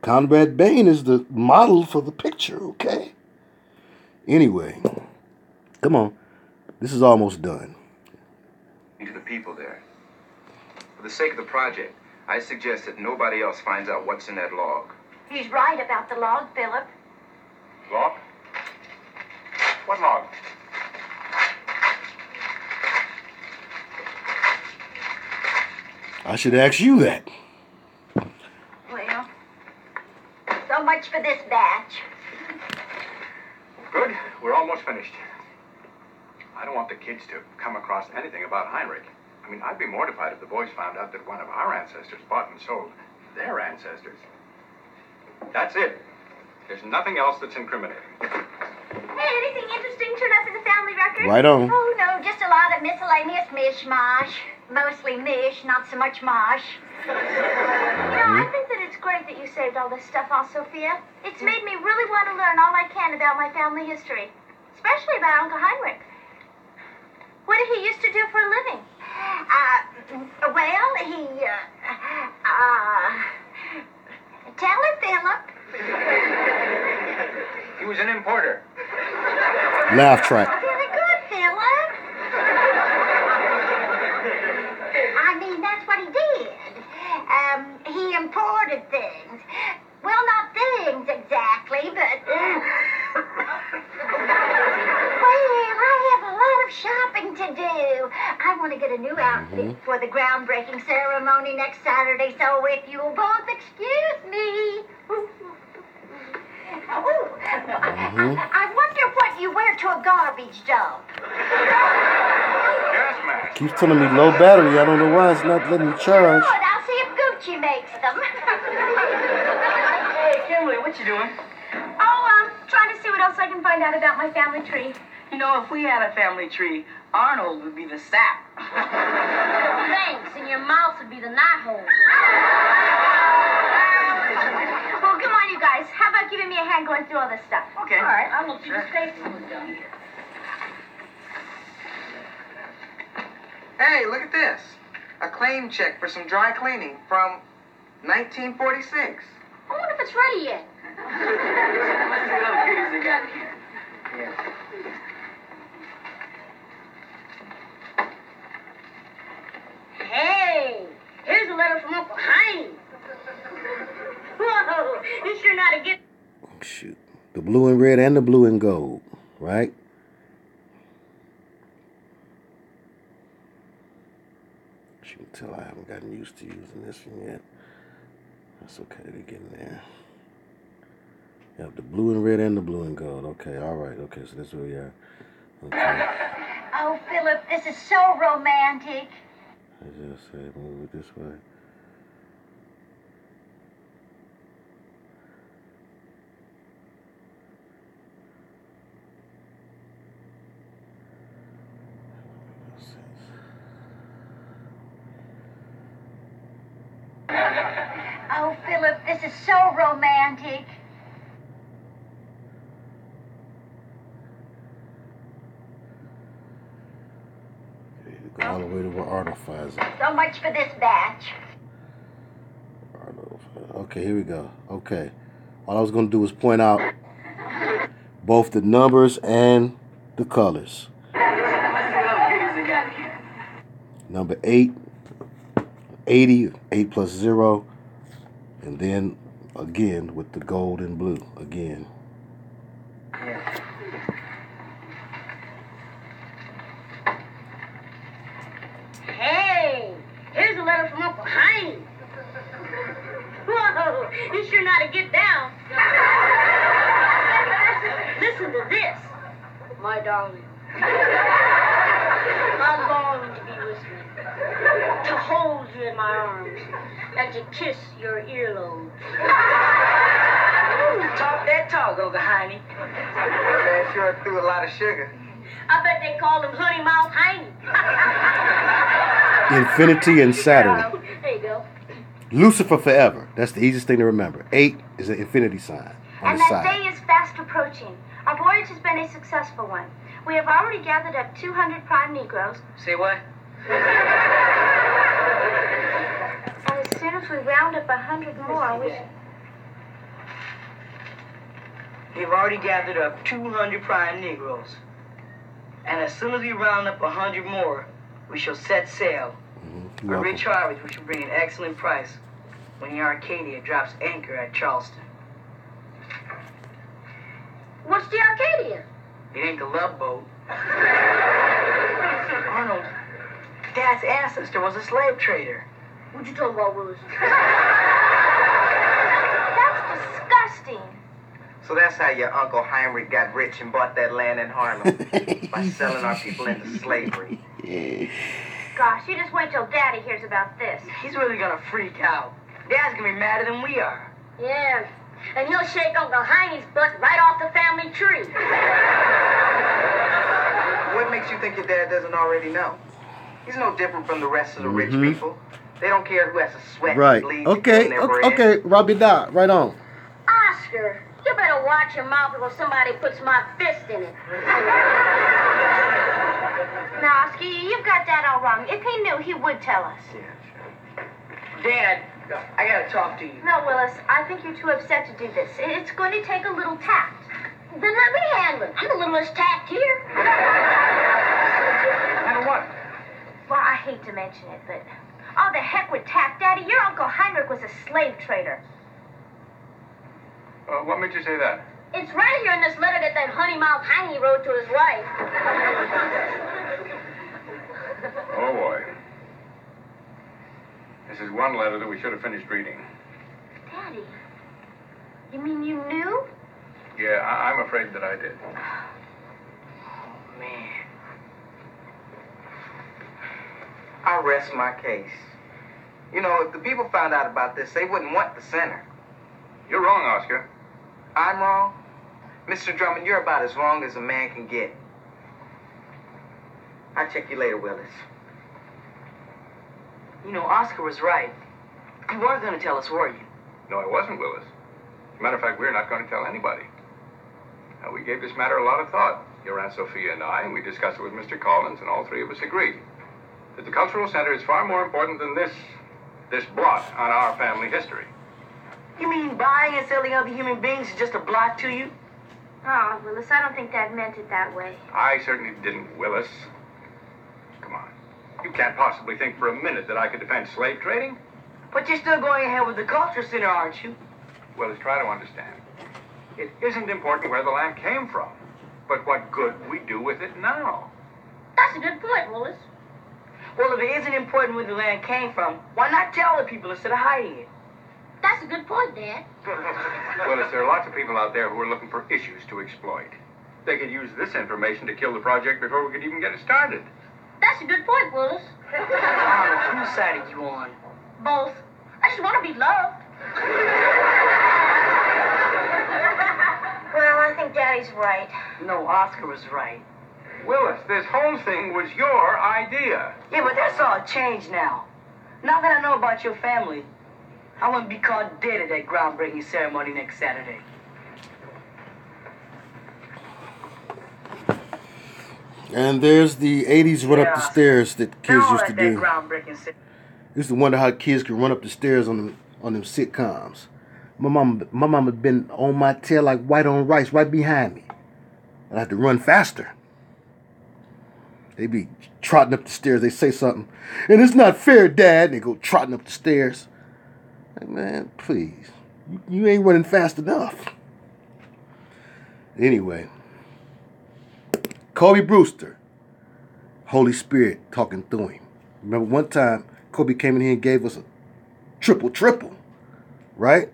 [SPEAKER 1] Conrad Bain is the model for the picture, okay? Anyway, come on. This is almost done.
[SPEAKER 5] To the people there. For the sake of the project, I suggest that nobody else finds out what's in that log.
[SPEAKER 3] He's right about the log, Philip.
[SPEAKER 2] Log? What log?
[SPEAKER 1] I should ask you that.
[SPEAKER 3] Well, so much for this batch.
[SPEAKER 2] Good. We're almost finished. I don't want the kids to come across anything about Heinrich. I mean, I'd be mortified if the boys found out that one of our ancestors bought and sold their ancestors. That's it. There's nothing else that's incriminating.
[SPEAKER 3] Hey, anything interesting turn up in the family record?
[SPEAKER 1] Right on.
[SPEAKER 3] Oh, no, just a lot of miscellaneous mishmash. Mostly mish, not so much mosh.
[SPEAKER 6] I think that it's great that you saved all this stuff, Aunt Sophia. It's made me really want to learn all I can about my family history, especially about Uncle Heinrich. What did he used to do for a living?
[SPEAKER 3] Well, tell her, Philip.
[SPEAKER 2] He was an importer.
[SPEAKER 1] Laugh track.
[SPEAKER 3] Very good, Philip. I mean, that's what he did. He imported things. Well, not things exactly, but... Well, I have a lot of shopping to do. I want to get a new outfit for the groundbreaking ceremony next Saturday, so if you'll both excuse me... I wonder what you wear to a garbage dump.
[SPEAKER 2] Yes, ma'am.
[SPEAKER 1] Keeps telling me low battery. I don't know why it's not letting me charge.
[SPEAKER 3] Good, I'll see if Gucci makes them.
[SPEAKER 4] Hey, Kimberly, what you doing?
[SPEAKER 6] Oh, trying to see what else I can find out about my family tree.
[SPEAKER 4] You know, if we had a family tree, Arnold would be the sap.
[SPEAKER 6] Thanks, and your mouth would be the knothole. Well, come on, you guys. How about giving me a hand going through all this stuff?
[SPEAKER 4] Okay.
[SPEAKER 6] All right, I'll look through the faithful down here.
[SPEAKER 5] Hey, look at this. A claim check for some dry cleaning from 1946.
[SPEAKER 6] I wonder if it's ready yet.
[SPEAKER 4] Let's see what other goodies they got here. Yeah.
[SPEAKER 6] Hey, here's a letter from Uncle Heine. Whoa, you sure know how to get...
[SPEAKER 1] Shoot. The blue and red and the blue and gold, right? You can tell I haven't gotten used to using this one yet. That's okay, they're getting there. You have the blue and red and the blue and gold. Okay, all right. Okay, so that's where we are. Okay.
[SPEAKER 3] Oh, Philip, this is so romantic.
[SPEAKER 1] I just say move it this way.
[SPEAKER 3] Oh, Philip, this is so romantic.
[SPEAKER 1] Go all the way to where Arnold finds it.
[SPEAKER 3] So much for this batch.
[SPEAKER 1] Okay, here we go. Okay. All I was going to do was point out both the numbers and the colors. Number 8, 80, 8 plus 0, and then again with the gold and blue again.
[SPEAKER 3] Hey, here's a letter from Uncle Heine. Whoa, you sure know how to get down. Listen to this. My darling, I long to be with you, to hold you in my arms, and to kiss your earlobe.
[SPEAKER 4] Talk that talk, Uncle Heine.
[SPEAKER 5] Man sure threw a lot of sugar.
[SPEAKER 3] I bet they called him Honey Mouth Heine.
[SPEAKER 1] Infinity and Saturn.
[SPEAKER 3] There you go.
[SPEAKER 1] Lucifer forever. That's the easiest thing to remember. 8 is an infinity sign on
[SPEAKER 6] And
[SPEAKER 1] the
[SPEAKER 6] that
[SPEAKER 1] side.
[SPEAKER 6] day is fast approaching. Our voyage has been a successful one. We have already gathered up 200 prime Negroes,
[SPEAKER 4] Say what?
[SPEAKER 6] and as soon as we round up 100 more, we...
[SPEAKER 4] They've already gathered up 200 prime Negroes. And as soon as we round up 100 more, we shall set sail. For rich harvest, we shall bring an excellent price when the Arcadia drops anchor at Charleston.
[SPEAKER 3] What's the Arcadia?
[SPEAKER 4] It ain't the love boat. Arnold, Dad's ancestor was a slave trader.
[SPEAKER 3] What you talking about, Willis?
[SPEAKER 6] That's disgusting.
[SPEAKER 5] So that's how your Uncle Heinrich got rich and bought that land in Harlem. By selling our people into slavery.
[SPEAKER 6] Gosh, you just wait till Daddy hears about this.
[SPEAKER 4] He's really gonna freak out. Dad's gonna be madder than we are.
[SPEAKER 3] Yeah, and he'll shake Uncle Heine's butt right off the family tree.
[SPEAKER 5] What makes you think your dad doesn't already know? He's no different from the rest of the rich people. They don't care who has to sweat
[SPEAKER 1] Right.
[SPEAKER 5] and bleed to
[SPEAKER 1] Okay.
[SPEAKER 5] gain their bread.
[SPEAKER 1] Okay. Robbie Da. Right on.
[SPEAKER 3] Oscar, you better watch your mouth before somebody puts my fist in it.
[SPEAKER 6] Now, Oscar, you've got that all wrong. If he knew, he would tell us.
[SPEAKER 4] Dad, I gotta talk to you.
[SPEAKER 6] No, Willis, I think you're too upset to do this. It's going to take a little tact.
[SPEAKER 3] Then let me handle it. I'm a little less tact here.
[SPEAKER 2] And what?
[SPEAKER 6] Well, I hate to mention it, but... Oh, the heck with tact, Daddy. Your Uncle Heinrich was a slave trader.
[SPEAKER 2] What made you say that?
[SPEAKER 3] It's right here in this letter that Honey Mouth Heine wrote to his wife.
[SPEAKER 2] Oh, boy. This is one letter that we should have finished reading.
[SPEAKER 6] Daddy, you mean you knew?
[SPEAKER 2] Yeah, I'm afraid that I did.
[SPEAKER 4] Man.
[SPEAKER 5] I rest my case. You know, if the people found out about this, they wouldn't want the center.
[SPEAKER 2] You're wrong, Oscar.
[SPEAKER 5] I'm wrong? Mr. Drummond, you're about as wrong as a man can get. I'll check you later, Willis.
[SPEAKER 4] You know, Oscar was right. You weren't gonna tell us, were you?
[SPEAKER 2] No, I wasn't, Willis. As a matter of fact, we're not going to tell anybody. Now, we gave this matter a lot of thought, your Aunt Sophia and I, and we discussed it with Mr. Collins, and all three of us agreed that the cultural center is far more important than this blot on our family history.
[SPEAKER 4] You mean buying and selling other human beings is just a blot to you?
[SPEAKER 6] Oh, Willis, I don't think Dad meant it that way.
[SPEAKER 2] I certainly didn't, Willis. Come on. You can't possibly think for a minute that I could defend slave trading?
[SPEAKER 4] But you're still going ahead with the culture center, aren't you?
[SPEAKER 2] Willis, try to understand. It isn't important where the land came from, but what good we do with it now.
[SPEAKER 3] That's a good point, Willis.
[SPEAKER 4] Well, if it isn't important where the land came from, why not tell the people instead of hiding it?
[SPEAKER 3] That's a good point, Dad.
[SPEAKER 2] Willis, there are lots of people out there who are looking for issues to exploit. They could use this information to kill the project before we could even get it started.
[SPEAKER 3] That's a good point, Willis.
[SPEAKER 4] Arnold, whose side are you on?
[SPEAKER 3] Both. I just want to be loved.
[SPEAKER 6] Well, I think Daddy's right.
[SPEAKER 4] No, Oscar was right.
[SPEAKER 2] Willis, this whole thing was your idea.
[SPEAKER 4] Yeah, but that's all changed now. Now that I know about your family, I want to be caught dead at that groundbreaking ceremony next Saturday.
[SPEAKER 1] And there's the 80s run up the stairs that kids used to do. Used to wonder how kids could run up the stairs on them sitcoms. My mama been on my tail like white on rice right behind me. I had to run faster. They be trotting up the stairs. They say something, and it's not fair, Dad. And they go trotting up the stairs. Like, man, please, you ain't running fast enough. Anyway, Kobe Brewster, Holy Spirit talking through him. Remember one time Kobe came in here and gave us a triple, right?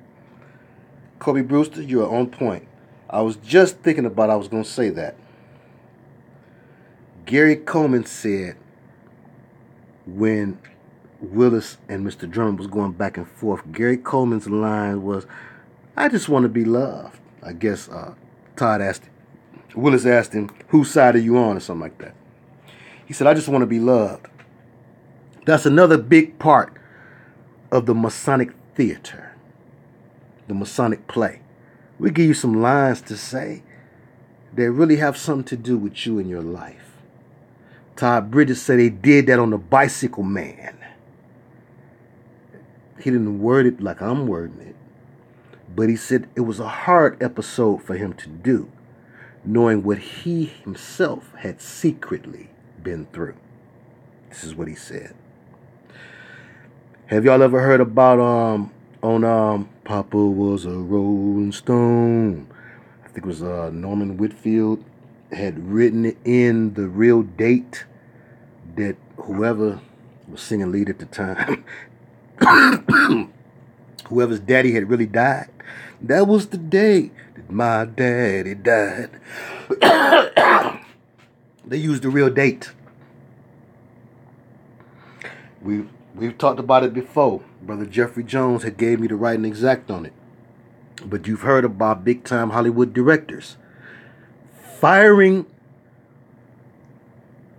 [SPEAKER 1] Kobe Brewster, you are on point. I was just thinking about I was going to say that. Gary Coleman said when Willis and Mr. Drummond was going back and forth, Gary Coleman's line was, I just want to be loved. I guess Willis asked him, whose side are you on, or something like that. He said, I just want to be loved. That's another big part of the Masonic theater, the Masonic play. We give you some lines to say that really have something to do with you and your life. Todd Bridges said they did that on the Bicycle Man. He didn't word it like I'm wording it, but he said it was a hard episode for him to do, knowing what he himself had secretly been through. This is what he said. Have y'all ever heard about Papa was a Rolling Stone? I think it was Norman Whitfield had written in the real date that whoever was singing lead at the time, whoever's daddy had really died, that was the day that my daddy died. They used the real date. We've talked about it before. Brother Jeffrey Jones had gave me the writing exact on it. But you've heard about big-time Hollywood directors firing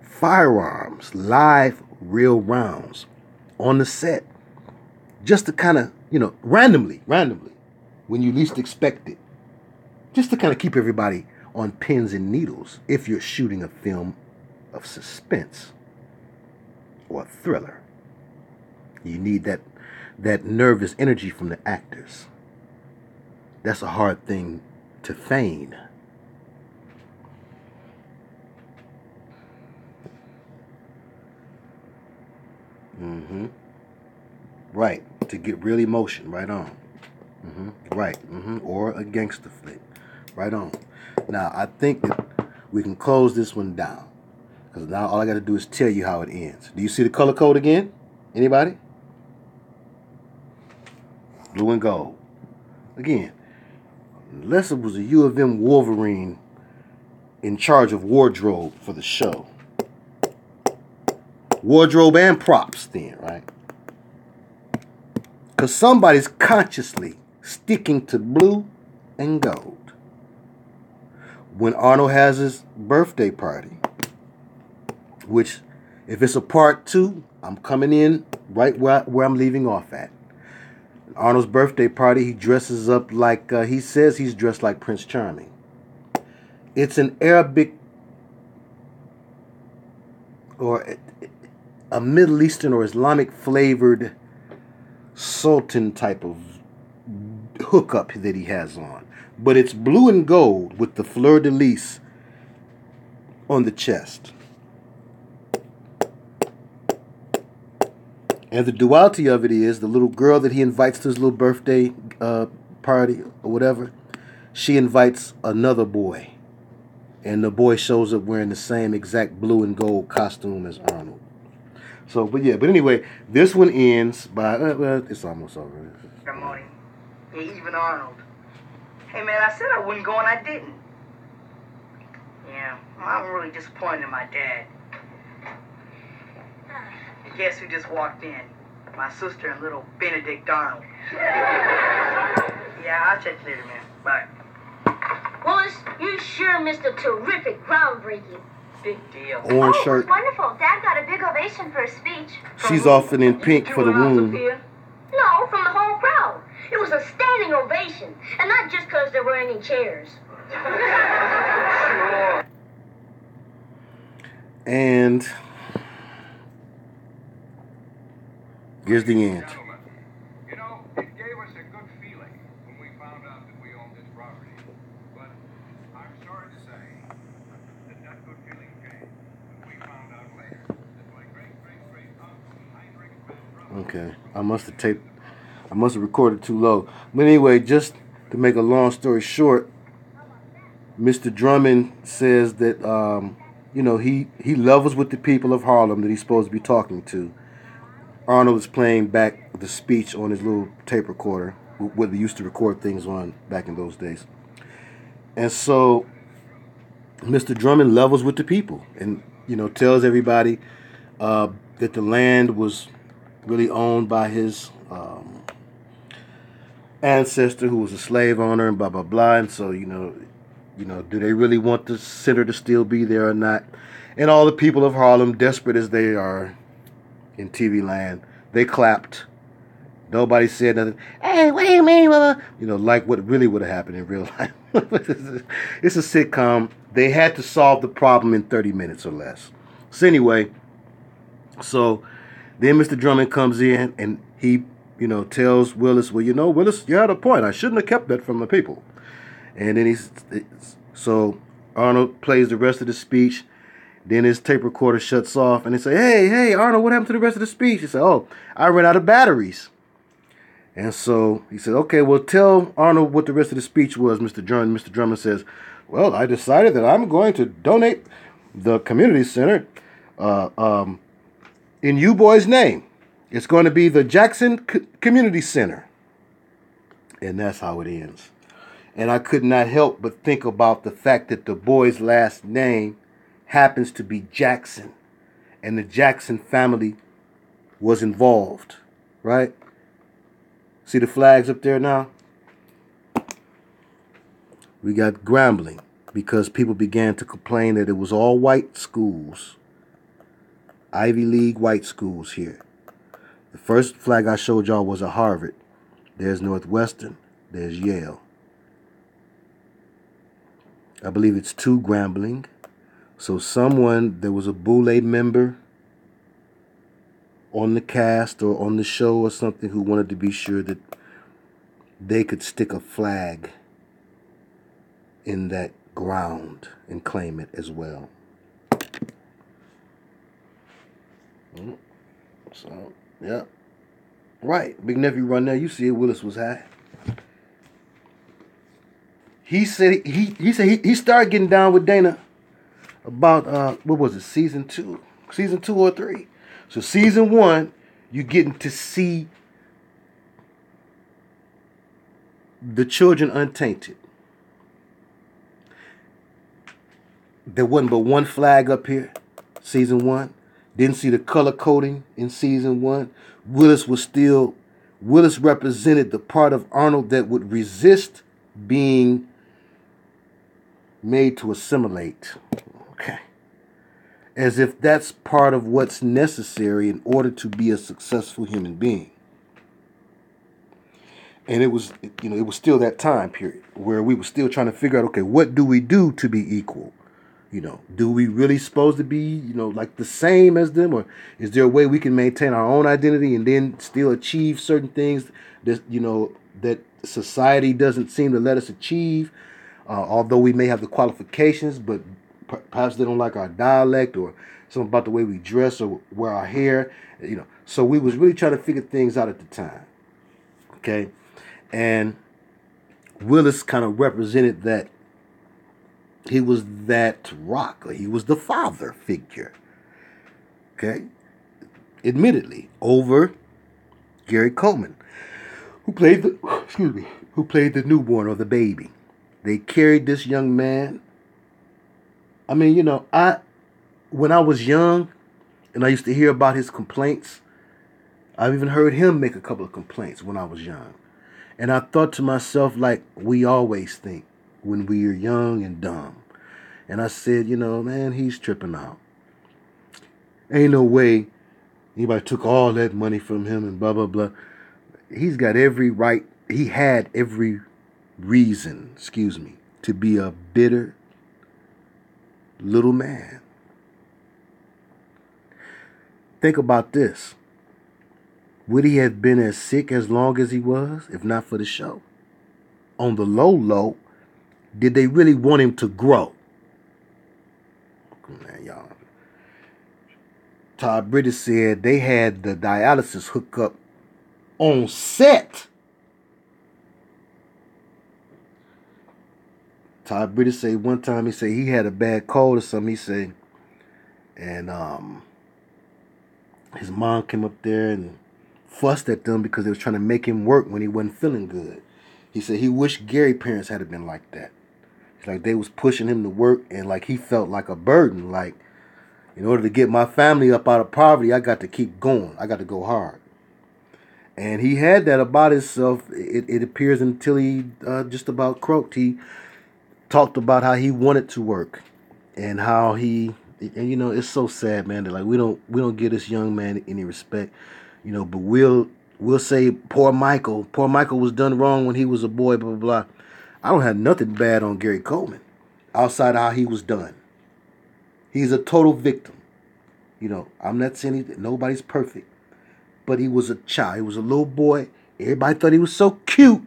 [SPEAKER 1] firearms, live, real rounds on the set, just to kind of, randomly, when you least expect it, just to kind of keep everybody on pins and needles if you're shooting a film of suspense or a thriller. You need that nervous energy from the actors. That's a hard thing to feign. Right. To get real emotion. Right on. Right. Or a gangster flick. Right on. Now, I think that we can close this one down, because now all I got to do is tell you how it ends. Do you see the color code again? Anybody? Blue and gold. Again, unless it was a U of M Wolverine in charge of wardrobe for the show. Wardrobe and props then, right? Because somebody's consciously sticking to blue and gold. When Arnold has his birthday party, which, if it's a part 2, I'm coming in right where I'm leaving off at. Arnold's birthday party, he dresses up like, he says he's dressed like Prince Charming. It's an Arabic or a Middle Eastern or Islamic flavored sultan type of hookup that he has on. But it's blue and gold with the fleur-de-lis on the chest. And the duality of it is the little girl that he invites to his little birthday party or whatever, she invites another boy. And the boy shows up wearing the same exact blue and gold costume as Arnold. So, but anyway, this one ends by, it's almost over.
[SPEAKER 4] Good morning. Yeah, even Arnold. Hey, man, I said I wouldn't go and I didn't. Yeah, I'm really disappointed in my dad. Guess who just walked in? My sister and little Benedict Arnold. Yeah, I'll check you later, man. Bye.
[SPEAKER 3] Willis, you sure missed a terrific groundbreaking.
[SPEAKER 4] Big deal.
[SPEAKER 1] Orange
[SPEAKER 6] It
[SPEAKER 1] shirt.
[SPEAKER 6] was wonderful. Dad got a big ovation for his speech.
[SPEAKER 1] She's often in pink for the room.
[SPEAKER 6] No, from the whole crowd. It was a standing ovation, and not just because there weren't any chairs.
[SPEAKER 5] Sure.
[SPEAKER 1] And here's the end.
[SPEAKER 2] Gentlemen, you know, it gave us a good feeling when we found out that we owned this property. But I'm sorry to say that good feeling came when we found out later that my great-great-great-uncle Heinrich Van
[SPEAKER 1] Okay, I must have recorded too low. But anyway, just to make a long story short, Mr. Drummond says that you know, he levels with the people of Harlem that he's supposed to be talking to. Arnold is playing back the speech on his little tape recorder, what they used to record things on back in those days. And so Mr. Drummond levels with the people and, you know, tells everybody that the land was really owned by his ancestor who was a slave owner and blah, blah, blah. And so, you know, do they really want the center to still be there or not? And all the people of Harlem, desperate as they are in TV land, they clapped. Nobody said nothing. Hey, what do you mean? You know, like what really would have happened in real life. It's a sitcom. They had to solve the problem in 30 minutes or less. So anyway, so then Mr. Drummond comes in and he, you know, tells Willis, well, you know, Willis, you had a point. I shouldn't have kept that from the people. And then so Arnold plays the rest of the speech. Then his tape recorder shuts off, and they say, hey, Arnold, what happened to the rest of the speech? He said, oh, I ran out of batteries. And so he said, okay, well, tell Arnold what the rest of the speech was, Mr. Drummond. Mr. Drummond says, well, I decided that I'm going to donate the community center in you boys' name. It's going to be the Jackson Community Center. And that's how it ends. And I could not help but think about the fact that the boy's last name happens to be Jackson. And the Jackson family was involved, right? See the flags up there now? We got grumbling because people began to complain that it was all white schools. Ivy League white schools here. The first flag I showed y'all was a Harvard. There's Northwestern. There's Yale. I believe it's 2 Grambling. So there was a Boule member on the cast or on the show or something who wanted to be sure that they could stick a flag in that ground and claim it as well. So, yeah. Right. Big nephew run there. You see it. Willis was high. He said he started getting down with Dana about what was it, season 2 or 3. So season 1, you're getting to see the children untainted. There wasn't but one flag up here, season 1. Didn't see the color coding in season 1. Willis represented the part of Arnold that would resist being made to assimilate. Okay. As if that's part of what's necessary in order to be a successful human being. And it was still that time period where we were still trying to figure out, okay, what do we do to be equal? Do we really supposed to be, like the same as them? Or is there a way we can maintain our own identity and then still achieve certain things that, that society doesn't seem to let us achieve? Although we may have the qualifications, but perhaps they don't like our dialect or something about the way we dress or wear our hair, So we was really trying to figure things out at the time. Okay. And Willis kind of represented that. He was that rock. He was the father figure. Okay. Admittedly, over Gary Coleman, who played the newborn or the baby. They carried this young man. I mean, when I was young and I used to hear about his complaints, I've even heard him make a couple of complaints when I was young. And I thought to myself, like we always think when we are young and dumb. And I said, man, he's tripping out. Ain't no way anybody took all that money from him and blah, blah, blah. He's got every right he had every reason, to be a bitter little man. Think about this. Would he have been as sick as long as he was if not for the show? On the low, did they really want him to grow? Man, y'all. Todd Bridges said they had the dialysis hook up on set. Todd Bridges said one time, he said he had a bad cold or something, he said, and his mom came up there and fussed at them because they was trying to make him work when he wasn't feeling good. He said he wished Gary's parents had been like that. It's like they was pushing him to work, and like he felt like a burden. Like, in order to get my family up out of poverty, I got to keep going. I got to go hard. And he had that about himself. It appears until he just about croaked. He talked about how he wanted to work, and how he, and you know, it's so sad, man, that like we don't give this young man any respect, you know. But we'll say poor Michael was done wrong when he was a boy, blah blah blah. I don't have nothing bad on Gary Coleman, outside of how he was done. He's a total victim. You know, I'm not saying nobody's perfect, but he was a child. He was a little boy. Everybody thought he was so cute.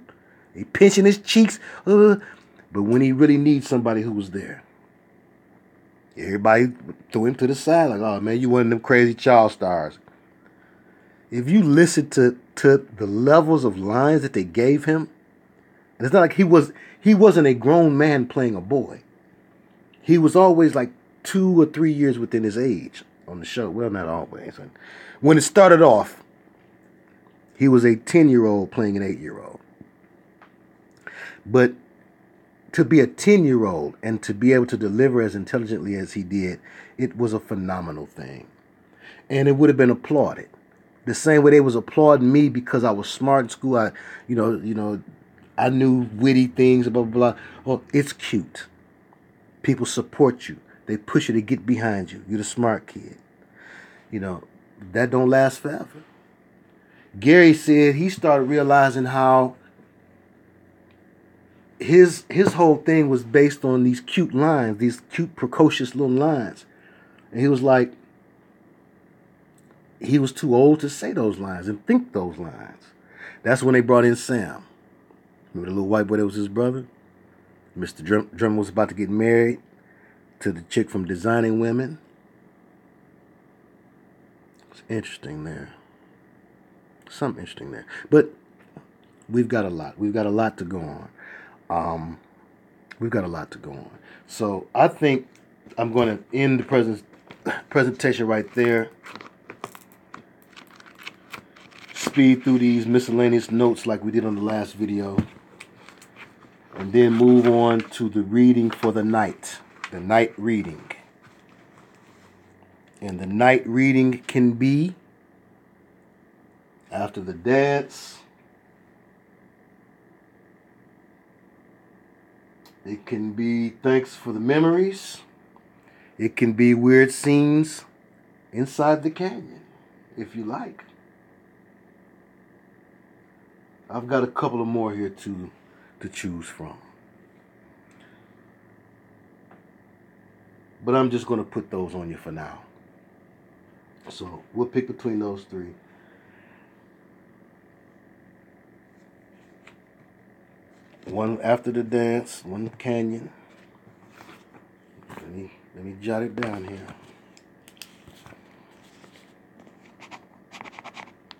[SPEAKER 1] He pinching his cheeks. But when he really needs somebody who was there, everybody threw him to the side. Like, oh, man, you one of them crazy child stars. If you listen to the levels of lines that they gave him, and it's not like he wasn't a grown man playing a boy. He was always like 2 or 3 years within his age on the show. Well, not always. When it started off, he was a 10-year-old playing an 8-year-old. But to be a 10-year-old and to be able to deliver as intelligently as he did, it was a phenomenal thing. And it would have been applauded. The same way they was applauding me because I was smart in school. I knew witty things, blah, blah, blah. Oh, it's cute. People support you. They push you to get behind you. You're the smart kid. You know, that don't last forever. Gary said he started realizing how his whole thing was based on these cute lines, these cute, precocious little lines. And he was like, he was too old to say those lines and think those lines. That's when they brought in Sam. Remember the little white boy that was his brother? Mr. Drummer was about to get married to the chick from Designing Women. It's interesting there. Something interesting there. But we've got a lot. We've got a lot to go on. We've got a lot to go on. So I think I'm going to end the presentation right there. Speed through these miscellaneous notes like we did on the last video. And then move on to the reading for the night. The night reading. And the night reading can be after the dance. It can be thanks for the memories. It can be weird scenes inside the canyon, if you like. I've got a couple of more here to choose from. But I'm just going to put those on you for now. So we'll pick between those three. One after the dance, one canyon. Let me jot it down here.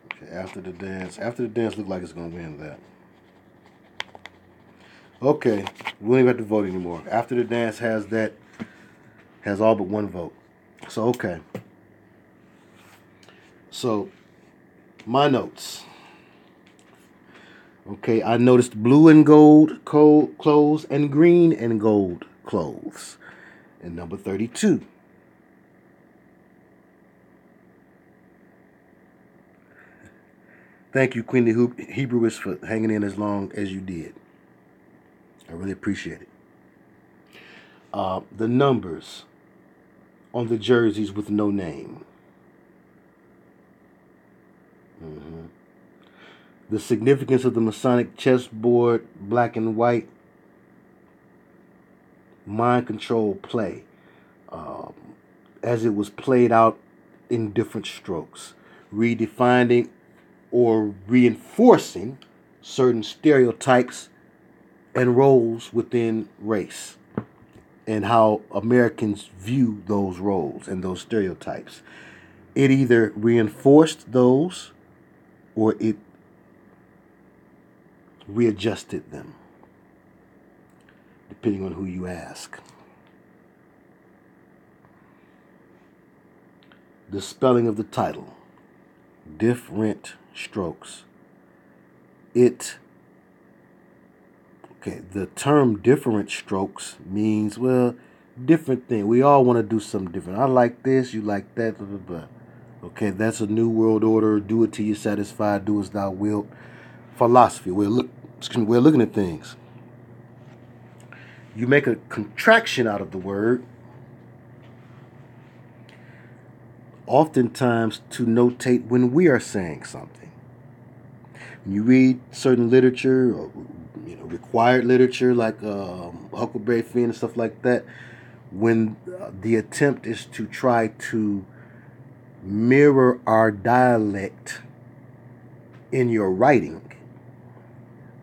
[SPEAKER 1] Okay, after the dance. After the dance looks like it's going to win that. Okay, we don't even have to vote anymore. After the dance has all but one vote. So, okay. So, my notes. Okay, I noticed blue and gold clothes and green and gold clothes. And number 32. Thank you, Queen Hebrewish, for hanging in as long as you did. I really appreciate it. The numbers on the jerseys with no name. The significance of the Masonic chessboard, black and white, mind control play, as it was played out in different strokes, redefining or reinforcing certain stereotypes and roles within race, and how Americans view those roles and those stereotypes. It either reinforced those or it readjusted them, depending on who you ask. The spelling of the title, different strokes. The term different strokes means, well, different thing. We all want to do something different. I like this, you like that, blah, blah, blah. Okay, that's a new world order. Do it till you're satisfied. Do as thou wilt. Philosophy. We're looking at things. You make a contraction out of the word, oftentimes to notate when we are saying something. When you read certain literature, or required literature like Huckleberry Finn and stuff like that, when the attempt is to try to mirror our dialect in your writing,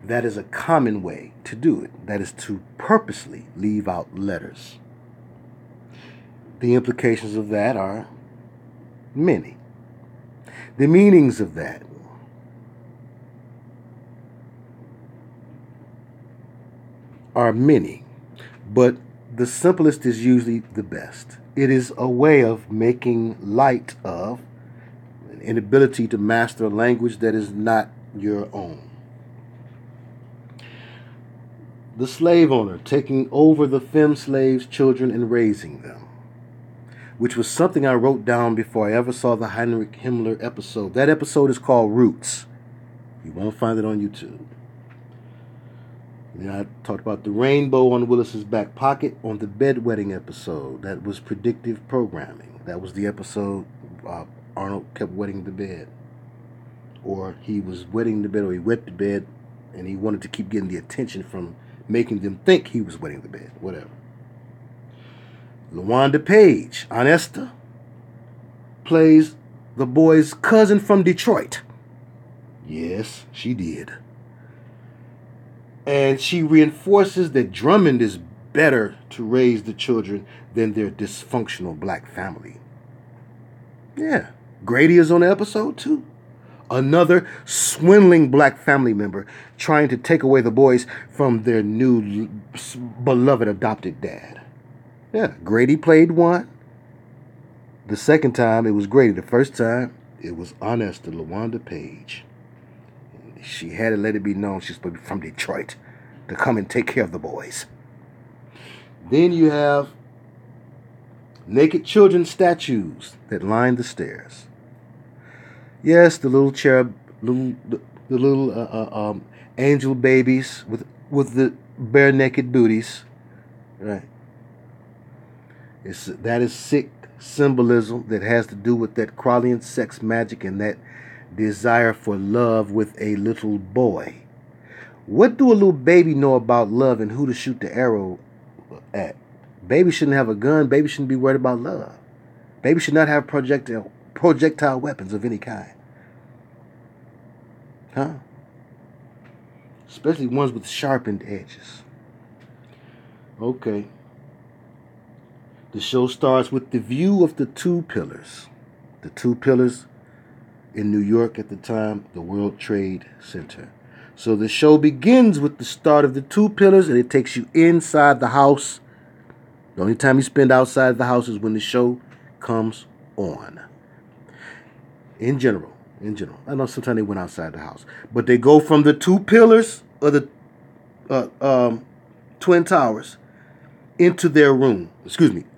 [SPEAKER 1] that is a common way to do it. That is to purposely leave out letters. The implications of that are many. The meanings of that are many, but the simplest is usually the best. It is a way of making light of an inability to master a language that is not your own. The slave owner taking over the femme slaves' children and raising them, which was something I wrote down before I ever saw the Heinrich Himmler episode. That episode is called Roots. You won't find it on YouTube. I talked about the rainbow on Willis's back pocket on the bedwetting episode. That was predictive programming. That was the episode Arnold kept wetting the bed. Or he was wetting the bed, or he wet the bed, and he wanted to keep getting the attention from making them think he was wetting the bed. Whatever. LaWanda Page, Aunt Esther, plays the boy's cousin from Detroit. Yes, she did. And she reinforces that Drummond is better to raise the children than their dysfunctional black family. Yeah, Grady is on the episode too. Another swindling black family member trying to take away the boys from their new beloved adopted dad. Yeah, Grady played one. The second time it was Grady. The first time it was Aunt Esther, LaWanda Page. She had to let it be known she's supposed to be from Detroit to come and take care of the boys. Then you have naked children statues that line the stairs. Yes, the little cherub, the little angel babies with the bare naked booties, right? That is sick symbolism that has to do with that Crowleyan sex magic and that desire for love with a little boy. What do a little baby know about love and who to shoot the arrow at? Baby shouldn't have a gun. Baby shouldn't be worried about love. Baby should not have projectile weapons of any kind. Huh? Especially ones with sharpened edges. Okay. The show starts with the view of the two pillars. The two pillars in New York at the time, the World Trade Center. So the show begins with the start of the two pillars, and it takes you inside the house. The only time you spend outside the house is when the show comes on. In general. I know sometimes they went outside the house. But they go from the two pillars of the Twin Towers into their room.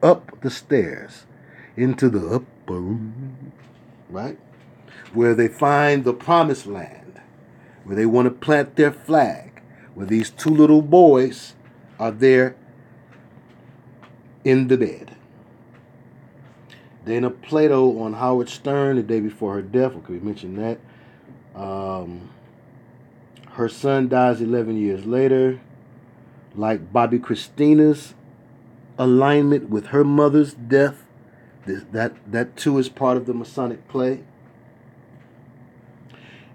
[SPEAKER 1] Up the stairs. Into the upper room. Right? Where they find the promised land. Where they want to plant their flag. Where these two little boys are there in the bed. Dana Plato on Howard Stern the day before her death. Okay, we mentioned that. Her son dies 11 years later. Like Bobby Christina's alignment with her mother's death, that too is part of the Masonic play.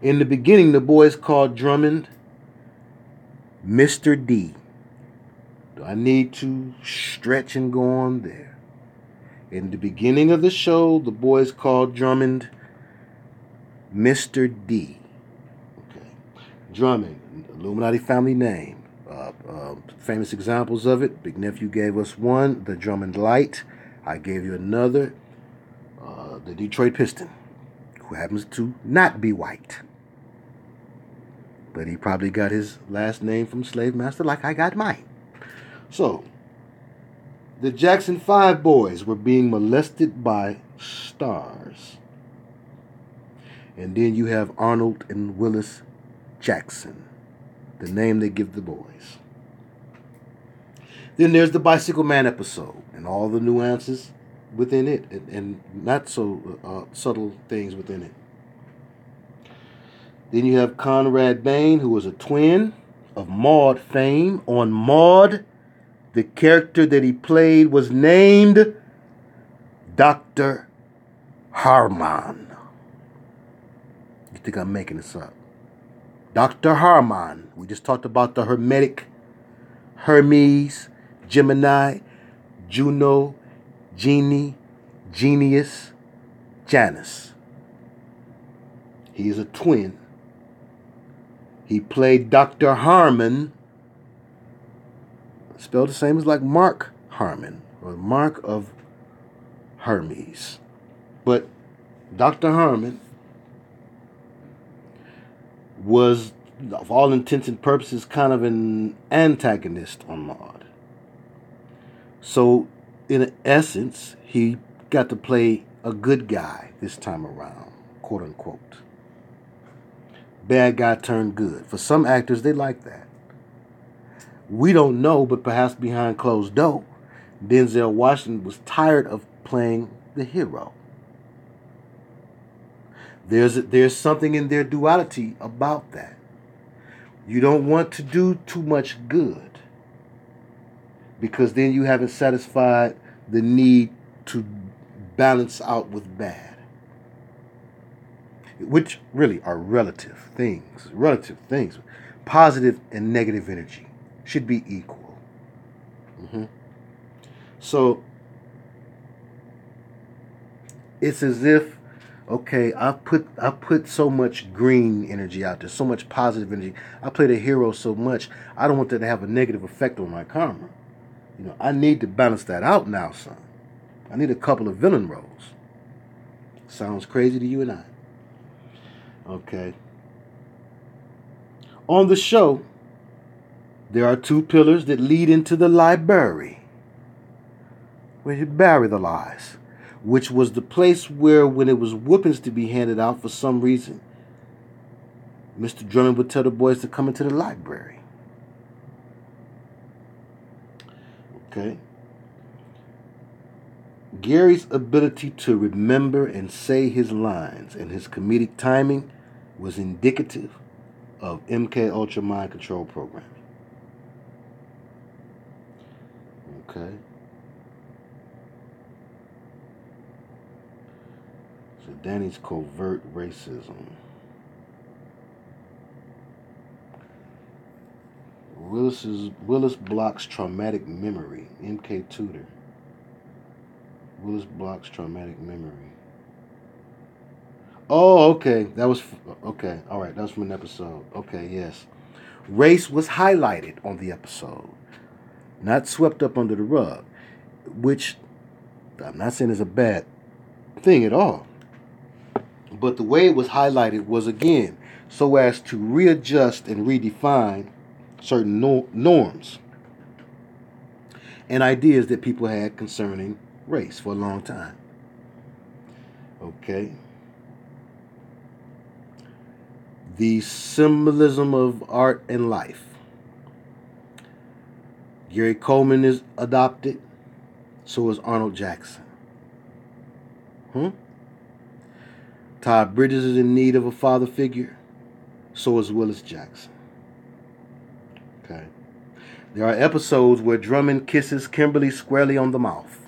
[SPEAKER 1] In the beginning, the boys called Drummond Mr. D. Do I need to stretch and go on there? In the beginning of the show, the boys called Drummond Mr. D. Okay. Drummond, Illuminati family name. Famous examples of it. Big Nephew gave us one, the Drummond Light. I gave you another, the Detroit Piston, who happens to not be white. But he probably got his last name from Slave Master like I got mine. So, the Jackson 5 boys were being molested by stars. And then you have Arnold and Willis Jackson, the name they give the boys. Then there's the Bicycle Man episode and all the nuances within it and not so subtle things within it. Then you have Conrad Bain, who was a twin of Maude fame. On Maude, the character that he played was named Dr. Harmon. You think I'm making this up? Dr. Harmon. We just talked about the Hermetic, Hermes, Gemini, Juno, Genie, Genius, Janus. He is a twin. He played Dr. Harmon, spelled the same as like Mark Harmon, or Mark of Hermes. But Dr. Harmon was, of all intents and purposes, kind of an antagonist on Maude. So, in essence, he got to play a good guy this time around, quote unquote. Bad guy turned good. For some actors, they like that. We don't know, but perhaps behind closed door, Denzel Washington was tired of playing the hero. There's something in their duality about that. You don't want to do too much good, because then you haven't satisfied the need to balance out with bad, which really are relative things. Positive and negative energy should be equal. So it's as if, okay, I put so much green energy out there, so much positive energy. I play the hero so much, I don't want that to have a negative effect on my karma. I need to balance that out now, son. I need a couple of villain roles. Sounds crazy to you and I. Okay. On the show, there are two pillars that lead into the library, where you bury the lies, which was the place where, when it was whoopings to be handed out for some reason, Mr. Drummond would tell the boys to come into the library. Okay. Gary's ability to remember and say his lines and his comedic timing was indicative of MK Ultra mind control programming. Okay. So Danny's covert racism. Willis blocks traumatic memory. MK Tutor. Willis blocks traumatic memory. Oh, okay. Okay. All right. That was from an episode. Okay, yes. Race was highlighted on the episode, not swept up under the rug, which I'm not saying is a bad thing at all. But the way it was highlighted was, again, so as to readjust and redefine certain norms and ideas that people had concerning race for a long time. Okay. The symbolism of art and life. Gary Coleman is adopted. So is Arnold Jackson. Todd Bridges is in need of a father figure. So is Willis Jackson. Okay. There are episodes where Drummond kisses Kimberly squarely on the mouth.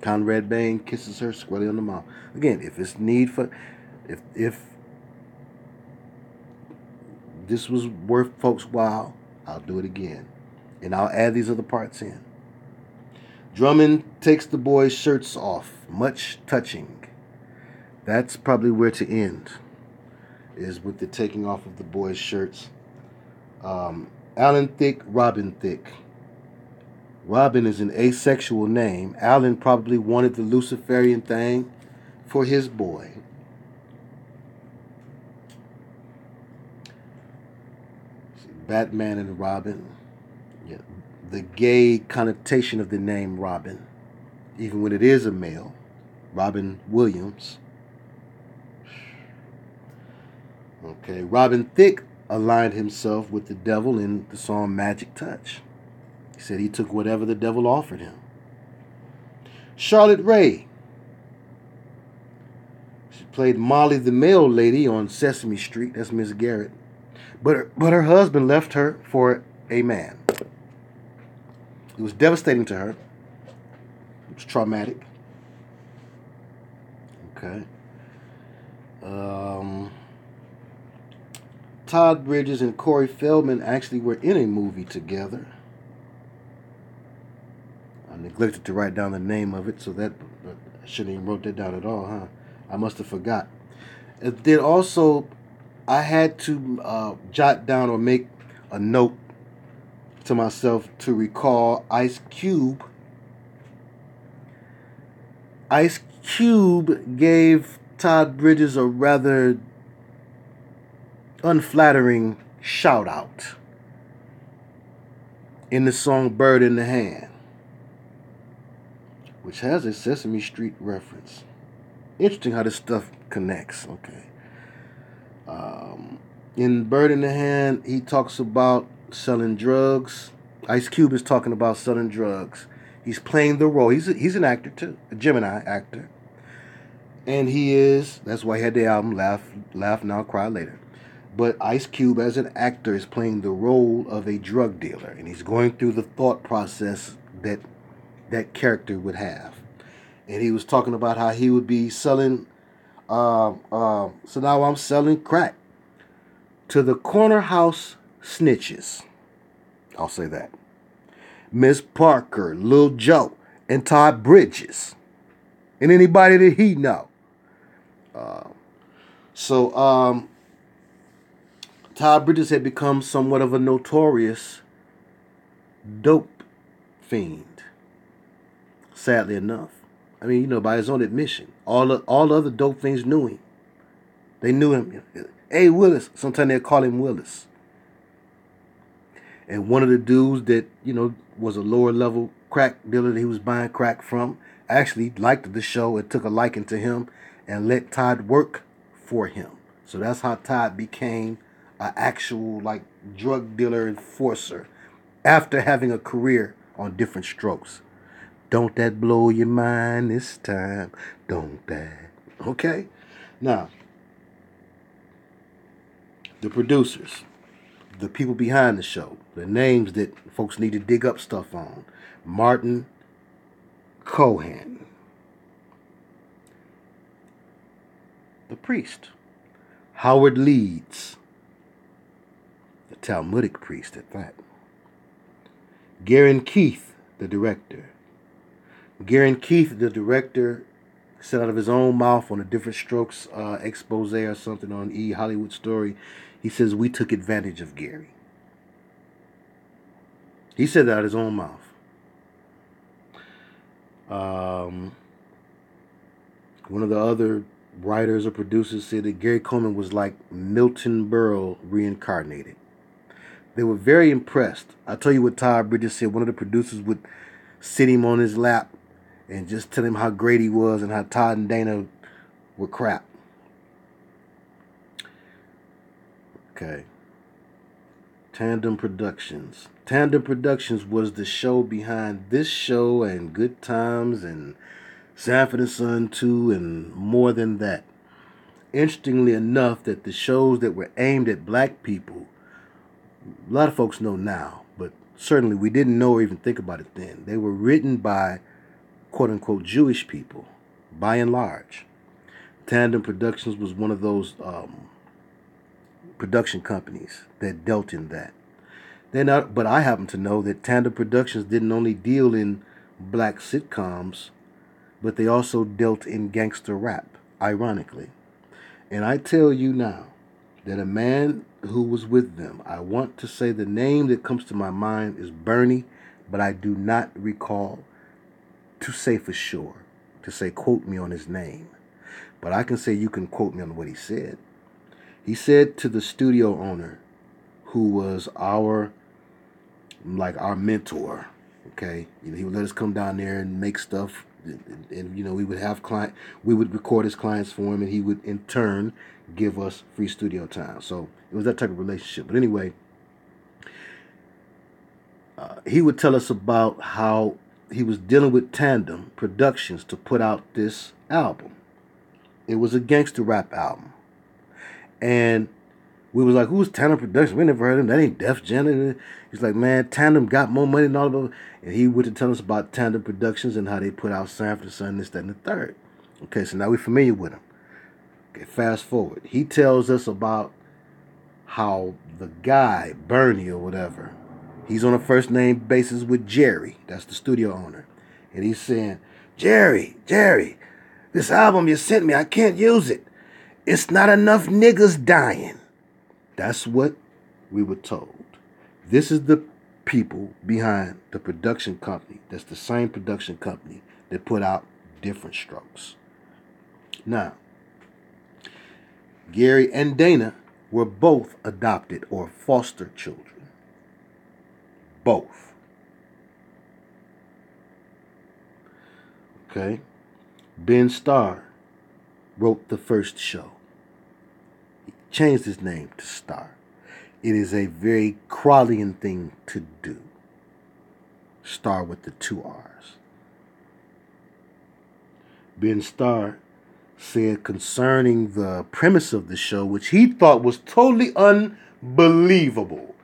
[SPEAKER 1] Conrad Bain kisses her squarely on the mouth. Again, if it's need for, if this was worth folks' while, I'll do it again. And I'll add these other parts in. Drummond takes the boys' shirts off. Much touching. That's probably where to end, is with the taking off of the boys' shirts. Alan Thicke, Robin Thicke. Robin is an asexual name. Alan probably wanted the Luciferian thing for his boy. Batman and Robin. Yeah. The gay connotation of the name Robin, even when it is a male. Robin Williams. Okay, Robin Thicke aligned himself with the devil in the song Magic Touch. He said he took whatever the devil offered him. Charlotte Ray. She played Molly the mail lady on Sesame Street. That's Miss Garrett. But her husband left her for a man. It was devastating to her. It was traumatic. Okay. Todd Bridges and Corey Feldman actually were in a movie together. I neglected to write down the name of it, so that I shouldn't even wrote that down at all, huh? I must have forgot. Then also, I had to jot down or make a note to myself to recall Ice Cube. Ice Cube gave Todd Bridges a rather unflattering shout out in the song Bird in the Hand, which has a Sesame Street reference. Interesting how this stuff connects. Okay. In Bird in the Hand, he talks about selling drugs. Ice Cube is talking about selling drugs. He's playing the role. He's an actor too, a Gemini actor. And that's why he had the album Laugh Now, Cry Later. But Ice Cube as an actor is playing the role of a drug dealer. And he's going through the thought process that character would have. And he was talking about how he would be selling, so now I'm selling crack to the corner house snitches. I'll say that. Miss Parker, Lil Joe, and Todd Bridges. And anybody that he know. Todd Bridges had become somewhat of a notorious dope fiend. Sadly enough. I mean, by his own admission. All the other dope fiends knew him. They knew him. Hey, Willis. Sometimes they'd call him Willis. And one of the dudes that, was a lower level crack dealer that he was buying crack from actually liked the show and took a liking to him and let Todd work for him. So that's how Todd became an actual drug dealer enforcer after having a career on Different Strokes. Don't that blow your mind this time? Don't that? Okay? Now, the producers, the people behind the show, the names that folks need to dig up stuff on. Martin Cohen. The priest. Howard Leeds. The Talmudic priest at that. Garen Keith, the director. Garen Keith, the director, said out of his own mouth on a Different Strokes expose or something on E! Hollywood Story, he says, we took advantage of Gary. He said that out of his own mouth. One of the other writers or producers said that Gary Coleman was like Milton Berle reincarnated. They were very impressed. I'll tell you what Todd Bridges said. One of the producers would sit him on his lap and just tell him how great he was and how Todd and Dana were crap. Okay. Tandem Productions. Tandem Productions was the show behind this show and Good Times and Sanford and Son 2 and more than that. Interestingly enough, that the shows that were aimed at black people A lot of folks know now, but certainly we didn't know or even think about it then. They were written by quote-unquote Jewish people, by and large. Tandem Productions was one of those production companies that dealt in that. But I happen to know that Tandem Productions didn't only deal in black sitcoms, but they also dealt in gangster rap, ironically. And I tell you now that a man who was with them, I want to say the name that comes to my mind is Bernie, but I do not recall to say for sure, to say quote me on his name. But I can say you can quote me on what he said. He said to the studio owner, who was our mentor, okay? He would let us come down there and make stuff, and we would have we would record his clients for him, and he would in turn give us free studio time. So it was that type of relationship. But anyway, he would tell us about how he was dealing with Tandem Productions to put out this album. It was a gangster rap album. And we was like, who's Tandem Productions? We never heard of him. That ain't Def Jam. He's like, man, Tandem got more money than all of them. And he would tell us about Tandem Productions and how they put out Sanford, Son, this, that, and the third. Okay, so now we're familiar with him. Okay, fast forward. He tells us about how the guy, Bernie or whatever, he's on a first name basis with Jerry. That's the studio owner. And he's saying, Jerry, this album you sent me, I can't use it. It's not enough niggas dying. That's what we were told. This is the people behind the production company. That's the same production company that put out Different Strokes. Now, Gary and Dana were both adopted or foster children. Both. Okay. Ben Starr wrote the first show. He changed his name to Starr. It is a very Crowleyan thing to do. Starr with the 2 R's. Ben Starr said concerning the premise of the show, which he thought was totally unbelievable,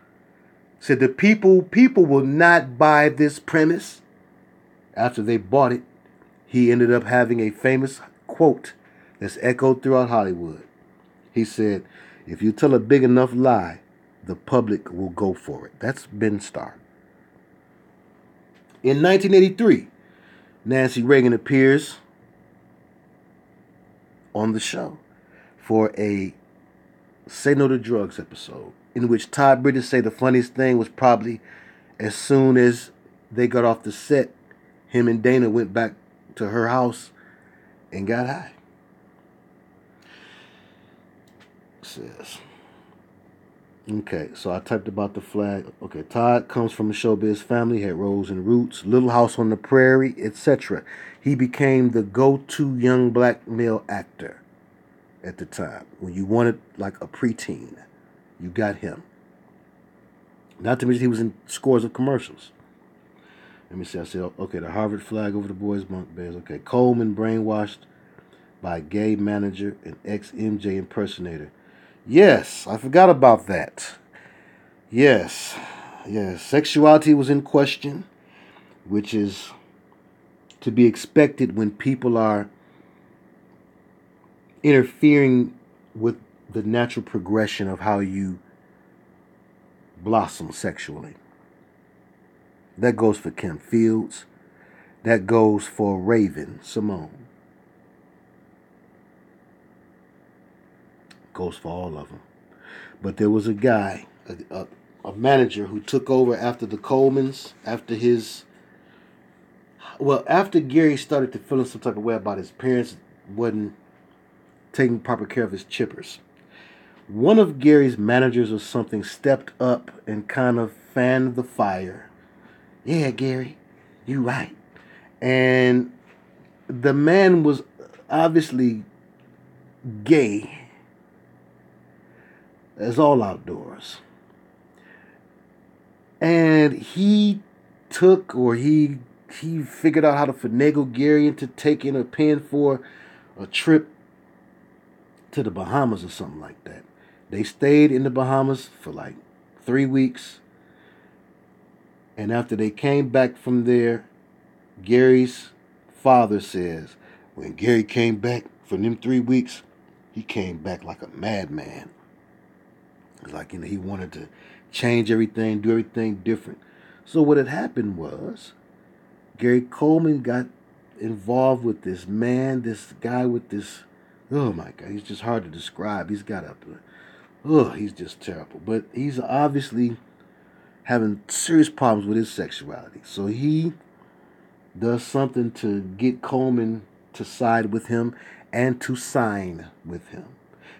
[SPEAKER 1] said the people will not buy this premise. After they bought it, he ended up having a famous quote that's echoed throughout Hollywood. He said, if you tell a big enough lie, the public will go for it. That's Ben Starr. In 1983, Nancy Reagan appears on the show for a Say No to Drugs episode, in which Todd Bridges say the funniest thing was probably as soon as they got off the set, him and Dana went back to her house and got high. Says, okay, so I typed about the flag. Okay, Todd comes from a showbiz family, had roles in Roots, Little House on the Prairie, etc. He became the go-to young black male actor at the time. When you wanted like a preteen, you got him. Not to mention he was in scores of commercials. Let me see, I said, okay, the Harvard flag over the boys' bunk beds. Okay, Coleman brainwashed by gay manager and ex-MJ impersonator. Yes, I forgot about that. Yes, sexuality was in question, which is to be expected when people are interfering with the natural progression of how you blossom sexually. That goes for Kim Fields. That goes for Raven Simone. Goes for all of them. But there was a guy, a manager who took over after the Colemans, after Gary started to feel some type of way about his parents wasn't taking proper care of his chippers. One of Gary's managers or something stepped up and kind of fanned the fire. Yeah, Gary, you right. And the man was obviously gay as all outdoors. And he figured out how to finagle Gary into taking or paying for a trip to the Bahamas or something like that. They stayed in the Bahamas for like 3 weeks. And after they came back from there, Gary's father says, when Gary came back from them 3 weeks, he came back like a madman. It's like, he wanted to change everything, do everything different. So what had happened was, Gary Coleman got involved with this guy with this, oh my God, he's just hard to describe. He's he's just terrible. But he's obviously having serious problems with his sexuality. So he does something to get Coleman to side with him and to sign with him.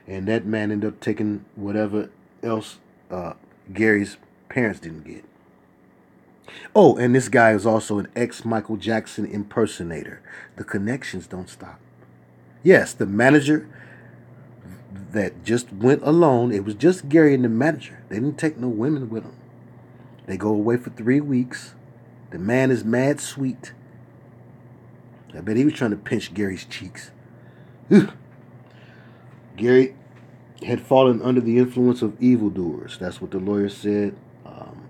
[SPEAKER 1] And that man ended up taking whatever else Gary's parents didn't get. Oh, and this guy is also an ex-Michael Jackson impersonator. The connections don't stop. Yes, the manager that just went alone, it was just Gary and the manager. They didn't take no women with them. They go away for 3 weeks. The man is mad sweet. I bet he was trying to pinch Gary's cheeks. Gary had fallen under the influence of evildoers. That's what the lawyer said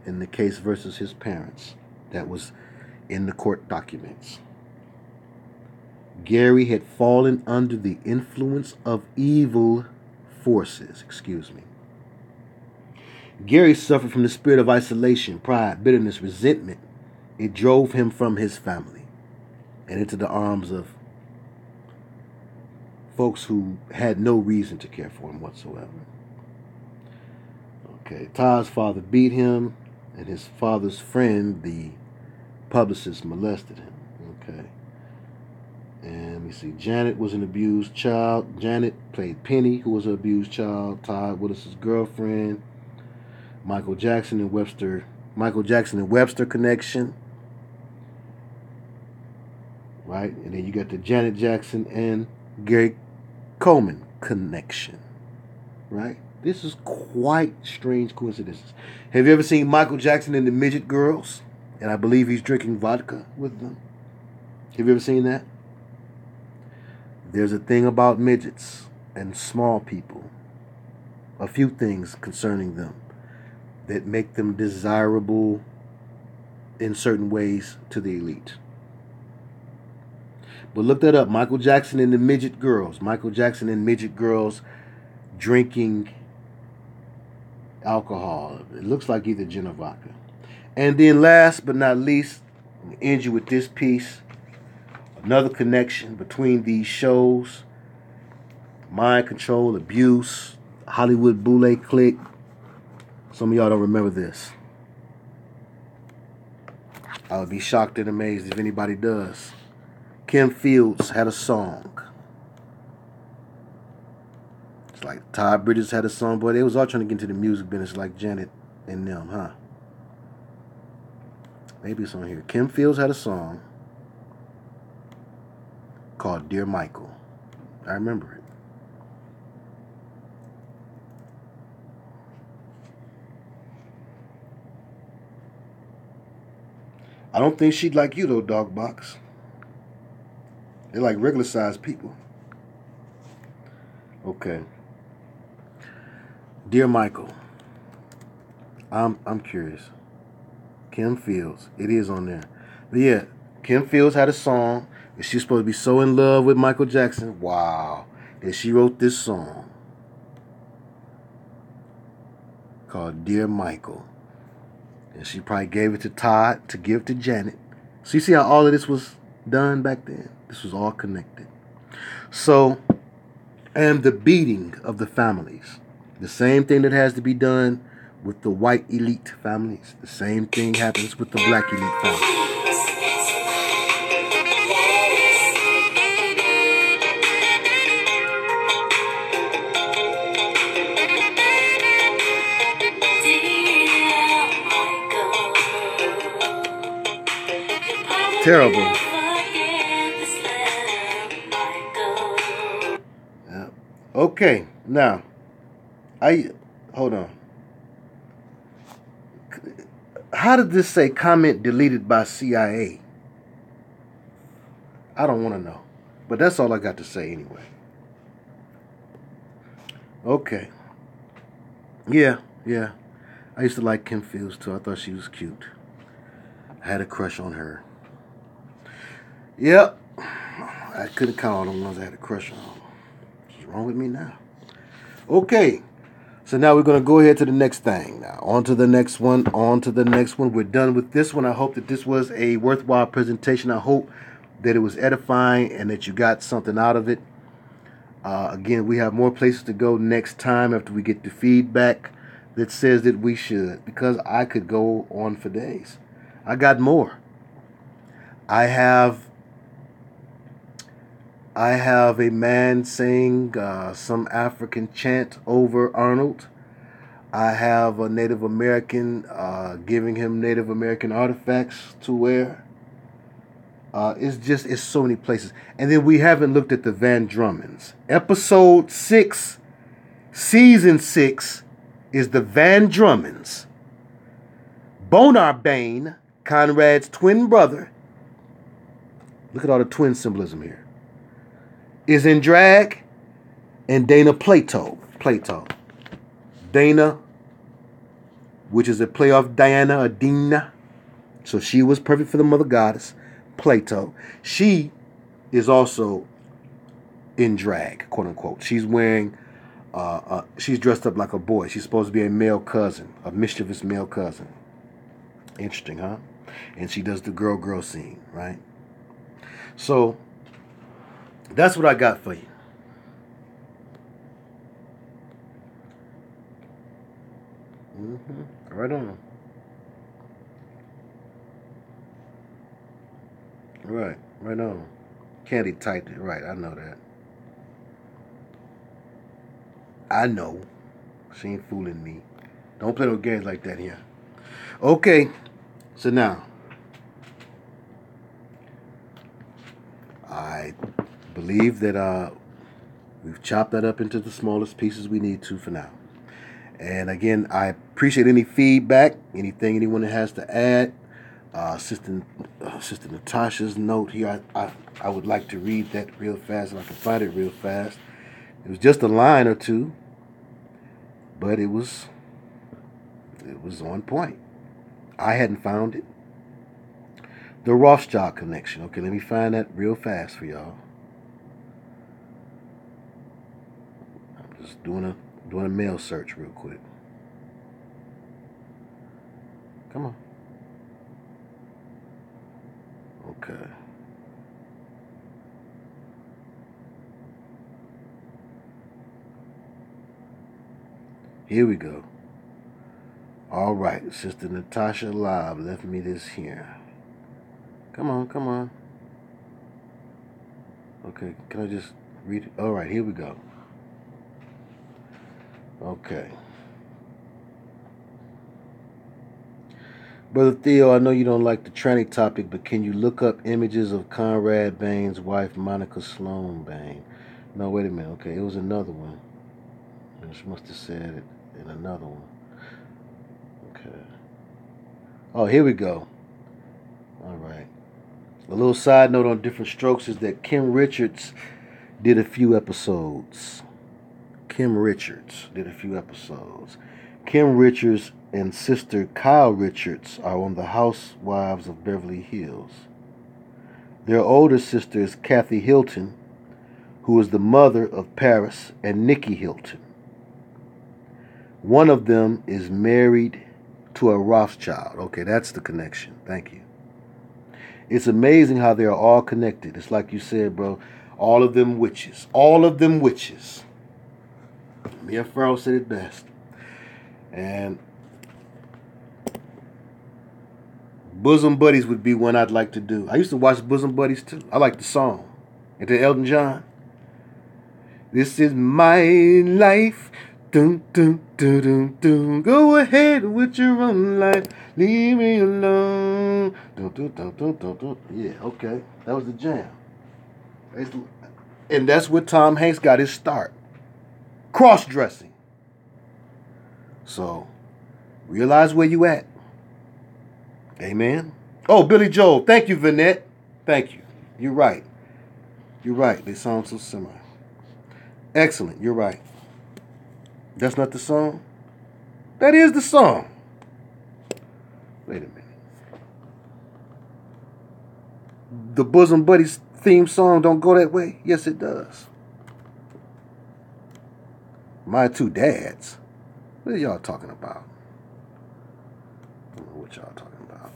[SPEAKER 1] in the case versus his parents. That was in the court documents. Gary had fallen under the influence of evil forces. Gary suffered from the spirit of isolation, pride, bitterness, resentment. It drove him from his family and into the arms of folks who had no reason to care for him whatsoever. Okay, Todd's father beat him, and his father's friend, the publicist, molested him. Okay. And let me see. Janet was an abused child. Janet played Penny, who was an abused child. Todd was his girlfriend. Michael Jackson and Webster connection. Right? And then you got the Janet Jackson and Gary Coleman connection. Right? This is quite strange coincidences. Have you ever seen Michael Jackson and the Midget Girls? And I believe he's drinking vodka with them. Have you ever seen that? There's a thing about midgets and small people. A few things concerning them that make them desirable in certain ways to the elite. But look that up. Michael Jackson and the Midget Girls. Michael Jackson and midget girls drinking alcohol. It looks like either gin or vodka. And then last but not least, I'm going to end you with this piece. Another connection between these shows. Mind control, abuse, Hollywood Boule clique. Some of y'all don't remember this. I would be shocked and amazed if anybody does. Kim Fields had a song. It's like Todd Bridges had a song. Boy, they was all trying to get into the music business like Janet and them, huh? Maybe it's on here. Kim Fields had a song called Dear Michael. I remember it. I don't think she'd like you though, Dog Box. They're like regular sized people. Okay. Dear Michael, I'm curious. Kim Fields, it is on there. But yeah, Kim Fields had a song. She's supposed to be so in love with Michael Jackson. Wow. That she wrote this song called Dear Michael. And she probably gave it to Todd to give to Janet. So you see how all of this was done back then? This was all connected. So, and the beating of the families. The same thing that has to be done with the white elite families. The same thing happens with the black elite families. Terrible. Yeah. Okay, now, hold on. How did this say comment deleted by CIA? I don't want to know. But that's all I got to say anyway. Okay. Yeah. I used to like Kim Fields too. I thought she was cute. I had a crush on her. Yep. I couldn't count all the ones I had a crush on. What's wrong with me now? Okay. So now we're going to go ahead to the next thing. Now, on to the next one. We're done with this one. I hope that this was a worthwhile presentation. I hope that it was edifying and that you got something out of it. Again, we have more places to go next time after we get the feedback that says that we should, because I could go on for days. I got more. I have a man saying some African chant over Arnold. I have a Native American giving him Native American artifacts to wear. It's so many places. And then we haven't looked at the Van Drummonds. Episode 6, Season 6 is the Van Drummonds. Bonar Bane, Conrad's twin brother. Look at all the twin symbolism here. Is in drag, and Dana Plato. Dana, which is a play off Diana or Dina. So she was perfect for the mother goddess, Plato. She is also in drag, quote unquote. She's wearing, she's dressed up like a boy. She's supposed to be a male cousin, a mischievous male cousin. Interesting, huh? And she does the girl scene, right? So that's what I got for you. Right on. Right on. Candy typed it right. I know that. I know. She ain't fooling me. Don't play no games like that here. Okay. So now, I believe that we've chopped that up into the smallest pieces we need to for now. And again, I appreciate any feedback, anything anyone has to add. Sister Natasha's note here, I would like to read that real fast if I can find it real fast. It was just a line or two, but it was on point. I hadn't found it. The Rothschild connection. Okay, let me find that real fast for y'all. I'm just doing a mail search real quick. Come on. Okay. Here we go. All right, Sister Natasha Live left me this here. Come on. Okay, can I just read it? All right, here we go. Okay. Brother Theo, I know you don't like the tranny topic, but can you look up images of Conrad Bain's wife, Monica Sloan Bain? No, wait a minute. Okay, it was another one. She must have said it in another one. Okay. Oh, here we go. All right. A little side note on Different Strokes is that Kim Richards did a few episodes. Kim Richards and sister Kyle Richards are on the Housewives of Beverly Hills. Their older sister is Kathy Hilton, who is the mother of Paris and Nikki Hilton. One of them is married to a Rothschild. Okay, that's the connection. Thank you. It's amazing how they are all connected. It's like you said, bro. All of them witches. Mia Farrow said it best. And Bosom Buddies would be one I'd like to do. I used to watch Bosom Buddies too. I like the song. And to Elton John. This is my life. Dun, dun, dun, dun, dun. Go ahead with your own life. Leave me alone. Dun, dun, dun, dun, dun, dun. Yeah, okay. That was the jam. And that's where Tom Hanks got his start. Cross-dressing. So, realize where you at. Amen. Oh, Billy Joel. Thank you, Vanette. Thank you. You're right. They sound so similar. Excellent. You're right. That's not the song? That is the song. Wait a minute. The Bosom Buddies theme song don't go that way? Yes, it does. My Two Dads. What are y'all talking about? I don't know what y'all talking about.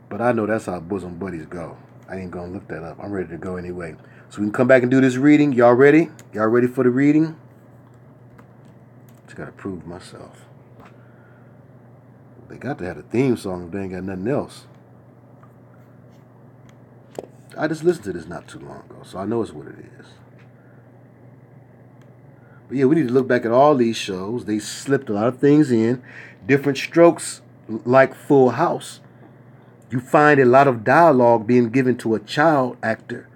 [SPEAKER 1] But I know that's how Bosom Buddies go. I ain't gonna look that up. I'm ready to go anyway. So we can come back and do this reading. Y'all ready? Y'all ready for the reading? Just gotta prove myself. They got to have a theme song if they ain't got nothing else. I just listened to this not too long ago, so I know it's what it is. But yeah, we need to look back at all these shows. They slipped a lot of things in. Different Strokes, like Full House. You find a lot of dialogue being given to a child actor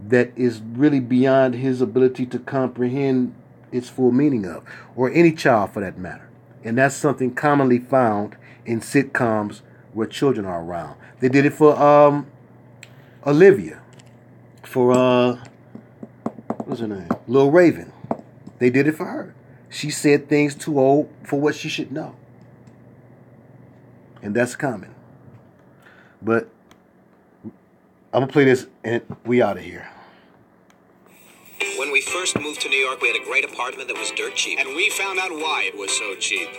[SPEAKER 1] that is really beyond his ability to comprehend its full meaning of, or any child for that matter. And that's something commonly found in sitcoms where children are around. They did it for Olivia, for what's her name? Lil Raven. They did it for her. She said things too old for what she should know. And that's common. But I'm going to play this and we out of here.
[SPEAKER 7] When we first moved to New York, we had a great apartment that was dirt cheap.
[SPEAKER 8] And we found out why it was so cheap.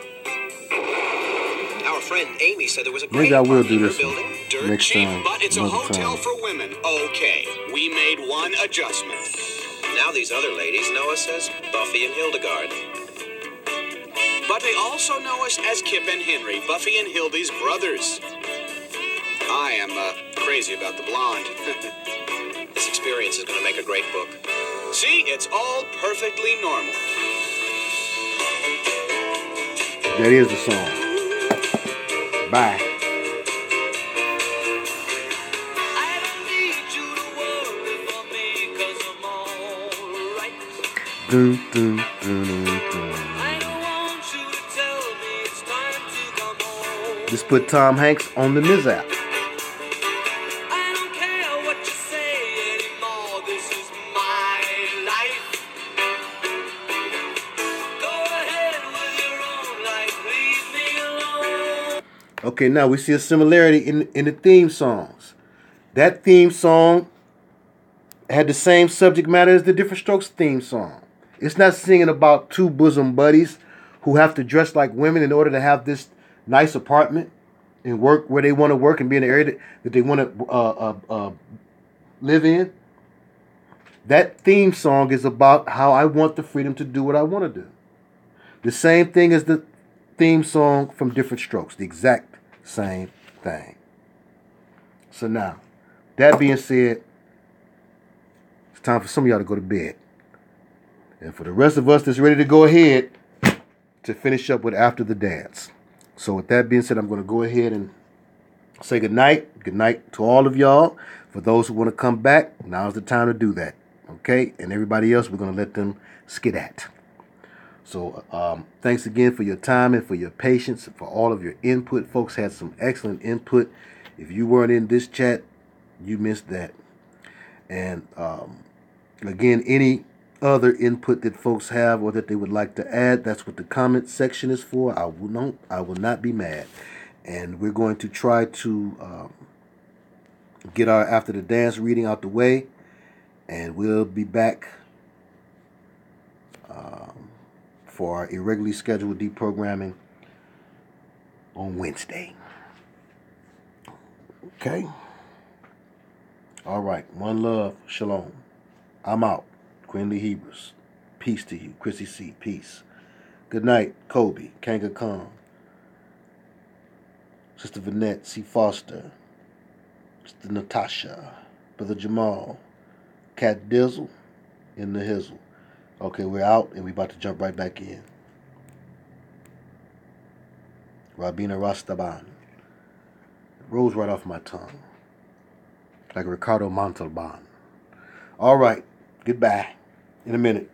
[SPEAKER 7] Our friend Amy said there was a
[SPEAKER 1] Maybe
[SPEAKER 7] great
[SPEAKER 1] I will
[SPEAKER 7] apartment
[SPEAKER 1] do
[SPEAKER 7] in her
[SPEAKER 1] this
[SPEAKER 7] building.
[SPEAKER 8] Dirt
[SPEAKER 1] next
[SPEAKER 8] cheap,
[SPEAKER 1] time.
[SPEAKER 8] but it's a
[SPEAKER 1] Another
[SPEAKER 8] hotel
[SPEAKER 1] time.
[SPEAKER 8] for women. Okay, we made one adjustment.
[SPEAKER 7] Now these other ladies know us as Buffy and Hildegard.
[SPEAKER 8] But they also know us as Kip and Henry, Buffy and Hildy's brothers. I am crazy about the blonde.
[SPEAKER 7] This experience is going to make a great book.
[SPEAKER 8] See, it's all perfectly normal.
[SPEAKER 1] That is the song. Bye. Dun, dun, dun, dun. Just put Tom Hanks on the mishap. Okay, now we see a similarity in the theme songs. That theme song had the same subject matter as the Different Strokes theme song. It's not singing about two bosom buddies who have to dress like women in order to have this nice apartment and work where they want to work and be in the area that they want to live in. That theme song is about how I want the freedom to do what I want to do. The same thing as the theme song from Different Strokes. The exact same thing. So now, that being said, it's time for some of y'all to go to bed. And for the rest of us that's ready to go ahead to finish up with After the Dance. So with that being said, I'm going to go ahead and say good night. Good night to all of y'all. For those who want to come back, now's the time to do that. Okay? And everybody else, we're going to let them skedat. So thanks again for your time and for your patience, for all of your input. Folks had some excellent input. If you weren't in this chat, you missed that. And again, any other input that folks have or that they would like to add, that's what the comment section is for. I will not be mad. And we're going to try to get our After the Dance reading out the way. And we'll be back for our irregularly scheduled deprogramming on Wednesday. Okay? All right. One love. Shalom. I'm out. Quinley Hebrews. Peace to you. Chrissy C. Peace. Good night. Kobe. Kanga Khan. Sister Vanette C. Foster. Sister Natasha. Brother Jamal. Cat Dizzle. In the Hizzle. Okay, we're out and we're about to jump right back in. Rabina Rastaban. It rolls right off my tongue. Like Ricardo Montalban. All right. Goodbye. In a minute.